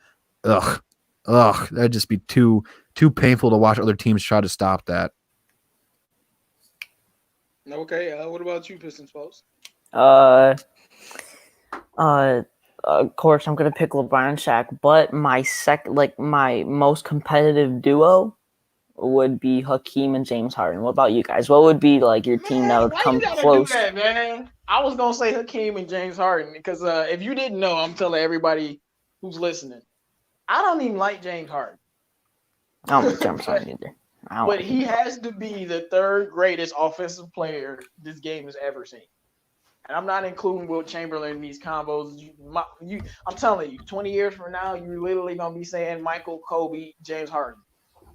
Speaker 3: Ugh, that'd just be too painful to watch other teams try to stop that.
Speaker 1: Okay. What about you, Pistons folks?
Speaker 2: Of course, I'm gonna pick LeBron and Shaq, but my most competitive duo would be Hakeem and James Harden. What about you guys? What would be like your team that would
Speaker 1: Why
Speaker 2: come
Speaker 1: you gotta
Speaker 2: close?
Speaker 1: do that, man? I was gonna say Hakeem and James Harden because if you didn't know, I'm telling everybody who's listening, I don't even like James Harden.
Speaker 2: I don't like James Harden either.
Speaker 1: But he has to be the 3rd greatest offensive player this game has ever seen. And I'm not including Wilt Chamberlain in these combos. I'm telling you, 20 years from now, you're literally gonna be saying Michael, Kobe, James Harden.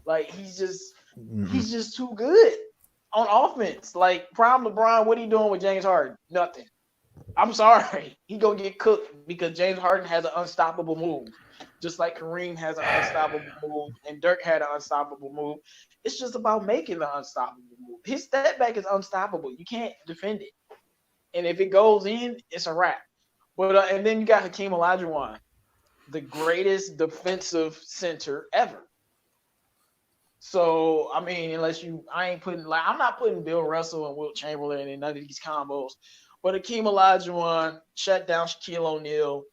Speaker 1: Like he's just too good on offense. Like prime LeBron, what are you doing with James Harden? Nothing. I'm sorry, he gonna get cooked because James Harden has an unstoppable move, just like Kareem has an unstoppable move and Dirk had an unstoppable move. It's just about making the unstoppable move. His step back is unstoppable. You can't defend it, and if it goes in, it's a wrap. But and then you got Hakeem Olajuwon, the greatest defensive center ever. So I mean, I'm not putting Bill Russell and Wilt Chamberlain in none of these combos. But Hakeem Olajuwon shut down Shaquille O'Neal.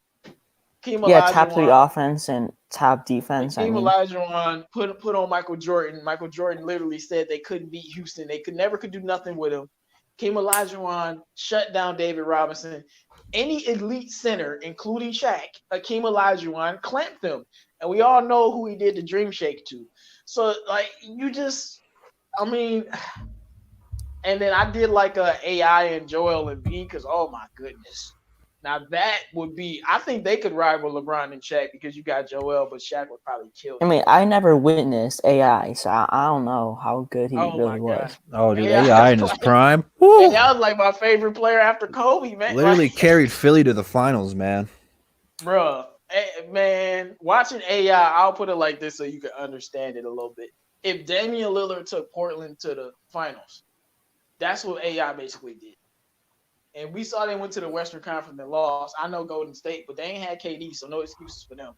Speaker 2: Top 3 offense and top defense.
Speaker 1: Hakeem Olajuwon put on Michael Jordan. Michael Jordan literally said they couldn't beat Houston. They could do nothing with him. Hakeem Olajuwon shut down David Robinson. Any elite center, including Shaq, Hakeem Olajuwon clamped them. And we all know who he did the Dream Shake to. So, like, and then I did like AI and Joel and B because, oh my goodness. Now that would be, I think they could rival LeBron and Shaq because you got Joel, but Shaq would probably kill him.
Speaker 2: I mean, I never witnessed AI, so I don't know how good he really was.
Speaker 3: Oh, dude, AI in his prime. Woo!
Speaker 1: That was like my favorite player after Kobe, man.
Speaker 3: Literally carried Philly to the finals, man.
Speaker 1: Bruh, man, watching AI, I'll put it like this so you can understand it a little bit. If Damian Lillard took Portland to the finals, that's what AI basically did. And we saw they went to the Western Conference and lost. I know Golden State, but they ain't had KD, so no excuses for them.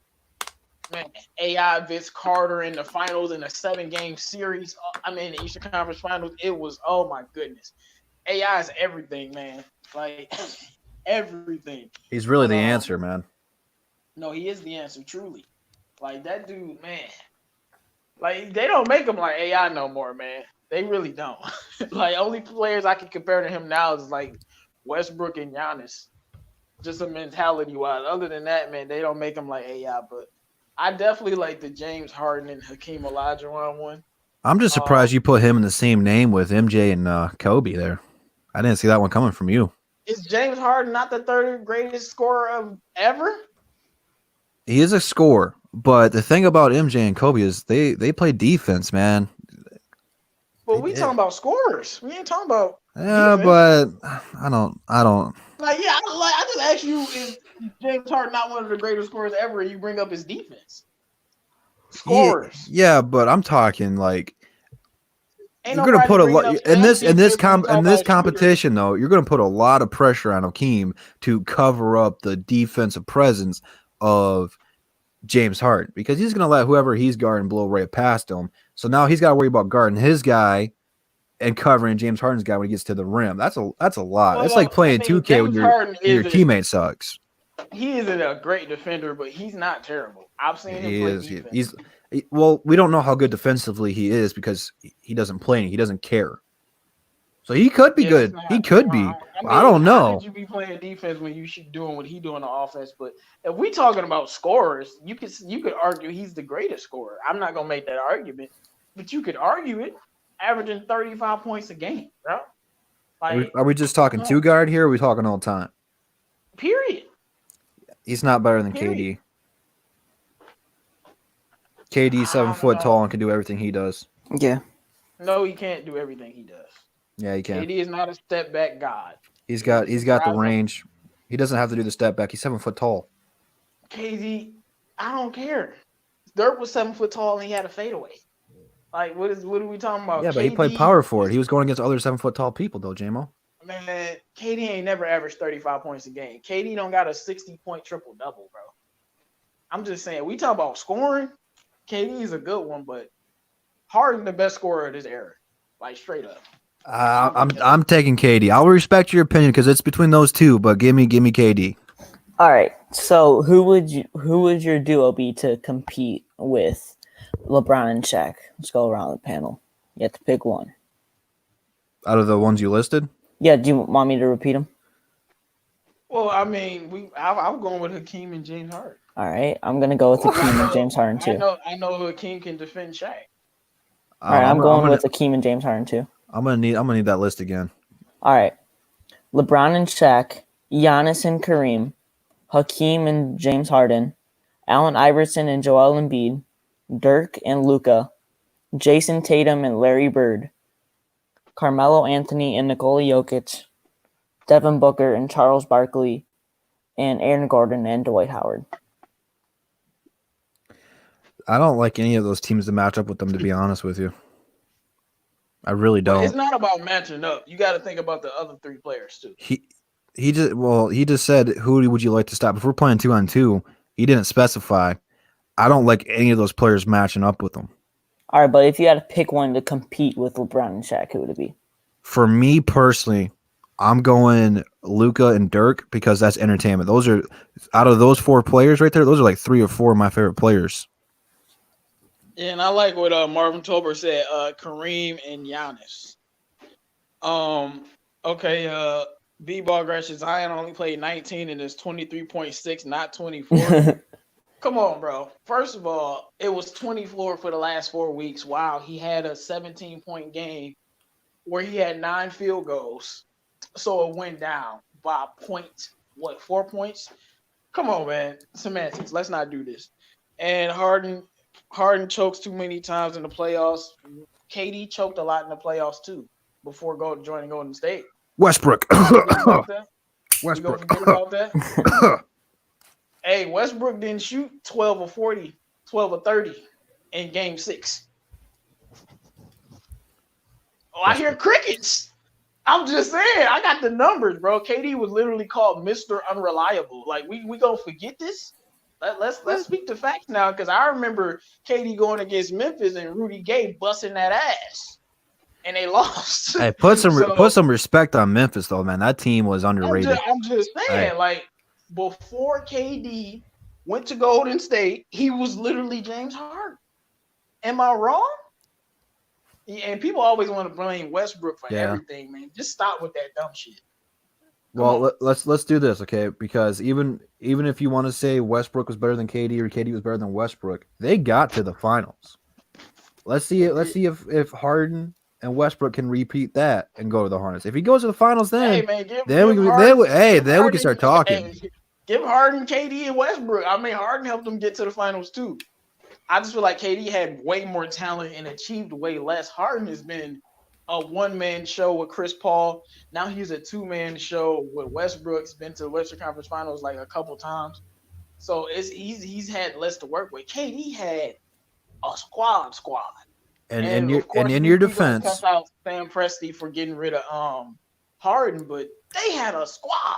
Speaker 1: Man, AI Vince Carter in the finals in a 7-game series. The Eastern Conference Finals. It was, oh my goodness. AI is everything, man. Like everything.
Speaker 3: He's really the answer, man.
Speaker 1: No, he is the answer, truly. Like that dude, man. Like they don't make him like AI no more, man. They really don't. Like only players I can compare to him now is like Westbrook and Giannis. Just a mentality wise. Other than that, man, they don't make him like AI. But I definitely like the James Harden and Hakeem Olajuwon one.
Speaker 3: I'm just surprised you put him in the same name with MJ and Kobe there. I didn't see that one coming from you.
Speaker 1: Is James Harden not the 3rd greatest scorer of ever?
Speaker 3: He is a scorer, but the thing about MJ and Kobe is they play defense, man.
Speaker 1: But we talking about scorers. We ain't talking about
Speaker 3: defense. But I don't.
Speaker 1: Like, yeah, I just asked you, is James Harden not one of the greatest scorers ever? And you bring up his defense. Scorers.
Speaker 3: Yeah, but I'm talking like you're gonna put a lot in this competition though. You're gonna put a lot of pressure on Hakeem to cover up the defensive presence of James Harden because he's gonna let whoever he's guarding blow right past him. So now he's got to worry about guarding his guy and covering James Harden's guy when he gets to the rim. That's a lot. Well, it's like playing 2K when your teammate sucks.
Speaker 1: He isn't a great defender, but he's not terrible. I've seen him play defense.
Speaker 3: Well, we don't know how good defensively he is because he doesn't play. He doesn't care. So he could be good. He could be.
Speaker 1: I
Speaker 3: I
Speaker 1: mean,
Speaker 3: don't
Speaker 1: how could
Speaker 3: know.
Speaker 1: you be playing defense when you should doing what he doing on offense? But if we talking about scorers, you could argue he's the greatest scorer. I'm not gonna make that argument, but you could argue it, averaging 35 points a game, bro. Like,
Speaker 3: Are we just talking
Speaker 1: come on,
Speaker 3: two guard here? Or are we talking all time?
Speaker 1: period,
Speaker 3: He's not better than
Speaker 1: period.
Speaker 3: KD. KD seven
Speaker 1: I don't
Speaker 3: foot tall
Speaker 1: know.
Speaker 3: and can do everything he does.
Speaker 2: Yeah.
Speaker 1: No, he can't do everything he does.
Speaker 3: Yeah, he can.
Speaker 1: KD is not a step back god.
Speaker 3: He's got the
Speaker 1: Drives up.
Speaker 3: range. He doesn't have to do the step back. He's 7 foot tall.
Speaker 1: KD, I don't care. Dirk was 7 foot tall and he had a fadeaway. Like, what are we talking about?
Speaker 3: Yeah, but he played power forward. He was going against other 7 foot tall people though, JMO.
Speaker 1: Man, KD ain't never averaged 35 points a game. KD don't got a 60-point triple double, bro. I'm just saying, we talk about scoring. KD is a good one, but Harden the best scorer of this era, like straight up.
Speaker 3: I'm taking KD. I'll respect your opinion because it's between those two, but give me KD.
Speaker 2: All right. So who would your duo be to compete with LeBron and Shaq? Let's go around the panel. You have to pick one.
Speaker 3: Out of the ones you listed?
Speaker 2: Yeah. Do you want me to repeat them?
Speaker 1: Well, I mean, I'm going with Hakeem and James Harden.
Speaker 2: All right. I'm gonna go with Hakeem and James Harden too.
Speaker 1: I know Hakeem can defend Shaq.
Speaker 2: All right. I'm going with Hakeem and James Harden too.
Speaker 3: I'm gonna need that list again.
Speaker 2: All right. LeBron and Shaq, Giannis and Kareem, Hakeem and James Harden, Allen Iverson and Joel Embiid, Dirk and Luka, Jason Tatum and Larry Bird, Carmelo Anthony and Nikola Jokic, Devin Booker and Charles Barkley, and Aaron Gordon and Dwight Howard.
Speaker 3: I don't like any of those teams to match up with them, to be honest with you. I really
Speaker 1: But
Speaker 3: don't.
Speaker 1: it's not about matching up. You got to think about the other three players too.
Speaker 3: He just said, who would you like to stop? If we're playing 2-on-2, he didn't specify. I don't like any of those players matching up with them.
Speaker 2: All right, but if you had to pick one to compete with LeBron and Shaq, who would it be?
Speaker 3: For me personally, I'm going Luka and Dirk because that's entertainment. Those are, out of those four players right there, those are like 3 or 4 of my favorite players.
Speaker 1: Yeah, and I like what Marvin Tolbert said, Kareem and Giannis. Okay, B-Ball Gresham Zion only played 19 and is 23.6, not 24. Come on, bro. First of all, it was 24 for the last 4 weeks. Wow, he had a 17-point game where he had 9 field goals. So it went down by 4 points? Come on, man. Semantics. Let's not do this. And Harden chokes too many times in the playoffs. KD choked a lot in the playoffs too before joining Golden State.
Speaker 3: Westbrook.
Speaker 1: Westbrook. Forget about that? Hey, Westbrook didn't shoot 12 or 40, 12 or 30 in game 6. Oh, I hear crickets. I'm just saying, I got the numbers, bro. KD was literally called Mr. Unreliable. Like, we gonna forget this? Let's speak the facts now, because I remember KD going against Memphis and Rudy Gay busting that ass, and they lost.
Speaker 3: Hey, put some respect on Memphis though, man. That team was underrated.
Speaker 1: I'm just saying, like, before KD went to Golden State, he was literally James Harden. Am I wrong? Yeah, and people always want to blame Westbrook for everything, man. Just stop with that dumb shit.
Speaker 3: Well, let's do this, okay? Because even if you want to say Westbrook was better than KD or KD was better than Westbrook, they got to the finals. Let's see if Harden and Westbrook can repeat that and go to the Hornets. If he goes to the finals, then we can start talking.
Speaker 1: Hey, give Harden, KD, and Westbrook. I mean, Harden helped them get to the finals too. I just feel like KD had way more talent and achieved way less. Harden has been a one-man show with Chris Paul. Now he's a two-man show with Westbrook. He's been to the Western Conference Finals like a couple times. So he's had less to work with. KD had a squad.
Speaker 3: And in your defense,
Speaker 1: cuss out Sam Presti for getting rid of Harden, but they had a squad.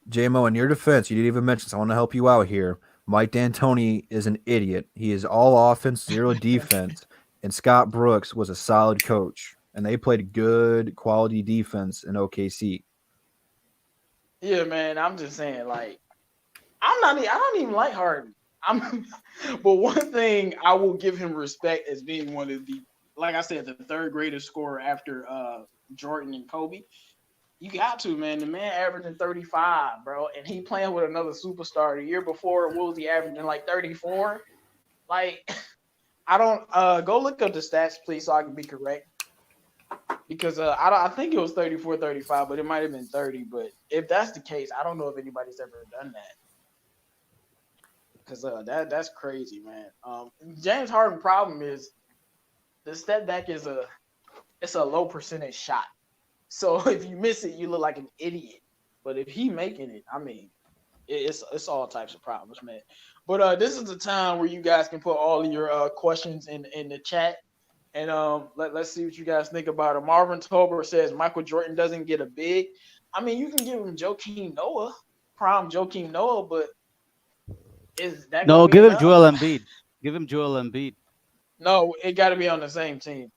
Speaker 3: JMO, in your defense, you didn't even mention. So I want to help you out here. Mike D'Antoni is an idiot. He is all offense, 0 defense, and Scott Brooks was a solid coach, and they played good quality defense in OKC.
Speaker 1: Yeah, man. I'm just saying, like, I don't even like Harden. But one thing I will give him respect as being one of the, like I said, the third greatest scorer after Jordan and Kobe. You got to, man. The man averaging 35, bro, and he playing with another superstar. The year before, what was he averaging, like 34? Like, I don't go look up the stats, please, so I can be correct. Because I think it was 34, 35, but it might have been 30. But if that's the case, I don't know if anybody's ever done that. Because that's crazy, man. James Harden problem is the step back is it's a low percentage shot. So if you miss it, you look like an idiot. But if he making it, I mean, it's all types of problems, man. But this is the time where you guys can put all of your questions in the chat. And let's see what you guys think about it. Marvin Tober says Michael Jordan doesn't get a big. I mean, you can give him Joakim Noah, prime Joakim Noah, but is that gonna
Speaker 4: No,
Speaker 1: be
Speaker 4: give him
Speaker 1: enough?
Speaker 4: Joel Embiid. Give him Joel Embiid.
Speaker 1: No, it got to be on the same team.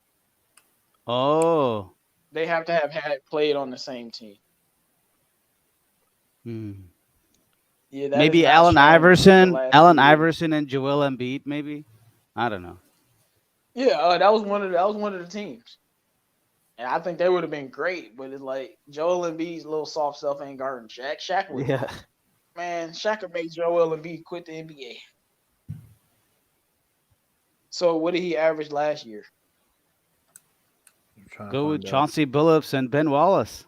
Speaker 4: Oh.
Speaker 1: They have to have had played on the same team.
Speaker 4: Hmm.
Speaker 1: Yeah, that is
Speaker 4: Maybe
Speaker 1: not
Speaker 4: Allen
Speaker 1: shown the
Speaker 4: Iverson,
Speaker 1: last
Speaker 4: Allen
Speaker 1: 2 years.
Speaker 4: Iverson, and Joel Embiid. Maybe. I don't know.
Speaker 1: Yeah, that was one of the teams, and I think they would have been great. But it's like Joel Embiid's little soft self ain't guarding Shaq. Shaq would,
Speaker 4: Yeah.
Speaker 1: man. Shaq would make Joel Embiid quit the NBA. So what did he average last year?
Speaker 3: I'm trying to
Speaker 4: Go with
Speaker 3: find out.
Speaker 4: Chauncey Billups and Ben Wallace.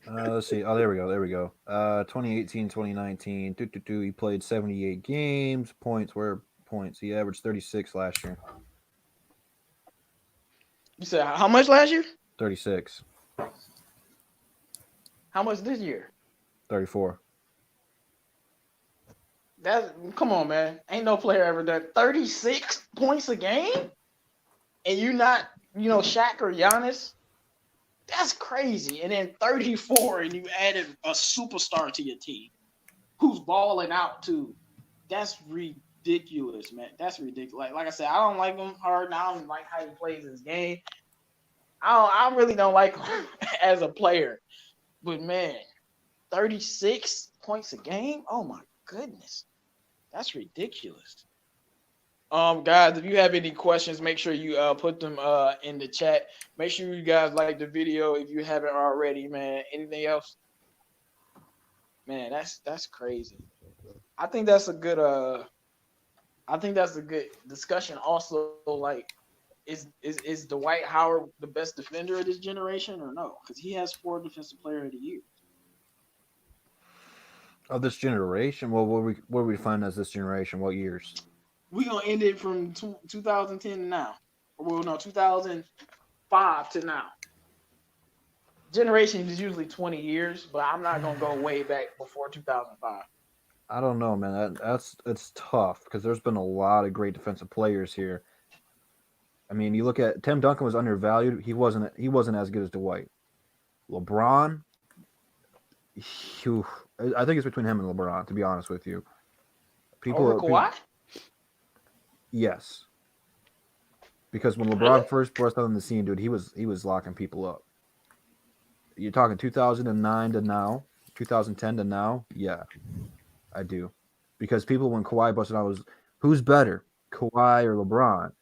Speaker 3: Let's see. Oh, there we go. 2018, 2019. He played 78 games. Points. Where are points? He averaged 36 last year.
Speaker 1: You said how much last year?
Speaker 3: 36.
Speaker 1: How much this year?
Speaker 3: 34.
Speaker 1: That's come on, man. Ain't no player ever done 36 points a game, and you not, Shaq or Giannis. That's crazy. And then 34, and you added a superstar to your team who's balling out too. That's ridiculous, man. That's ridiculous. Like I said, I don't like him hard. I don't like how he plays his game. I really don't like him as a player. But man, 36 points a game? Oh my goodness. That's ridiculous. Guys, if you have any questions, make sure you put them in the chat. Make sure you guys like the video if you haven't already, man. Anything else? Man, that's crazy. I think that's a good discussion. Also, like, is Dwight Howard the best defender of this generation or no? Because he has 4 defensive player of the year.
Speaker 3: Of this generation? Well, what we find as this generation? What years?
Speaker 1: We're gonna end it from 2010 to now. Well, no, 2005 to now. Generation is usually 20 years, but I'm not gonna go way back before 2005.
Speaker 3: I don't know, man. It's tough because there's been a lot of great defensive players here. I mean, you look at Tim Duncan was undervalued. He wasn't as good as Dwight. LeBron, I think it's between him and LeBron. To be honest with you,
Speaker 1: Over Kawhi?
Speaker 3: Yes, because when LeBron
Speaker 1: Really?
Speaker 3: first burst on the scene, dude, he was locking people up. You're talking 2009 to now, 2010 to now. Yeah, I do, because people when Kawhi busted out was who's better, Kawhi or LeBron,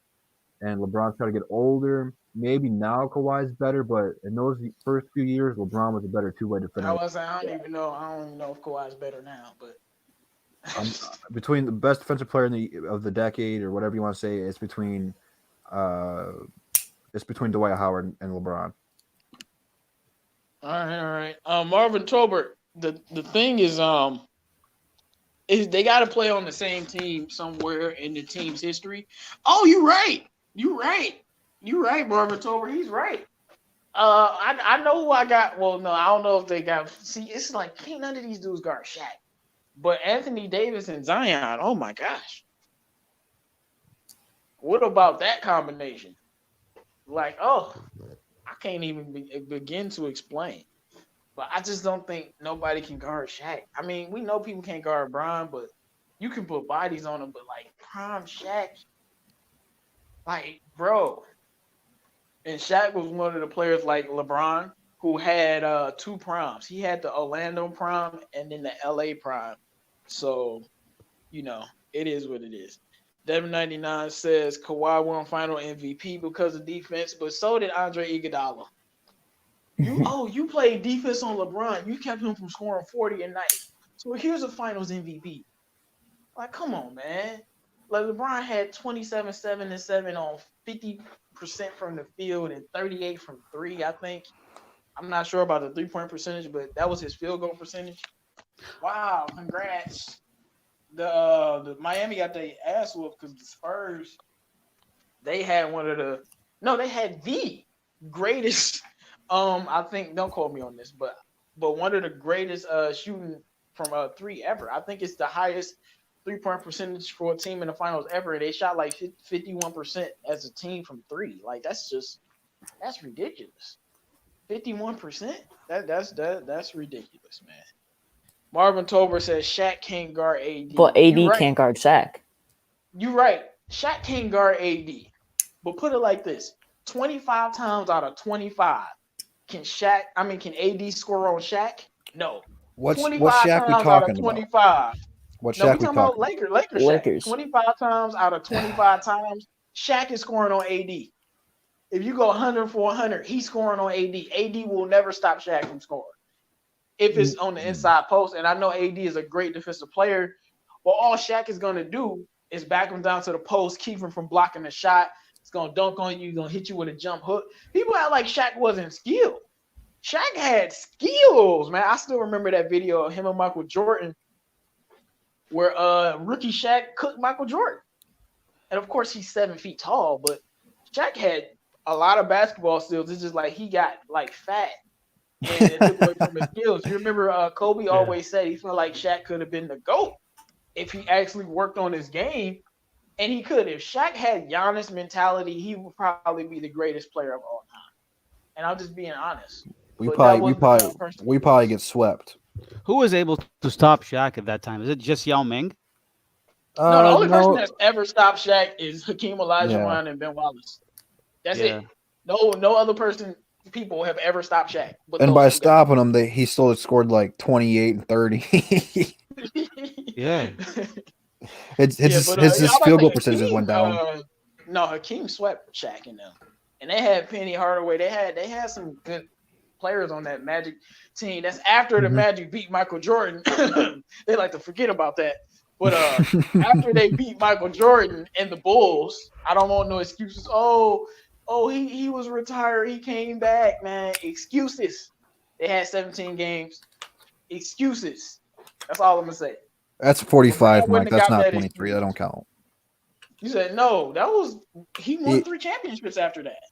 Speaker 3: and LeBron's trying to get older. Maybe now Kawhi's better, but in those first few years, LeBron was a better two-way defender.
Speaker 1: I don't even know if Kawhi's better now, but
Speaker 3: between the best defensive player of the decade or whatever you want to say, it's between Dwight Howard and LeBron.
Speaker 1: All right. Marvin Tolbert. The thing is they got to play on the same team somewhere in the team's history. Oh, you're right, Marvin Tolbert. He's right. I know who I got. Well, no, I don't know if they got. See, it's like can't none of these dudes guard Shaq. But Anthony Davis and Zion, oh my gosh. What about that combination? Like, I can't even begin to explain. But I just don't think nobody can guard Shaq. I mean, we know people can't guard Bron, but you can put bodies on them. But, like, prime Shaq, like, bro. And Shaq was one of the players like LeBron who had 2 primes. He had the Orlando prime and then the LA prime. So, it is what it is. Devin99 says Kawhi won final MVP because of defense, but so did Andre Iguodala. You played defense on LeBron. You kept him from scoring 40 a night. So here's a Finals MVP. Like, come on, man. Like LeBron had 27, 7, and 7 on 50% from the field and 38 from three, I think. I'm not sure about the 3-point percentage, but that was his field goal percentage. Wow, congrats. The Miami got their ass whooped because the Spurs, they had they had the greatest I think, don't quote me on this, but one of the greatest shooting from three ever. I think it's the highest 3-point percentage for a team in the finals ever. They shot like 51% as a team from three. Like that's ridiculous. 51%? That's ridiculous, man. Marvin Tolbert says Shaq can't guard AD.
Speaker 2: But AD
Speaker 1: You right.
Speaker 2: can't guard Shaq.
Speaker 1: You're right. Shaq can't guard AD. But put it like this: 25 times out of 25, can AD score on Shaq? No.
Speaker 3: What
Speaker 1: 25
Speaker 3: Shaq we
Speaker 1: times out of
Speaker 3: talking about?
Speaker 1: 25.
Speaker 3: What
Speaker 1: No, we
Speaker 3: Shaq we
Speaker 1: talking about
Speaker 3: talking about?
Speaker 1: Lakers
Speaker 2: Lakers.
Speaker 1: Shaq. 25 times out of 25 times, Shaq is scoring on AD. If you go 100 for 100, he's scoring on AD. AD will never stop Shaq from scoring if it's on the inside post. And I know AD is a great defensive player, but all Shaq is going to do is back him down to the post, keep him from blocking the shot. It's going to dunk on you, going to hit you with a jump hook. People act like Shaq wasn't skilled. Shaq had skills, man. I still remember that video of him and Michael Jordan where rookie Shaq cooked Michael Jordan. And of course, he's 7 feet tall, but Shaq had a lot of basketball skills. It's just like he got like fat and it took away from his skills. You remember Kobe always said he felt like Shaq could have been the GOAT if he actually worked on his game. And he could. If Shaq had Giannis mentality, he would probably be the greatest player of all time. And I'm just being honest.
Speaker 3: We probably get swept.
Speaker 4: Who was able to stop Shaq at that time? Is it just Yao Ming?
Speaker 1: No, the only person that's ever stopped Shaq is Hakeem Olajuwon and Ben Wallace. That's it. No other people have ever stopped Shaq.
Speaker 3: And by stopping him, he still scored like 28 and 30.
Speaker 4: Yeah.
Speaker 3: His field goal percentages went down.
Speaker 1: No, Hakeem swept Shaq in them. And they had Penny Hardaway. They had some good players on that Magic team. That's after the Magic beat Michael Jordan. They like to forget about that. But after they beat Michael Jordan and the Bulls, I don't want no excuses. Oh, he was retired. He came back, man. Excuses. They had 17 games. Excuses. That's all I'm gonna say.
Speaker 3: That's 45, Mike. That's not 23. That don't count.
Speaker 1: You said no. He won 3 championships after that.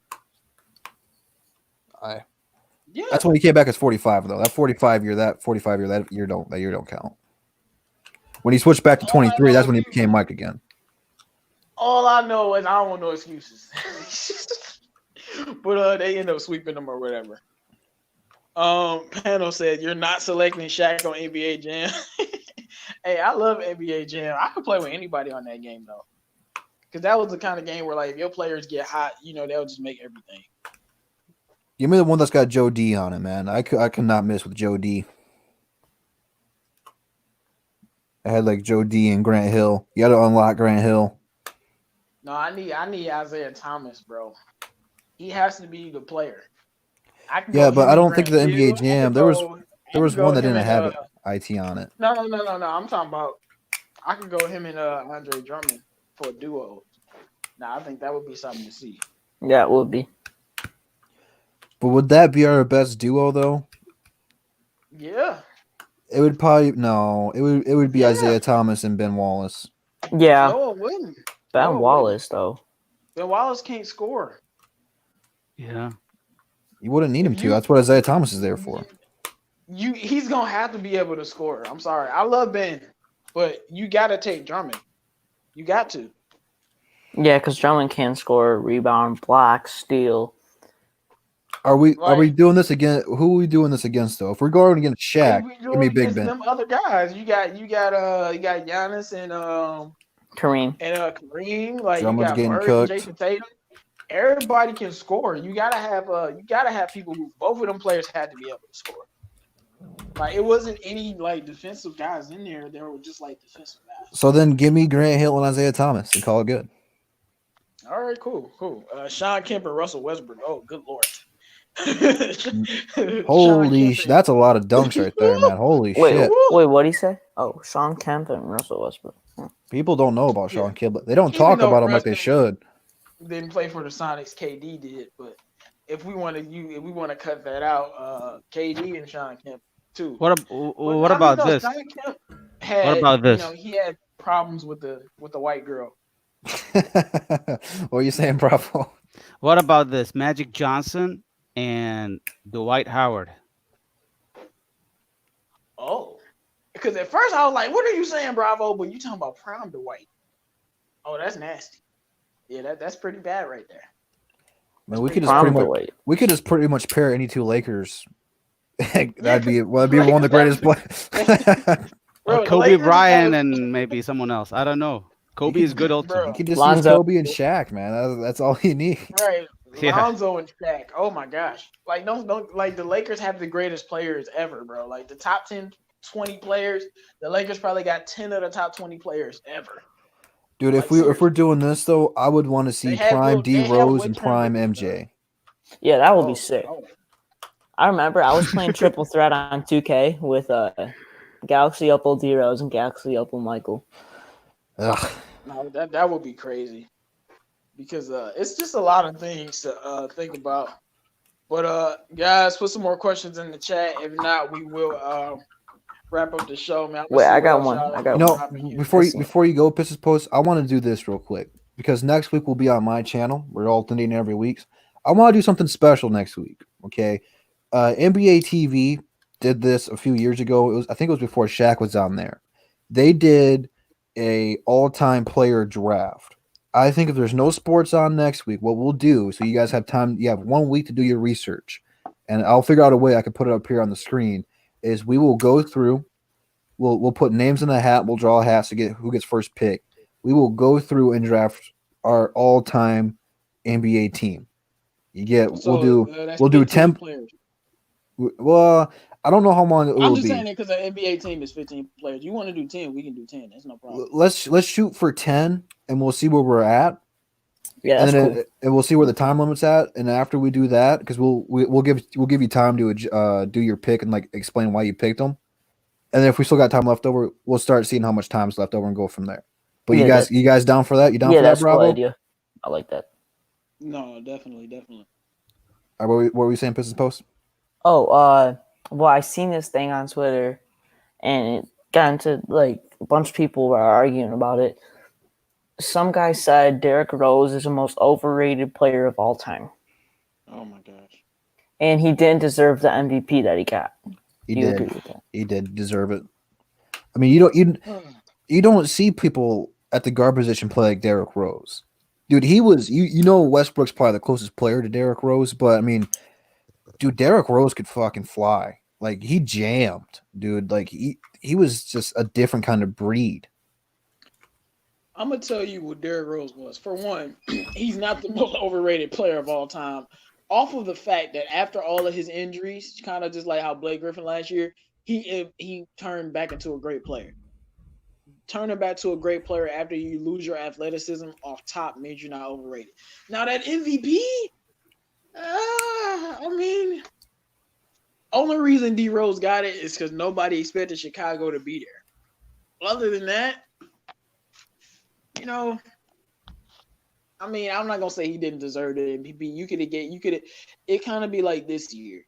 Speaker 1: Yeah.
Speaker 3: That's when he came back as 45 though. That 45 year don't count. When he switched back to 23, that's when he became Mike again.
Speaker 1: All I know is I don't want no excuses. But they end up sweeping them or whatever. Panel said you're not selecting Shaq on NBA Jam. Hey, I love NBA Jam. I could play with anybody on that game though, because that was the kind of game where like if your players get hot, they'll just make everything.
Speaker 3: Give me the one that's got Joe D on it, man. I could not miss with Joe D. I had like Joe D and Grant Hill. You got to unlock Grant Hill.
Speaker 1: No, I need Isaiah Thomas, bro. He has to be the player.
Speaker 3: But I don't think the NBA Jam. There was one that didn't have IT on it.
Speaker 1: No. I'm talking about. I could go him and Andre Drummond for a duo. Now I think that would be something to see.
Speaker 2: Yeah, it would be.
Speaker 3: But would that be our best duo though?
Speaker 1: Yeah.
Speaker 3: It would probably no. It would be Isaiah Thomas and Ben Wallace.
Speaker 2: Yeah.
Speaker 1: No, it wouldn't.
Speaker 2: Ben Wallace though.
Speaker 1: Ben Wallace can't score.
Speaker 4: Yeah.
Speaker 3: You wouldn't need him to. That's what Isaiah Thomas is there for.
Speaker 1: He's gonna have to be able to score. I'm sorry. I love Ben, but you gotta take Drummond. You got to.
Speaker 2: Yeah, because Drummond can score, rebound, block, steal.
Speaker 3: Are we doing this again? Who are we doing this against though? If we're going against Shaq, give me Big Ben.
Speaker 1: Them other guys. You got Giannis and
Speaker 2: Kareem.
Speaker 1: And Kareem, like
Speaker 3: Drummond's
Speaker 1: you got
Speaker 3: getting
Speaker 1: Murray,
Speaker 3: cooked.
Speaker 1: Jason Tatum. Everybody can score. You gotta have people who both of them players had to be able to score. Like it wasn't any like defensive guys in there. They were just like defensive guys.
Speaker 3: So then give me Grant Hill and Isaiah Thomas and call it good.
Speaker 1: All right, cool. Sean Kemp and Russell Westbrook. Oh, good lord. Sean Kemp
Speaker 3: That's a lot of dunks right there, man. Holy
Speaker 2: Wait,
Speaker 3: shit.
Speaker 2: wait, what did he say? Oh, Sean Kemp and Russell Westbrook.
Speaker 3: People don't know about
Speaker 1: Yeah.
Speaker 3: Sean Kidd, but they don't
Speaker 1: Even
Speaker 3: talk
Speaker 1: though
Speaker 3: about him like
Speaker 1: Russ
Speaker 3: they should.
Speaker 1: didn't play for the Sonics, KD did. But if we want to cut that out, KD and Sean Kemp too. But
Speaker 4: What
Speaker 1: I don't
Speaker 4: about
Speaker 1: know.
Speaker 4: this?
Speaker 1: Sean Kemp
Speaker 4: What
Speaker 1: had,
Speaker 4: about this?
Speaker 1: he had problems with the white girl.
Speaker 3: What are you saying, Bravo?
Speaker 4: What about this? Magic Johnson and Dwight Howard.
Speaker 1: Oh, because at first I was like, "What are you saying, Bravo?" But you talking about prom Dwight? Oh, that's nasty. Yeah, that's pretty bad right there.
Speaker 3: Man,
Speaker 1: That's
Speaker 3: we could
Speaker 1: pretty
Speaker 3: just
Speaker 1: bad.
Speaker 3: pretty
Speaker 2: Prom
Speaker 3: much
Speaker 2: Dwight.
Speaker 3: we could just pretty much pair any two Lakers.
Speaker 1: Yeah,
Speaker 3: That'd
Speaker 1: because
Speaker 3: be
Speaker 1: the
Speaker 3: one of the
Speaker 1: Lakers
Speaker 3: greatest
Speaker 1: have,
Speaker 3: players.
Speaker 4: Or
Speaker 1: bro, the
Speaker 4: Kobe
Speaker 1: Lakers
Speaker 4: Bryant
Speaker 1: have,
Speaker 4: and maybe someone else. I don't know.
Speaker 3: you
Speaker 4: Kobe is
Speaker 3: could
Speaker 4: good also.
Speaker 3: you
Speaker 1: bro,
Speaker 3: could just use
Speaker 2: Lonzo.
Speaker 3: Kobe and Shaq, man. That's all you need.
Speaker 1: right,
Speaker 4: Yeah.
Speaker 1: Lonzo and Shaq. Oh my gosh, like don't like the Lakers have the greatest players ever, bro. Like the top 10, 20 players, the Lakers probably got 10 of the top 20 players ever.
Speaker 3: Dude,
Speaker 1: Like
Speaker 3: if we're
Speaker 1: seriously,
Speaker 3: doing this though, I would want to see prime D
Speaker 1: They have
Speaker 3: Rose
Speaker 1: Will
Speaker 3: and prime
Speaker 1: Chamberlain, dog.
Speaker 3: MJ.
Speaker 2: Yeah, that would be
Speaker 1: Oh,
Speaker 2: sick.
Speaker 1: oh,
Speaker 2: I remember I was playing triple threat on 2K with Galaxy Opal D Rose and Galaxy Opal Michael.
Speaker 3: Ugh.
Speaker 1: no, that would be crazy because it's just a lot of things to think about. But guys, put some more questions in the chat. If not, we will wrap up the show, man. I'm gonna
Speaker 2: Wait,
Speaker 1: see
Speaker 2: I
Speaker 1: what
Speaker 2: got
Speaker 1: else
Speaker 2: one.
Speaker 1: y'all
Speaker 2: I
Speaker 3: You
Speaker 2: got
Speaker 1: got
Speaker 2: one.
Speaker 3: know,
Speaker 1: popping here.
Speaker 3: before
Speaker 2: I
Speaker 3: you
Speaker 2: see.
Speaker 3: before you go, Pistons Post, I want to do this real quick because next week will be on my channel. We're alternating every week. I want to do something special next week. Okay, NBA TV did this a few years ago. I think it was before Shaq was on there. They did a all-time player draft. I think if there's no sports on next week, what we'll do, so you guys have time, you have 1 week to do your research, and I'll figure out a way I can put it up here on the screen. Is we will go through. We'll put names in the hat. We'll draw hats to get who gets first pick. We will go through and draft our all-time NBA team. You get.
Speaker 1: So that's
Speaker 3: We'll do
Speaker 1: 15
Speaker 3: 10.
Speaker 1: players.
Speaker 3: Well, I don't know how long it
Speaker 1: I'm
Speaker 3: will
Speaker 1: just saying
Speaker 3: be.
Speaker 1: it because the NBA team is 15 players. You want to do 10, we can do 10. That's no problem.
Speaker 3: Let's shoot for 10, and we'll see where we're at,
Speaker 2: Yeah,
Speaker 3: and
Speaker 2: that's
Speaker 3: then
Speaker 2: cool.
Speaker 3: and we'll see where the time limit's at. And after we do that, because we'll give you time to do your pick and like explain why you picked them. And then if we still got time left over, we'll start seeing how much time's left over and go from there. But
Speaker 2: Yeah,
Speaker 3: you guys down for that? You down
Speaker 2: yeah,
Speaker 3: for that,
Speaker 2: that's a cool
Speaker 3: Bravo?
Speaker 2: idea. I like that.
Speaker 1: No, definitely.
Speaker 3: What were we saying, Pistons Post?
Speaker 2: Oh, well, I seen this thing on Twitter, and it got into like a bunch of people were arguing about it. Some guy said Derrick Rose is the most overrated player of all time,
Speaker 1: Oh my gosh.
Speaker 2: and he didn't deserve the MVP that he got.
Speaker 3: He
Speaker 2: Do you
Speaker 3: did.
Speaker 2: agree with that?
Speaker 3: He did deserve it. I mean, you don't see people at the guard position play like Derrick Rose. Dude, he was you know Westbrook's probably the closest player to Derrick Rose, but I mean, dude, Derrick Rose could fucking fly. Like he jammed, dude. Like he was just a different kind of breed.
Speaker 1: I'm gonna tell you what Derrick Rose was. For one, he's not the most overrated player of all time. Off of the fact that after all of his injuries, kind of just like how Blake Griffin last year, he turned back into a great player. Turning back to a great player after you lose your athleticism off top means you're not overrated. Now that MVP, I mean, only reason D Rose got it is because nobody expected Chicago to be there. Other than that, you know, I mean, I'm not gonna say he didn't deserve the MVP. It kind of be like this year.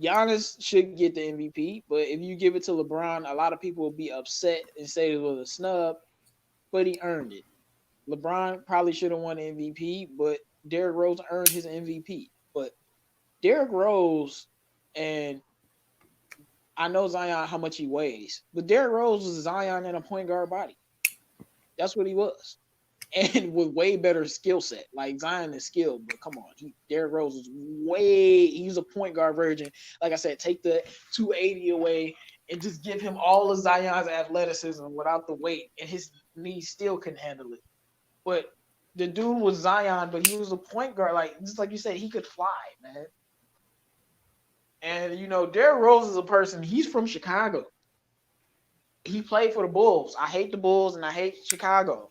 Speaker 1: Giannis should get the MVP, but if you give it to LeBron, a lot of people will be upset and say it was a snub, but he earned it. LeBron probably should have won the MVP, but Derrick Rose earned his MVP. But Derrick Rose, and I know Zion how much he weighs, but Derrick Rose was Zion in a point guard body. That's what he was. And with way better skill set. Like Zion is skilled, but come on, Derrick Rose is he's a point guard version. Like I said, take the 280 away and just give him all of Zion's athleticism without the weight, and his knees still couldn't handle it. But the dude was Zion, but he was a point guard. Like just like you said, he could fly, man. And Derrick Rose is a person. He's from Chicago. He played for the Bulls. I hate the Bulls and I hate Chicago.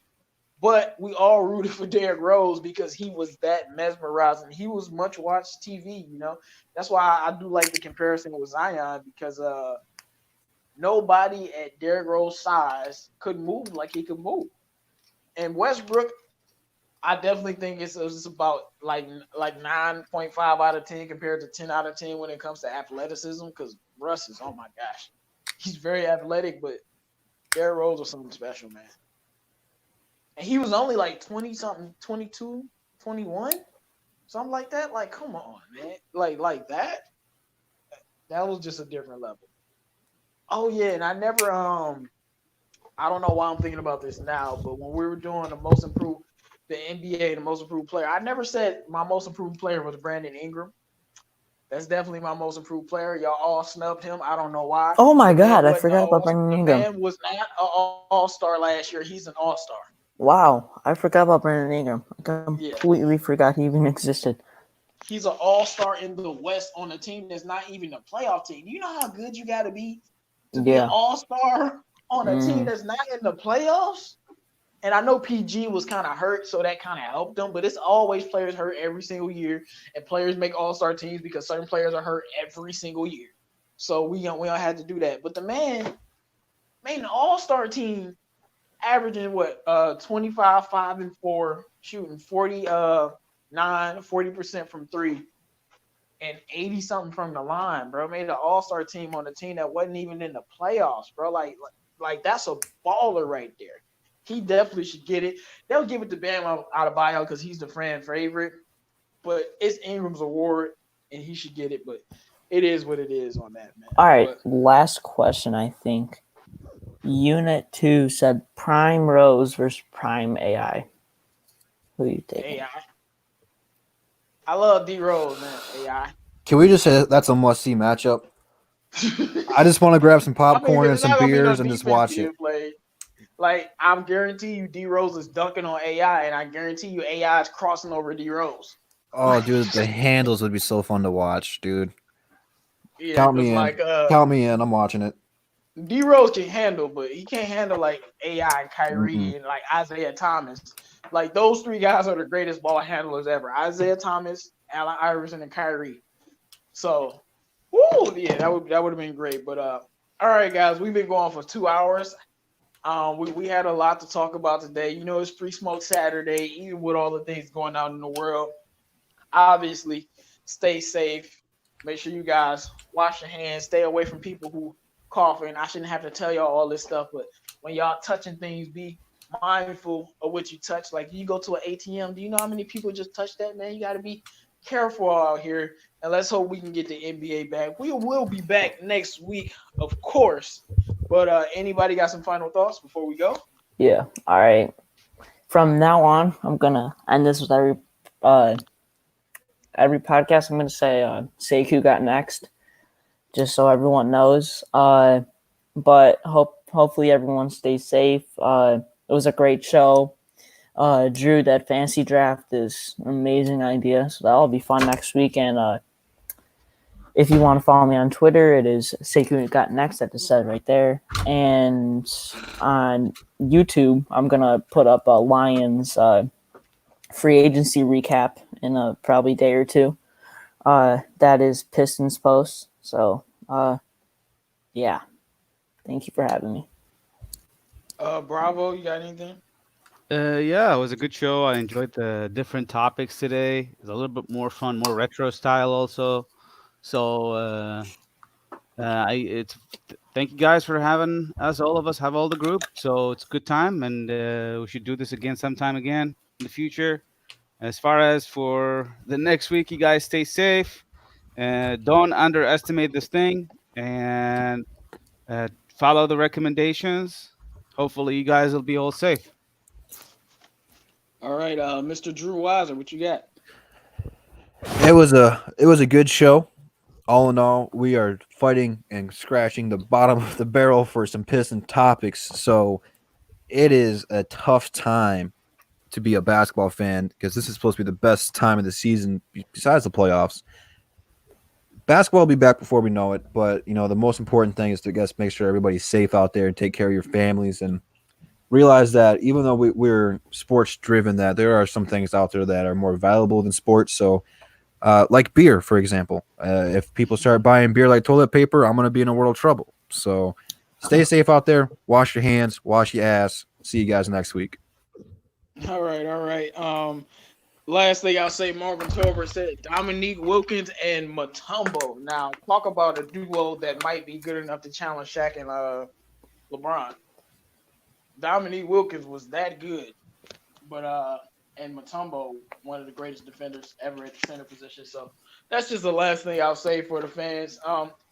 Speaker 1: But we all rooted for Derrick Rose because he was that mesmerizing. He was much watched TV, you know. That's why I do like the comparison with Zion because nobody at Derrick Rose size could move like he could move. And Westbrook, I definitely think it's about like 9.5 out of 10 compared to 10 out of 10 when it comes to athleticism. Because Russ is, oh my gosh, he's very athletic, but Derrick Rose was something special, man. And he was only like 20 something, 22, 21, something like that. Like, come on, man. Like that. That was just a different level. Oh yeah, and I don't know why I'm thinking about this now, but when we were doing the NBA, the most improved player, I never said my most improved player was Brandon Ingram. That's definitely my most improved player. Y'all all snubbed him. I don't know why.
Speaker 2: Oh my
Speaker 1: The man
Speaker 2: God, I
Speaker 1: wasn't
Speaker 2: forgot about Brandon
Speaker 1: the
Speaker 2: Ingram.
Speaker 1: man was not an all-star last year. He's an all-star.
Speaker 2: Wow, I forgot about Brandon Ingram. I
Speaker 1: Yeah.
Speaker 2: completely forgot he even existed.
Speaker 1: He's an all-star in the West on a team that's not even a playoff team. You know how good you got to be an
Speaker 2: Yeah.
Speaker 1: all-star on a team
Speaker 2: Mm.
Speaker 1: that's not in the playoffs? And I know PG was kind of hurt, so that kind of helped them. But it's always players hurt every single year, and players make all-star teams because certain players are hurt every single year. So we don't have to do that. But the man made an all-star team averaging what 25, 5 and 4, shooting 40% from three and 80 something from the line, bro. Made an all-star team on a team that wasn't even in the playoffs, bro. Like that's a baller right there. He definitely should get it. They'll give it to Bam Adebayo because he's the fan favorite, but it's Ingram's award and he should get it. But it is what it is on that, man.
Speaker 2: All right,
Speaker 1: But
Speaker 2: last question, I think. Unit 2 said Prime Rose versus Prime AI. Who are you taking?
Speaker 1: AI, I love D Rose, man. AI.
Speaker 3: Can we just say that's a must-see matchup? I just want to grab some
Speaker 1: I mean,
Speaker 3: popcorn and
Speaker 1: there's
Speaker 3: some
Speaker 1: not gonna be no
Speaker 3: beers and just
Speaker 1: defense
Speaker 3: watch it.
Speaker 1: being played. Like, I'm guarantee you D Rose is dunking on AI, and I guarantee you AI is crossing over D Rose.
Speaker 3: Oh, dude, the handles would be so fun to watch, dude.
Speaker 1: Yeah,
Speaker 3: Count
Speaker 1: because
Speaker 3: me in.
Speaker 1: like
Speaker 3: Count me in. I'm watching it.
Speaker 1: D Rose can handle, but he can't handle like AI and Kyrie
Speaker 3: Mm-mm.
Speaker 1: and like Isaiah Thomas. Like those three guys are the greatest ball handlers ever. Isaiah Thomas, Allen Iverson, and Kyrie. So, woo, yeah, that would have been great. But all right, guys, we've been going for 2 hours. We had a lot to talk about today. You know, it's Free Smoke Saturday, even with all the things going on in the world. Obviously, stay safe. Make sure you guys wash your hands. Stay away from people who coughing. I shouldn't have to tell y'all all this stuff, but when y'all touching things, be mindful of what you touch. Like you go to an ATM, do you know how many people just touch that, man? You got to be careful out here. And let's hope we can get the NBA back. We will be back next week, of course. But anybody got some final thoughts before we go?
Speaker 2: Yeah. All right. From now on, I'm gonna end this with every podcast. I'm gonna say who got next, just so everyone knows. But hopefully everyone stays safe. It was a great show. Drew, that fantasy draft is an amazing idea, so that'll be fun next week. And if you want to follow me on Twitter, it is Sekou Got Next. I just said right there. And on YouTube, I'm gonna put up a Lions free agency recap in a probably day or two. That is Pistons post. So yeah. Thank you for having me.
Speaker 1: Bravo, you got anything?
Speaker 4: Yeah, it was a good show. I enjoyed the different topics today. It was a little bit more fun, more retro style also. So thank you guys for having us. All of us have all the group, so it's a good time, and we should do this again sometime again in the future. As far as for the next week, you guys stay safe. Don't underestimate this thing, and follow the recommendations. Hopefully, you guys will be all safe.
Speaker 1: All right, Mr. Drew Weiser, what you got?
Speaker 3: It was a good show. All in all, we are fighting and scratching the bottom of the barrel for some piston topics. So it is a tough time to be a basketball fan because this is supposed to be the best time of the season besides the playoffs. Basketball will be back before we know it, but the most important thing is to make sure everybody's safe out there and take care of your families. And realize that even though we're sports driven, that there are some things out there that are more valuable than sports. So, like beer, for example, if people start buying beer like toilet paper, I'm going to be in a world of trouble. So, stay safe out there. Wash your hands. Wash your ass. See you guys next week.
Speaker 1: All right, all right. Last thing I'll say, Marvin Tolbert said Dominique Wilkins and Matumbo. Now, talk about a duo that might be good enough to challenge Shaq and LeBron. Dominique Wilkins was that good, but and Matumbo, one of the greatest defenders ever at the center position. So that's just the last thing I'll say for the fans.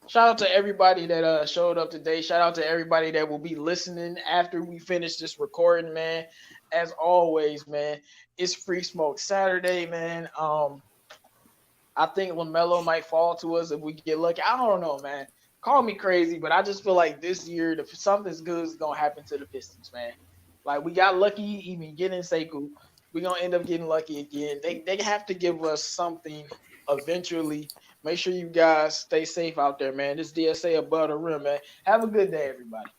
Speaker 1: Shout out to everybody that showed up today. Shout out to everybody that will be listening after we finish this recording, man. As always, man, it's Free Smoke Saturday, man. I think LaMelo might fall to us if we get lucky. I don't know, man. Call me crazy, but I just feel like this year, if something's good is gonna happen to the Pistons, man. Like we got lucky even getting Sekou. We're gonna end up getting lucky again. They have to give us something eventually. Make sure you guys stay safe out there, man. This DSA above the rim, man. Have a good day, everybody.